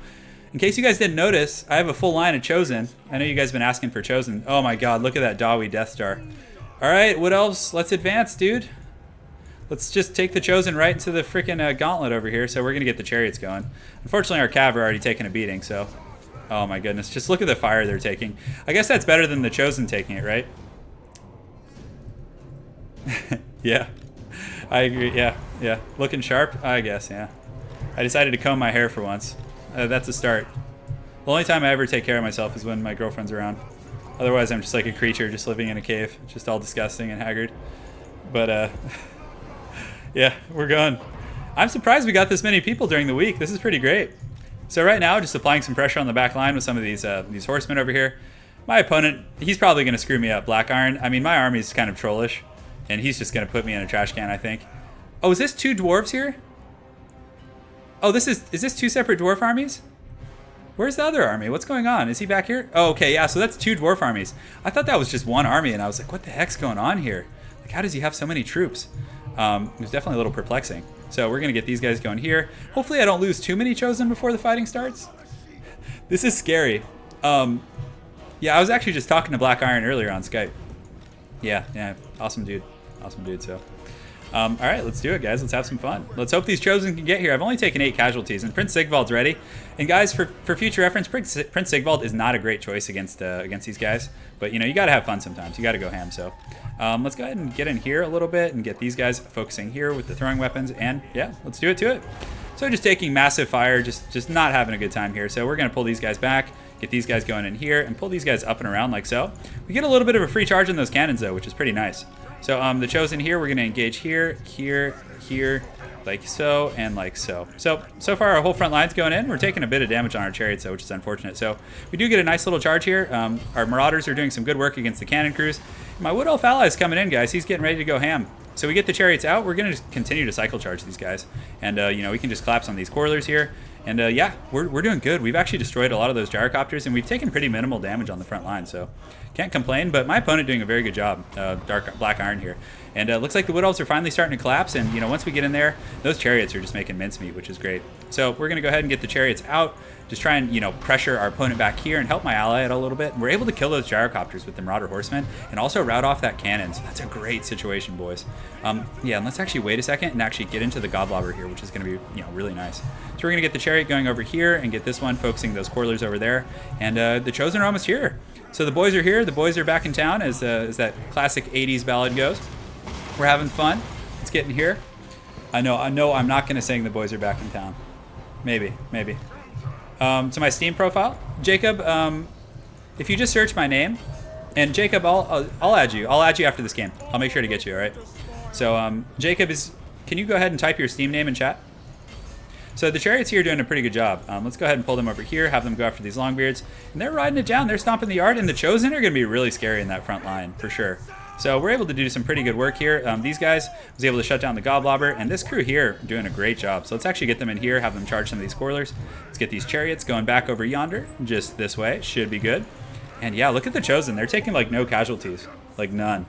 in case you guys didn't notice, I have a full line of Chosen. I know you guys have been asking for Chosen. Oh my god, look at that Dawi Death Star. All right, Wood Elves, let's advance, dude. Let's just take the Chosen right into the freaking gauntlet over here. So we're going to get the chariots going. Unfortunately, our cav are already taking a beating, so... Oh my goodness, just look at the fire they're taking. I guess that's better than the Chosen taking it, right? Yeah, I agree, yeah. Looking sharp, I guess, yeah. I decided to comb my hair for once. That's a start. The only time I ever take care of myself is when my girlfriend's around. Otherwise, I'm just like a creature just living in a cave, just all disgusting and haggard. But, yeah, we're going. I'm surprised we got this many people during the week. This is pretty great. So right now, just applying some pressure on the back line with some of these horsemen over here. My opponent, he's probably going to screw me up, Black Iron. I mean, my army's kind of trollish, and he's just going to put me in a trash can, I think. Oh, is this 2 dwarves here? Oh, is this 2 separate dwarf armies? Where's the other army? What's going on? Is he back here? Oh, okay, yeah, so that's 2 dwarf armies. I thought that was just 1 army, and I was like, what the heck's going on here? Like, how does he have so many troops? It was definitely a little perplexing. So we're going to get these guys going here. Hopefully I don't lose too many Chosen before the fighting starts. This is scary. Yeah, I was actually just talking to Black Iron earlier on Skype. Yeah, awesome dude. So, all right, let's do it, guys. Let's have some fun. Let's hope these Chosen can get here. I've only taken 8 casualties, and Prince Sigvald's ready. And guys, for future reference, Prince Sigvald is not a great choice against these guys. But, you got to have fun sometimes. You got to go ham, so... let's go ahead and get in here a little bit and get these guys focusing here with the throwing weapons. And yeah, let's do it. So just taking massive fire, just not having a good time here. So we're going to pull these guys back, get these guys going in here, and pull these guys up and around like so. We get a little bit of a free charge on those cannons though, which is pretty nice. So the Chosen here, we're going to engage here, like so, and like so. So far our whole front line's going in. We're taking a bit of damage on our chariots though, which is unfortunate. So we do get a nice little charge here. Our Marauders are doing some good work against the cannon crews. My Wood Elf ally is coming in, guys. He's getting ready to go ham. So we get the chariots out. We're going to just continue to cycle charge these guys. And, we can just collapse on these Coilers here. And, yeah, we're doing good. We've actually destroyed a lot of those gyrocopters, and we've taken pretty minimal damage on the front line. So can't complain. But my opponent doing a very good job, Black Iron here. And it looks like the Wood Elves are finally starting to collapse. And, once we get in there, those chariots are just making mincemeat, which is great. So we're going to go ahead and get the chariots out. Just try and, pressure our opponent back here and help my ally out a little bit. And we're able to kill those gyrocopters with the Marauder Horsemen and also rout off that cannon. So that's a great situation, boys. Yeah, and let's actually wait a second and actually get into the Godlobber here, which is going to be, really nice. So we're going to get the chariot going over here and get this one focusing those Coilers over there. And the Chosen are almost here. So the boys are here. The boys are back in town, as that classic 80s ballad goes. We're having fun. Let's get in here. I know I'm not going to sing the boys are back in town. Maybe. To my Steam profile, Jacob. If you just search my name, and Jacob, I'll add you. I'll add you after this game. I'll make sure to get you. All right. So Jacob can you go ahead and type your Steam name in chat? So the chariots here are doing a pretty good job. Let's go ahead and pull them over here. Have them go after these Longbeards, and they're riding it down. They're stomping the yard, and the Chosen are going to be really scary in that front line for sure. So we're able to do some pretty good work here. These guys was able to shut down the Godlobber, and this crew here doing a great job. So let's actually get them in here, have them charge some of these Coilers. Let's get these chariots going back over yonder, just this way. Should be good. And yeah, look at the Chosen. They're taking like no casualties, like none.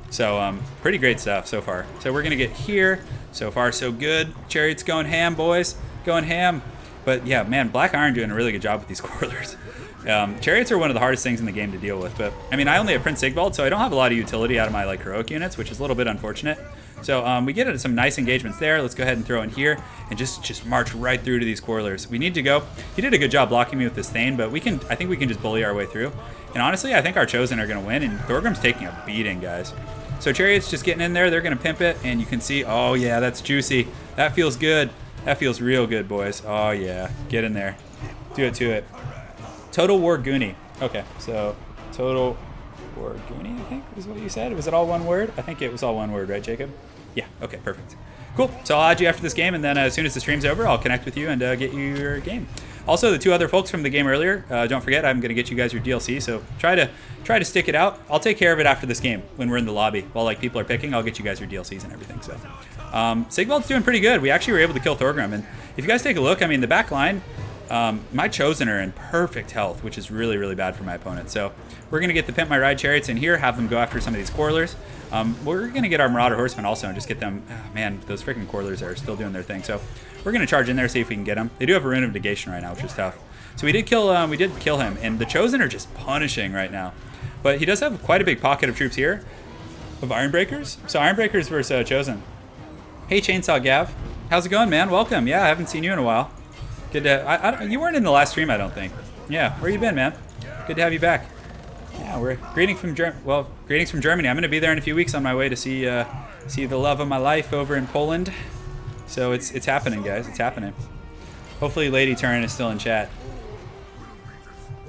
So pretty great stuff so far. So we're going to get here. So far, so good. Chariots going ham, boys. Going ham. But yeah, man, Black Iron doing a really good job with these Coilers. Chariots are one of the hardest things in the game to deal with, but I mean, I only have Prince Sigvald, so I don't have a lot of utility out of my heroic units, which is a little bit unfortunate. So we get some nice engagements there. Let's go ahead and throw in here and just march right through to these Coilers. We need to go. He did a good job blocking me with this Thane, but I think we can just bully our way through. And honestly, I think our Chosen are going to win, and Thorgrim's taking a beating, guys. So Chariot's just getting in there. They're going to pimp it, and you can see, oh yeah, that's juicy. That feels good. That feels real good, boys. Oh yeah, get in there. Do it to it. Total War Goonie. Okay, so Total War Goonie, I think is what you said. Was it all one word? I think it was all one word, right, Jacob? Yeah, okay, perfect. Cool, so I'll add you after this game, and then as soon as the stream's over, I'll connect with you and get you your game. Also, the 2 other folks from the game earlier, don't forget, I'm going to get you guys your DLC, so try to stick it out. I'll take care of it after this game when we're in the lobby. While like people are picking, I'll get you guys your DLCs and everything. So, Sigvald's doing pretty good. We actually were able to kill Thorgrim, and if you guys take a look, I mean, the back line, my Chosen are in perfect health, which is really, really bad for my opponent. So we're going to get the Pimp My Ride Chariots in here, have them go after some of these Quarrelers. We're going to get our Marauder Horsemen also and just get them. Oh, man, those freaking Quarrelers are still doing their thing. So we're going to charge in there, see if we can get them. They do have a Rune of Negation right now, which is tough. So we did kill him, and the Chosen are just punishing right now. But he does have quite a big pocket of troops here of Ironbreakers. So Ironbreakers versus Chosen. Hey, Chainsaw Gav. How's it going, man? Welcome. Yeah, I haven't seen you in a while. Good to, you weren't in the last stream, I don't think. Yeah, where you been, man? Good to have you back. Yeah, greetings from Germany. I'm going to be there in a few weeks on my way to see the love of my life over in Poland. So it's happening, guys. It's happening. Hopefully, Lady Turin is still in chat.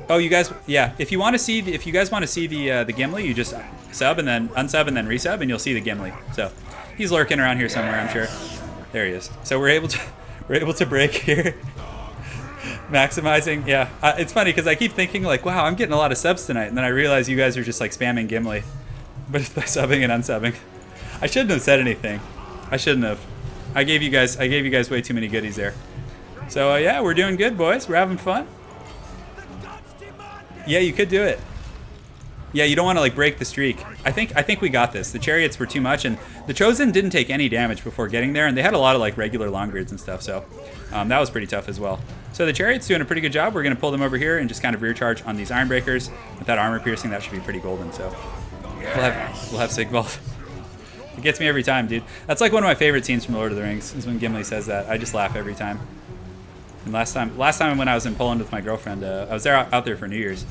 Oh, you guys, yeah. If you guys want to see the Gimli, you just sub and then unsub and then resub, and you'll see the Gimli. So he's lurking around here somewhere, I'm sure. There he is. So we're able to break here. Maximizing, yeah. It's funny because I keep thinking like, wow, I'm getting a lot of subs tonight, and then I realize you guys are just like spamming Gimli, but by subbing and unsubbing. I shouldn't have said anything. I shouldn't have. I gave you guys way too many goodies there. So yeah, we're doing good, boys. We're having fun. Yeah, you could do it. Yeah, you don't want to like break the streak. I think we got this. The Chariots were too much, and the Chosen didn't take any damage before getting there, and they had a lot of like regular long grids and stuff, so that was pretty tough as well. So the Chariot's doing a pretty good job. We're going to pull them over here and just kind of rear charge on these Ironbreakers. With that armor piercing, that should be pretty golden, so we'll have Sigvald. It gets me every time, dude. That's like one of my favorite scenes from Lord of the Rings, is when Gimli says that. I just laugh every time. And last time when I was in Poland with my girlfriend, I was there out there for New Year's.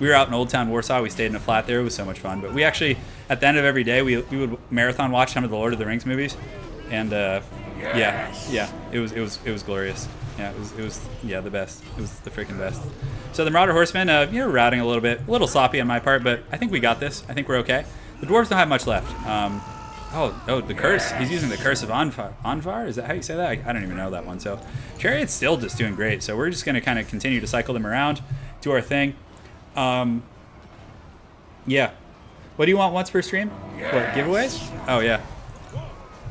We were out in Old Town Warsaw. We stayed in a flat there. It was so much fun. But we actually, at the end of every day, we would marathon watch some of the Lord of the Rings movies, and yeah, it was glorious. Yeah, it was the best. It was the freaking best. So the Marauder Horsemen, routing a little sloppy on my part, but I think we got this. I think we're okay. The Dwarves don't have much left. The curse. He's using the curse of Anvar. Is that how you say that? I don't even know that one. So Chariot's still just doing great. So we're just going to kind of continue to cycle them around, do our thing. Yeah. What do you want once per stream? What, giveaways? Oh yeah.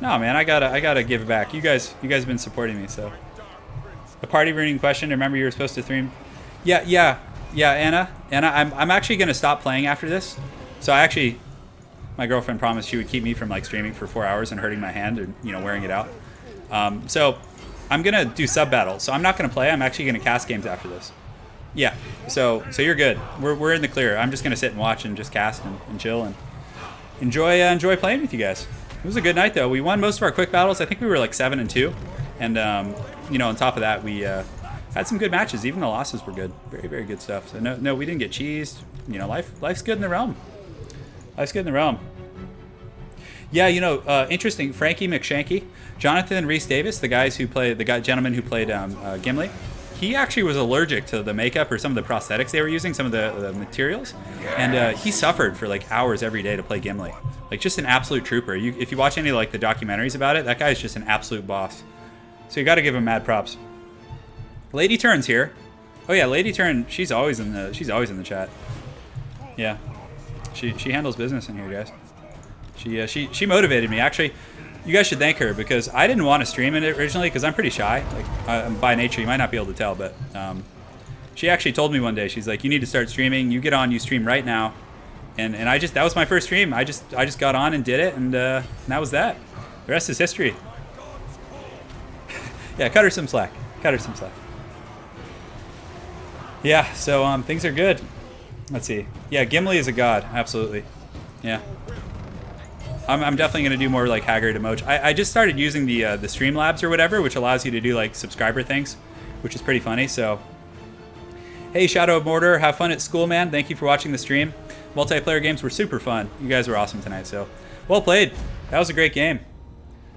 No, man, I gotta give back. You guys have been supporting me, so. A party ruining question. Remember you were supposed to stream. Yeah, Anna, I'm actually gonna stop playing after this. So my girlfriend promised she would keep me from like streaming for 4 hours and hurting my hand and wearing it out. So I'm gonna do sub battles. So I'm not gonna play. I'm actually gonna cast games after this. Yeah. So you're good. We're in the clear. I'm just gonna sit and watch and just cast and chill and enjoy playing with you guys. It was a good night though. We won most of our quick battles. I think we were like 7-2, and on top of that we had some good matches. Even the losses were good. Very, very good stuff. So no, we didn't get cheesed. Life's good in the realm. Life's good in the realm. Yeah, interesting. Frankie McShanky, Jonathan Rhys Davis, the gentleman who played Gimli. He actually was allergic to the makeup or some of the prosthetics they were using, some of the materials, and he suffered for like hours every day to play Gimli. Like just an absolute trooper. If you watch any like the documentaries about it, that guy is just an absolute boss. So you got to give him mad props. Lady Turn's here. Oh yeah, Lady Turn. She's always in the chat. Yeah, she handles business in here, guys. She motivated me. Actually, you guys should thank her because I didn't want to stream it originally because I'm pretty shy. Like by nature, you might not be able to tell, but she actually told me one day. She's like, "You need to start streaming. You get on, you stream right now." And that was my first stream. I just got on and did it, and that was that. The rest is history. Yeah, cut her some slack. Yeah, so things are good. Let's see. Yeah, Gimli is a god, absolutely. Yeah. I'm definitely going to do more like Haggard emoji. I just started using the Streamlabs or whatever, which allows you to do like subscriber things, which is pretty funny. So, hey, Shadow of Mordor, have fun at school, man. Thank you for watching the stream. Multiplayer games were super fun. You guys were awesome tonight. So, well played. That was a great game.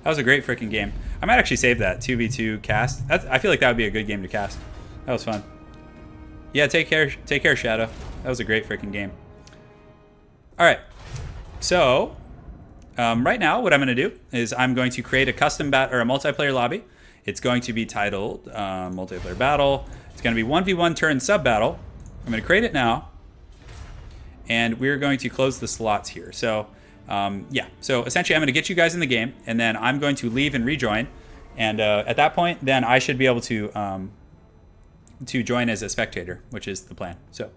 That was a great freaking game. I might actually save that 2v2 cast. I feel like that would be a good game to cast. That was fun. Yeah, take care, Shadow. That was a great freaking game. All right. So. Right now, what I'm going to do is I'm going to create a custom or a multiplayer lobby, It's going to be titled Multiplayer Battle. It's going to be 1v1 Turin Sub Battle. I'm going to create it now. And we're going to close the slots here. So, yeah. So essentially, I'm going to get you guys in the game. And then I'm going to leave and rejoin. And at that point, then I should be able to join as a spectator, which is the plan. So,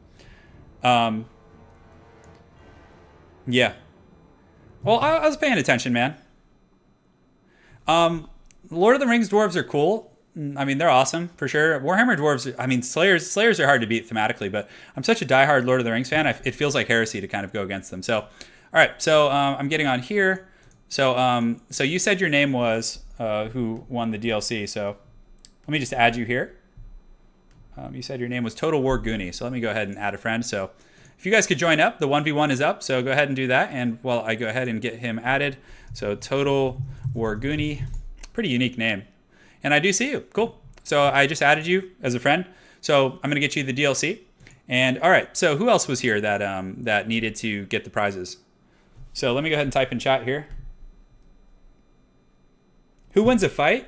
yeah. Well, I was paying attention, man. Lord of the Rings dwarves are cool. I mean, they're awesome for sure. Warhammer dwarves, I mean, Slayers are hard to beat thematically, but I'm such a diehard Lord of the Rings fan. It feels like heresy to kind of go against them. So, all right. So I'm getting on here. So, so you said your name was who won the DLC. So let me just add you here. You said your name was Total War Goonie. So let me go ahead and add a friend. So if you guys could join up, the 1v1 is up. So go ahead and do that. And while I go ahead and get him added. So Total War Goonie, pretty unique name. And I do see you. Cool. So I just added you as a friend. So I'm going to get you the DLC. And all right. So who else was here that that needed to get the prizes? So let me go ahead and type in chat here. Who wins a fight?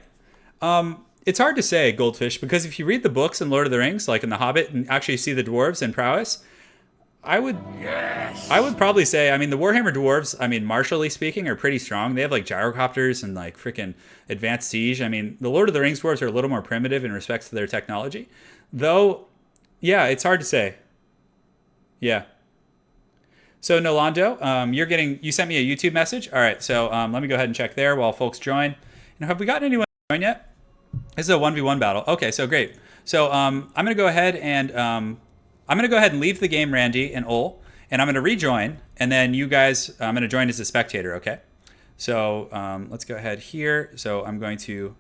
It's hard to say, Goldfish, because if you read the books in Lord of the Rings, like in The Hobbit, and actually see the dwarves and prowess, I would probably say, I mean, the Warhammer dwarves, I mean, martially speaking, are pretty strong. They have like gyrocopters and like freaking advanced siege. I mean, the Lord of the Rings dwarves are a little more primitive in respects to their technology. Though, yeah, it's hard to say. Yeah. So, Nolando, you sent me a YouTube message. All right, so let me go ahead and check there while folks join. And have we gotten anyone join yet? This is a 1v1 battle. Okay, so great. So I'm going to go ahead and leave the game, Randy and Ol, and I'm going to rejoin, and then you guys, I'm going to join as a spectator, okay? So let's go ahead here. So I'm going to,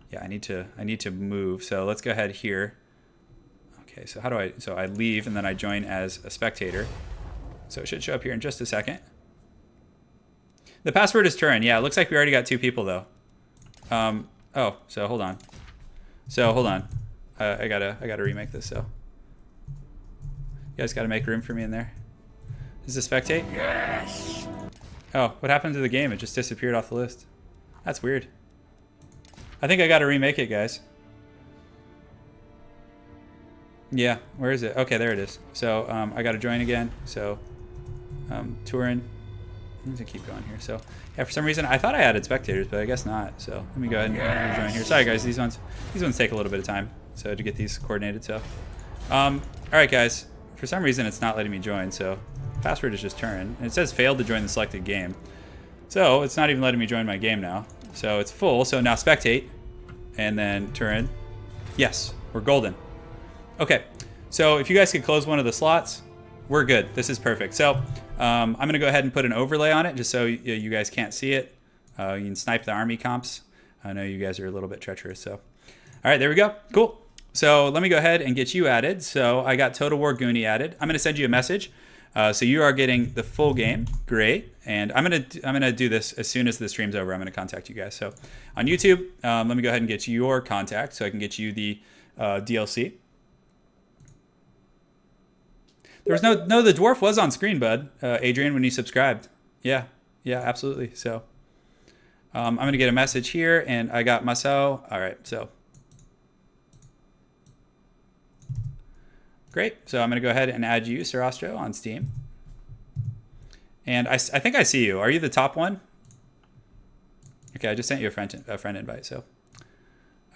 yeah, I need to move. So let's go ahead here. Okay, so so I leave and then I join as a spectator. So it should show up here in just a second. The password is Turin. Yeah, it looks like we already got 2 people though. Oh, so hold on. I gotta remake this. So you guys gotta make room for me in there. Is this spectate? Yes. Oh, what happened to the game? It just disappeared off the list. That's weird. I think I gotta remake it, guys. Yeah, where is it? Okay, there it is. So I gotta join again. So Turin. I need to keep going here. So yeah, for some reason I thought I added spectators, but I guess not. So let me go ahead and join here. Sorry guys, these ones take a little bit of time. So to get these coordinated. So all right guys, for some reason it's not letting me join. So password is just Turin. And it says failed to join the selected game. So it's not even letting me join my game now. So it's full. So now spectate and then Turin. Yes, we're golden. Okay. So if you guys could close one of the slots, we're good. This is perfect. So I'm going to go ahead and put an overlay on it just so you guys can't see it. You can snipe the army comps. I know you guys are a little bit treacherous. So, all right, there we go. Cool. So let me go ahead and get you added. So I got Total War Goonie added. I'm going to send you a message. So you are getting the full game. Great. And I'm gonna do this as soon as the stream's over. I'm going to contact you guys. So on YouTube, let me go ahead and get your contact so I can get you the DLC. There was no, the dwarf was on screen, bud. Adrian, when you subscribed. Yeah, absolutely. So I'm going to get a message here, and I got Maso. All right, so. Great. So I'm going to go ahead and add you, Sarastro, on Steam. And I think I see you. Are you the top one? Okay, I just sent you a friend invite. So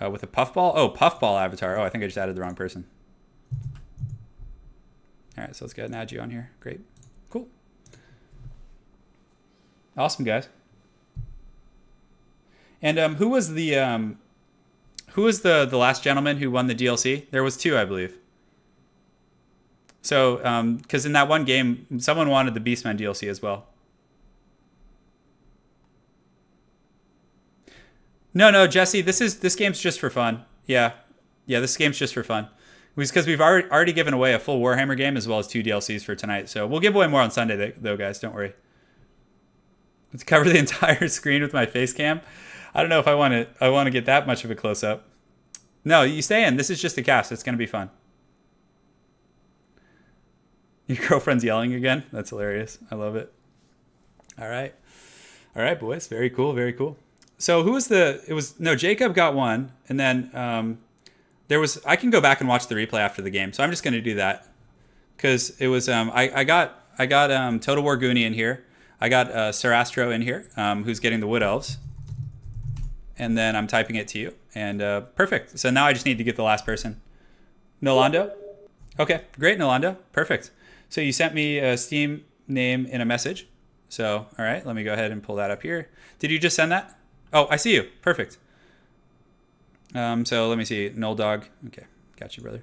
with a puffball. Oh, puffball avatar. Oh, I think I just added the wrong person. All right, so let's go ahead and add you on here. Great. Cool. Awesome, guys. And who was the last gentleman who won the DLC? There was 2, I believe. So, because in that one game, someone wanted the Beastmen DLC as well. No, Jesse, this game's just for fun. Yeah, this game's just for fun. Because we've already given away a full Warhammer game as well as 2 DLCs for tonight. So we'll give away more on Sunday, though, guys. Don't worry. Let's cover the entire screen with my face cam. I don't know if I want to get that much of a close up. No, you stay in. This is just a cast. It's going to be fun. Your girlfriend's yelling again? That's hilarious. I love it. All right, boys. Very cool. So who was the? It was no Jacob got one, and then there was. I can go back and watch the replay after the game, so I'm just going to do that because it was. I got Total War Goonie in here. I got Sarastro in here, who's getting the Wood Elves, and then I'm typing it to you, and perfect. So now I just need to get the last person. Nolando. Okay, great, Nolando. Perfect. So you sent me a Steam name in a message. So, all right, let me go ahead and pull that up here. Did you just send that? Oh, I see you. Perfect. So let me see. Null Dog. Okay, got you, brother.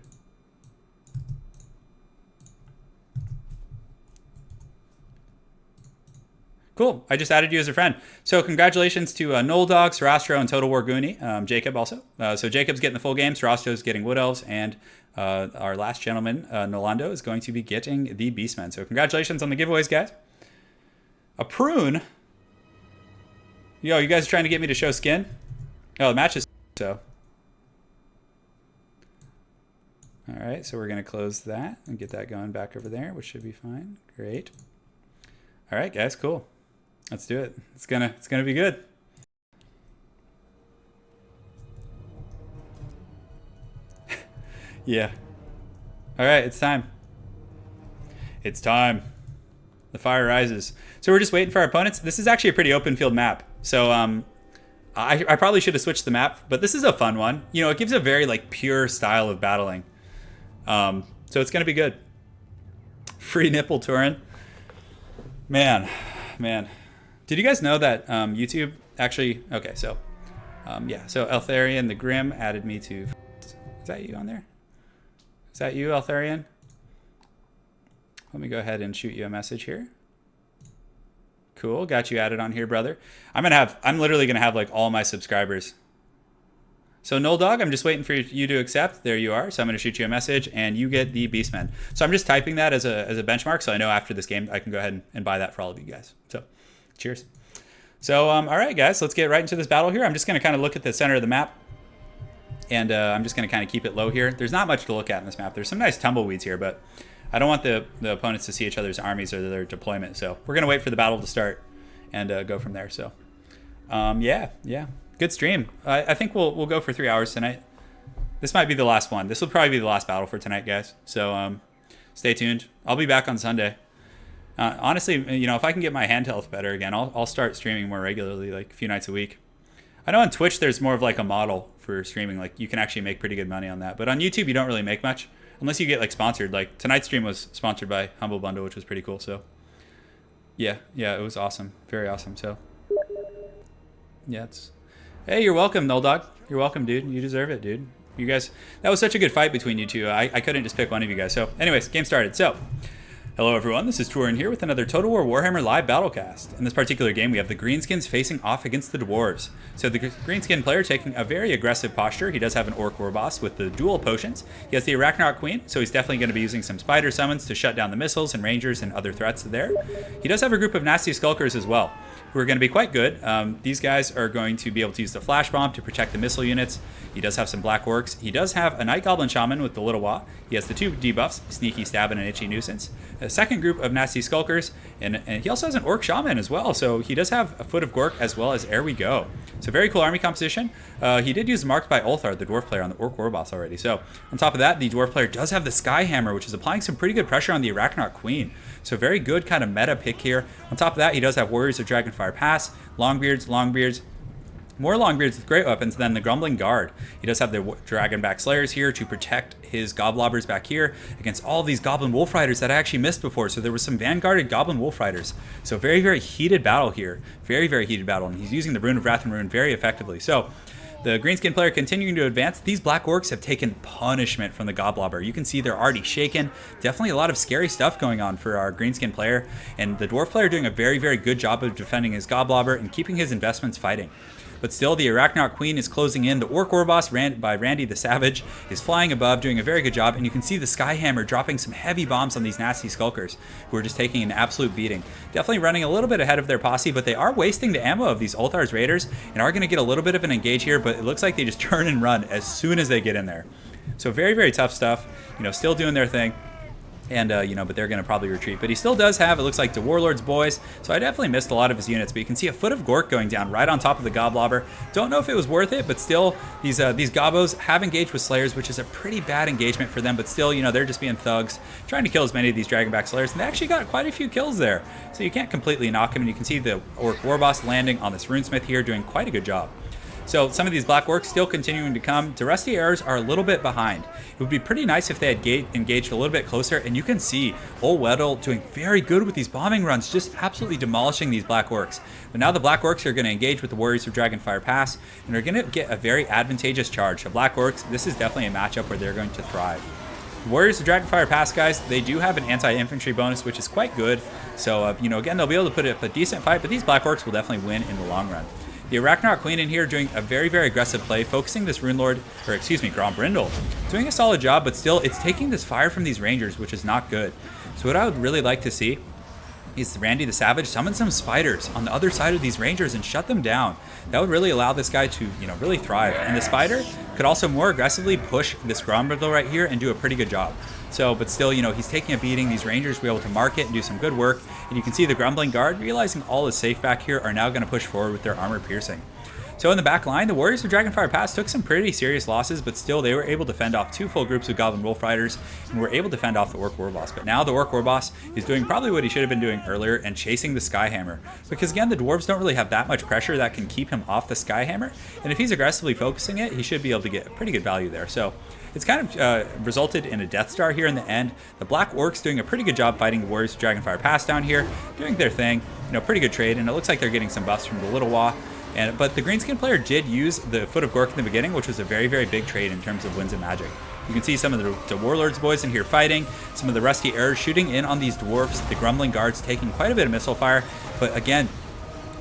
Cool. I just added you as a friend. So congratulations to Null Dog, Sarastro, and Total War Goonie. Jacob also. So Jacob's getting the full game. Sarastro's getting Wood Elves, and our last gentleman, Nolando, is going to be getting the Beastmen. So congratulations on the giveaways, guys. A prune? Yo, you guys are trying to get me to show skin? Oh, the match is so. All right, so we're going to close that and get that going back over there, which should be fine. Great. All right, guys, cool. Let's do it. It's gonna be good. Yeah. All right, it's time. It's time. The fire rises. So we're just waiting for our opponents. This is actually a pretty open field map. So I probably should have switched the map, but this is a fun one. You know, it gives a very like pure style of battling. So it's gonna be good. Free nipple Turin. Man. Did you guys know that YouTube actually... Okay, so... yeah, so Eltharion the Grim added me to... Is that you on there? Is that you, Eltharion? Let me go ahead and shoot you a message here. Cool, got you added on here, brother. I'm literally gonna have like all my subscribers. So Null Dog, I'm just waiting for you to accept. There you are. So I'm gonna shoot you a message and you get the Beastmen. So I'm just typing that as a benchmark, so I know after this game I can go ahead and buy that for all of you guys. So cheers. So all right, guys, let's get right into this battle here. I'm just gonna kind of look at the center of the map, and I'm just gonna kind of keep it low here. There's not much to look at in this map. There's some nice tumbleweeds here, but I don't want the opponents to see each other's armies or their deployment. So we're gonna wait for the battle to start and go from there. So yeah. Good stream. I think we'll go for 3 hours tonight. This might be the last one. This will probably be the last battle for tonight, guys. So stay tuned. I'll be back on Sunday. Honestly, you know, if I can get my hand health better again, I'll start streaming more regularly, like a few nights a week. I know on Twitch there's more of like a model for streaming. Like you can actually make pretty good money on that. But on YouTube you don't really make much unless you get like sponsored. Like tonight's stream was sponsored by Humble Bundle, which was pretty cool. So yeah, it was awesome. Very awesome. So yeah, hey, you're welcome, Null Dog. You're welcome, dude. You deserve it, dude. You guys, that was such a good fight between you two. I couldn't just pick one of you guys. So anyways, game started. So hello everyone, this is Turin here with another Total War Warhammer live battlecast. In this particular game, we have the Greenskins facing off against the Dwarves. So the Greenskin player taking a very aggressive posture. He does have an Orc War Boss with the dual potions. He has the Arachnarok Queen, so he's definitely going to be using some Spider Summons to shut down the missiles and rangers and other threats there. He does have a group of Nasty Skulkers as well, who are going to be quite good. These guys are going to be able to use the Flash Bomb to protect the missile units. He does have some Black Orcs. He does have a Night Goblin Shaman with the Little Wa. He has the 2 debuffs, Sneaky Stab and an Itchy Nuisance. A second group of Nasty Skulkers, and he also has an Orc Shaman as well, so he does have a Foot of Gork as well as Ere We Go. So very cool army composition. He did use Marked by Ulthar, the Dwarf player, on the Orc War Boss already. So on top of that, the Dwarf player does have the Sky Hammer, which is applying some pretty good pressure on the Arachnarok Queen. So very good kind of meta pick here. On top of that, he does have Warriors of Dragonfire Pass, Longbeards, more Longbeards with great weapons than the Grumbling Guard. He does have the Dragonback Slayers here to protect his Goblobbers back here against all these Goblin Wolf Riders that I actually missed before. So there was some Vanguarded Goblin Wolf Riders. So very, very heated battle here. Very, very heated battle. And he's using the Rune of Wrath and Ruin very effectively. So the Greenskin player continuing to advance. These Black Orcs have taken punishment from the Goblobber. You can see they're already shaken. Definitely a lot of scary stuff going on for our Greenskin player. And the Dwarf player doing a very, very good job of defending his Goblobber and keeping his investments fighting. But still, the Arachnarok Queen is closing in. The Orc War Boss by Randy the Savage is flying above, doing a very good job. And you can see the Skyhammer dropping some heavy bombs on these Nasty Skulkers, who are just taking an absolute beating. Definitely running a little bit ahead of their posse, but they are wasting the ammo of these Ulthar's Raiders and are going to get a little bit of an engage here, but it looks like they just turn and run as soon as they get in there. So very, very tough stuff. You know, still doing their thing. And, but they're going to probably retreat. But he still does have, it looks like, the Warlord's Boys. So I definitely missed a lot of his units. But you can see a foot of Gork going down right on top of the Goblobber. Don't know if it was worth it, but still, these Gobbos have engaged with Slayers, which is a pretty bad engagement for them. But still, they're just being thugs, trying to kill as many of these Dragonback Slayers. And they actually got quite a few kills there. So you can't completely knock him. And you can see the Orc Warboss landing on this Runesmith here, doing quite a good job. So some of these Black Orcs still continuing to come. The Rusty Arrows are a little bit behind. It would be pretty nice if they had engaged a little bit closer, and you can see Old Weddle doing very good with these bombing runs, just absolutely demolishing these Black Orcs. But now the Black Orcs are going to engage with the Warriors of Dragonfire Pass, and they're going to get a very advantageous charge. The Black Orcs, this is definitely a matchup where they're going to thrive. The Warriors of Dragonfire Pass, guys, they do have an anti-infantry bonus, which is quite good. So, again, they'll be able to put up a decent fight, but these Black Orcs will definitely win in the long run. The Arachnarok Queen in here doing a very, very aggressive play, focusing this Runelord, or excuse me, Grombrindle. Doing a solid job, but still, it's taking this fire from these Rangers, which is not good. So what I would really like to see is Randy the Savage summon some spiders on the other side of these Rangers and shut them down. That would really allow this guy to, really thrive. And the Spider could also more aggressively push this Grombrindle right here and do a pretty good job. So, but still, he's taking a beating. These Rangers will be able to mark it and do some good work. And you can see the Grumbling Guard, realizing all is safe back here, are now going to push forward with their armor piercing. So in the back line, the Warriors of Dragonfire Pass took some pretty serious losses, but still they were able to fend off 2 full groups of Goblin Wolf Riders and were able to fend off the Orc Warboss. But now the Orc Warboss is doing probably what he should have been doing earlier and chasing the Skyhammer. Because again, the Dwarves don't really have that much pressure that can keep him off the Skyhammer. And if he's aggressively focusing it, he should be able to get a pretty good value there. So it's kind of resulted in a Death Star here in the end. The Black Orcs doing a pretty good job fighting the Warriors of Dragonfire Pass down here, doing their thing. Pretty good trade, and it looks like they're getting some buffs from the Little Wa. But the Greenskin player did use the Foot of Gork in the beginning, which was a very, very big trade in terms of wins and magic. You can see some of the Warlords boys in here fighting, some of the Rusty Arrows shooting in on these Dwarfs, the Grumbling Guards taking quite a bit of missile fire. But again,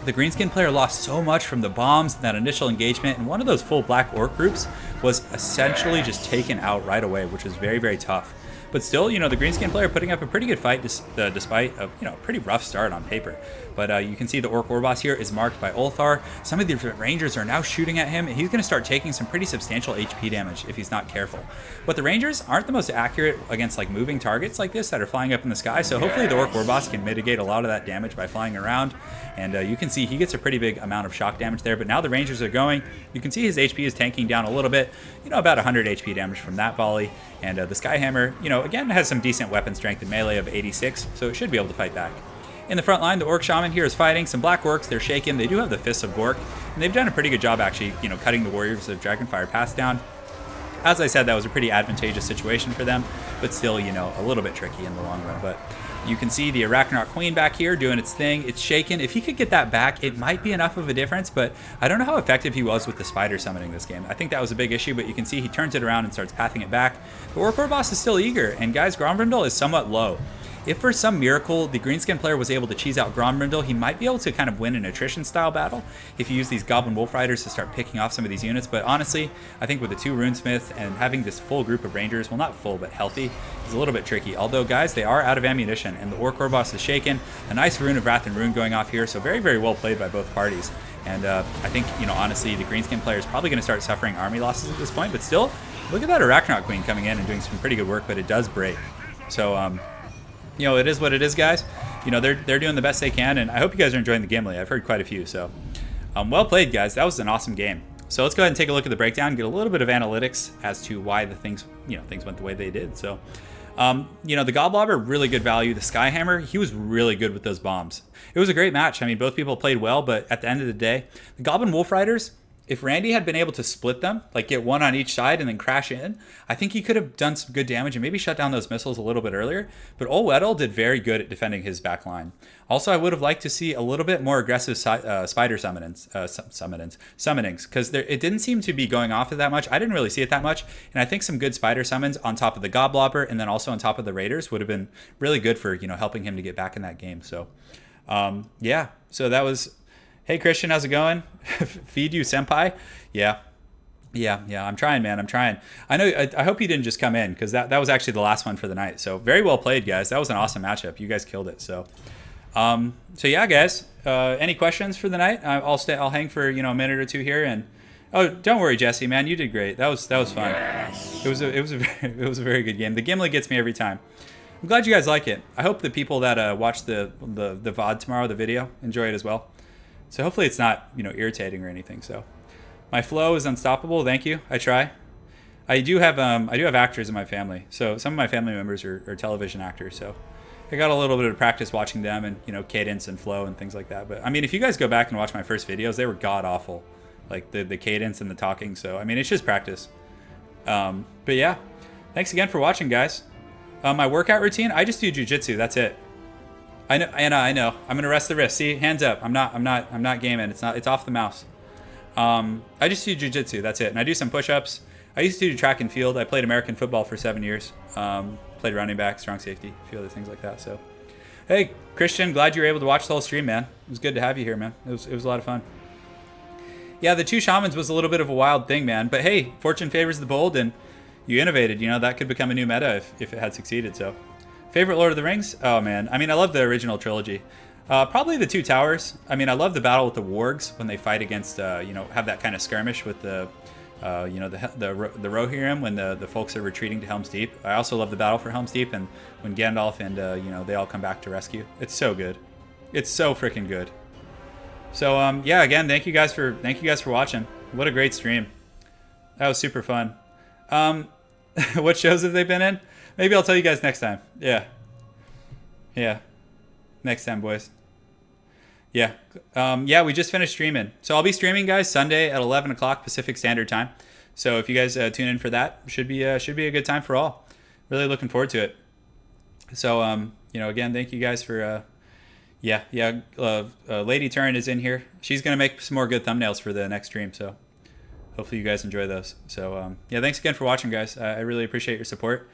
the Greenskin player lost so much from the bombs, that initial engagement, and one of those full Black Orc groups was essentially just taken out right away, which was very, very tough. But still, the Greenskin player putting up a pretty good fight despite a pretty rough start on paper. But you can see the Orc Warboss here is marked by Ulthar. Some of the Rangers are now shooting at him, and he's going to start taking some pretty substantial HP damage if he's not careful. But the Rangers aren't the most accurate against moving targets like this that are flying up in the sky, so hopefully the Orc Warboss can mitigate a lot of that damage by flying around. And you can see he gets a pretty big amount of shock damage there, but now the Rangers are going. You can see his HP is tanking down a little bit, about 100 HP damage from that volley. And the Skyhammer, again, has some decent weapon strength and melee of 86, so it should be able to fight back. In the front line, the Orc Shaman here is fighting some Black Orcs. They're shaken. They do have the Fists of Gork, and they've done a pretty good job, actually, cutting the Warriors of Dragonfire Pass down. As I said, that was a pretty advantageous situation for them, but still, a little bit tricky in the long run. But you can see the Arachnarok Queen back here doing its thing. It's shaken. If he could get that back, it might be enough of a difference, but I don't know how effective he was with the Spider summoning this game. I think that was a big issue, but you can see he turns it around and starts pathing it back. The Orc Warboss is still eager, and guys, Grombrindle is somewhat low. If for some miracle the Greenskin player was able to cheese out Grombrindle, he might be able to kind of win an attrition style battle if you use these Goblin Wolf Riders to start picking off some of these units. But honestly, I think with the 2 Runesmiths and having this full group of Rangers, well, not full, but healthy, is a little bit tricky. Although, guys, they are out of ammunition, and the Orc Warboss is shaken. A nice Rune of Wrath and Rune going off here, so very, very well played by both parties. And I think, honestly, the Greenskin player is probably going to start suffering army losses at this point. But still, look at that Arachnarok Queen coming in and doing some pretty good work, but it does break. So, it is what it is, guys. They're doing the best they can, and I hope you guys are enjoying the Gimli. I've heard quite a few, so well played, guys. That was an awesome game. So let's go ahead and take a look at the breakdown, get a little bit of analytics as to why the things went the way they did. So, the Goblobber, really good value. The Skyhammer, he was really good with those bombs. It was a great match. I mean, both people played well, but at the end of the day, the Goblin Wolf Riders, if Randy had been able to split them, get one on each side and then crash in, I think he could have done some good damage and maybe shut down those missiles a little bit earlier. But Old Weddle did very good at defending his back line. Also, I would have liked to see a little bit more aggressive spider summonings, because it didn't seem to be going off of that much. I didn't really see it that much, and I think some good spider summons on top of the Goblobber and then also on top of the Raiders would have been really good for helping him to get back in that game. So, yeah. So that was. Hey, Christian, how's it going? Feed you, senpai? Yeah, I'm trying, man. I'm trying. I know. I hope you didn't just come in, because that was actually the last one for the night. So very well played, guys. That was an awesome matchup. You guys killed it. So, yeah, guys. Any questions for the night? I'll hang for a minute or two here. And oh, don't worry, Jesse, man. You did great. That was fun. It was a very good game. The Gimli gets me every time. I'm glad you guys like it. I hope the people that watch the VOD tomorrow, the video, enjoy it as well. So hopefully it's not, you know, irritating or anything. So my flow is unstoppable. Thank you. I try. I do have actors in my family. So some of my family members are television actors. So I got a little bit of practice watching them and, you know, cadence and flow and things like that. But I mean, if you guys go back and watch my first videos, they were god awful, like the cadence and the talking. So I mean, it's just practice. But yeah, thanks again for watching, guys. My workout routine, I just do jujitsu. That's it. I know, Anna. I know. I'm gonna rest the wrist. See, hands up. I'm not gaming. It's off the mouse. I just do jujitsu. That's it. And I do some push-ups. I used to do track and field. I played American football for 7 years. Played running back, strong safety, a few other things like that. So, hey, Christian, glad you were able to watch the whole stream, man. It was good to have you here, man. It was a lot of fun. Yeah, the 2 shamans was a little bit of a wild thing, man. But hey, fortune favors the bold, and you innovated. You know, that could become a new meta if it had succeeded. So, favorite Lord of the Rings? Oh, man. I mean, I love the original trilogy. Probably the 2 Towers. I mean, I love the battle with the wargs when they fight against, you know, have that kind of skirmish with the, you know, the Rohirrim when the folks are retreating to Helm's Deep. I also love the battle for Helm's Deep and when Gandalf and, you know, they all come back to rescue. It's so good. It's so freaking good. So, yeah, again, thank you guys for watching. What a great stream. That was super fun. What shows have they been in? Maybe I'll tell you guys next time. Yeah. Next time, boys. Yeah. Yeah, we just finished streaming. So I'll be streaming, guys, Sunday at 11 o'clock Pacific Standard Time. So if you guys tune in for that, should be a good time for all. Really looking forward to it. So, you know, again, thank you guys for, Lady Turin is in here. She's going to make some more good thumbnails for the next stream. So hopefully you guys enjoy those. So, yeah, thanks again for watching, guys. I really appreciate your support.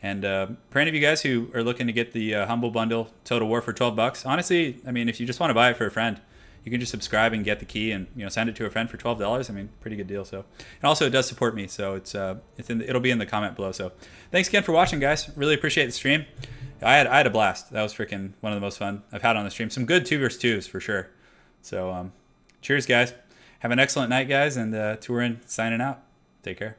And for any of you guys who are looking to get the Humble Bundle Total War for $12, honestly, I mean, if you just want to buy it for a friend, you can just subscribe and get the key and, you know, send it to a friend for $12. I mean, pretty good deal. So, and also it does support me, so it'll be in the comment below. So, thanks again for watching, guys. Really appreciate the stream. I had a blast. That was freaking one of the most fun I've had on the stream. Some good 2 vs 2s for sure. So, cheers, guys. Have an excellent night, guys, and Turin signing out. Take care.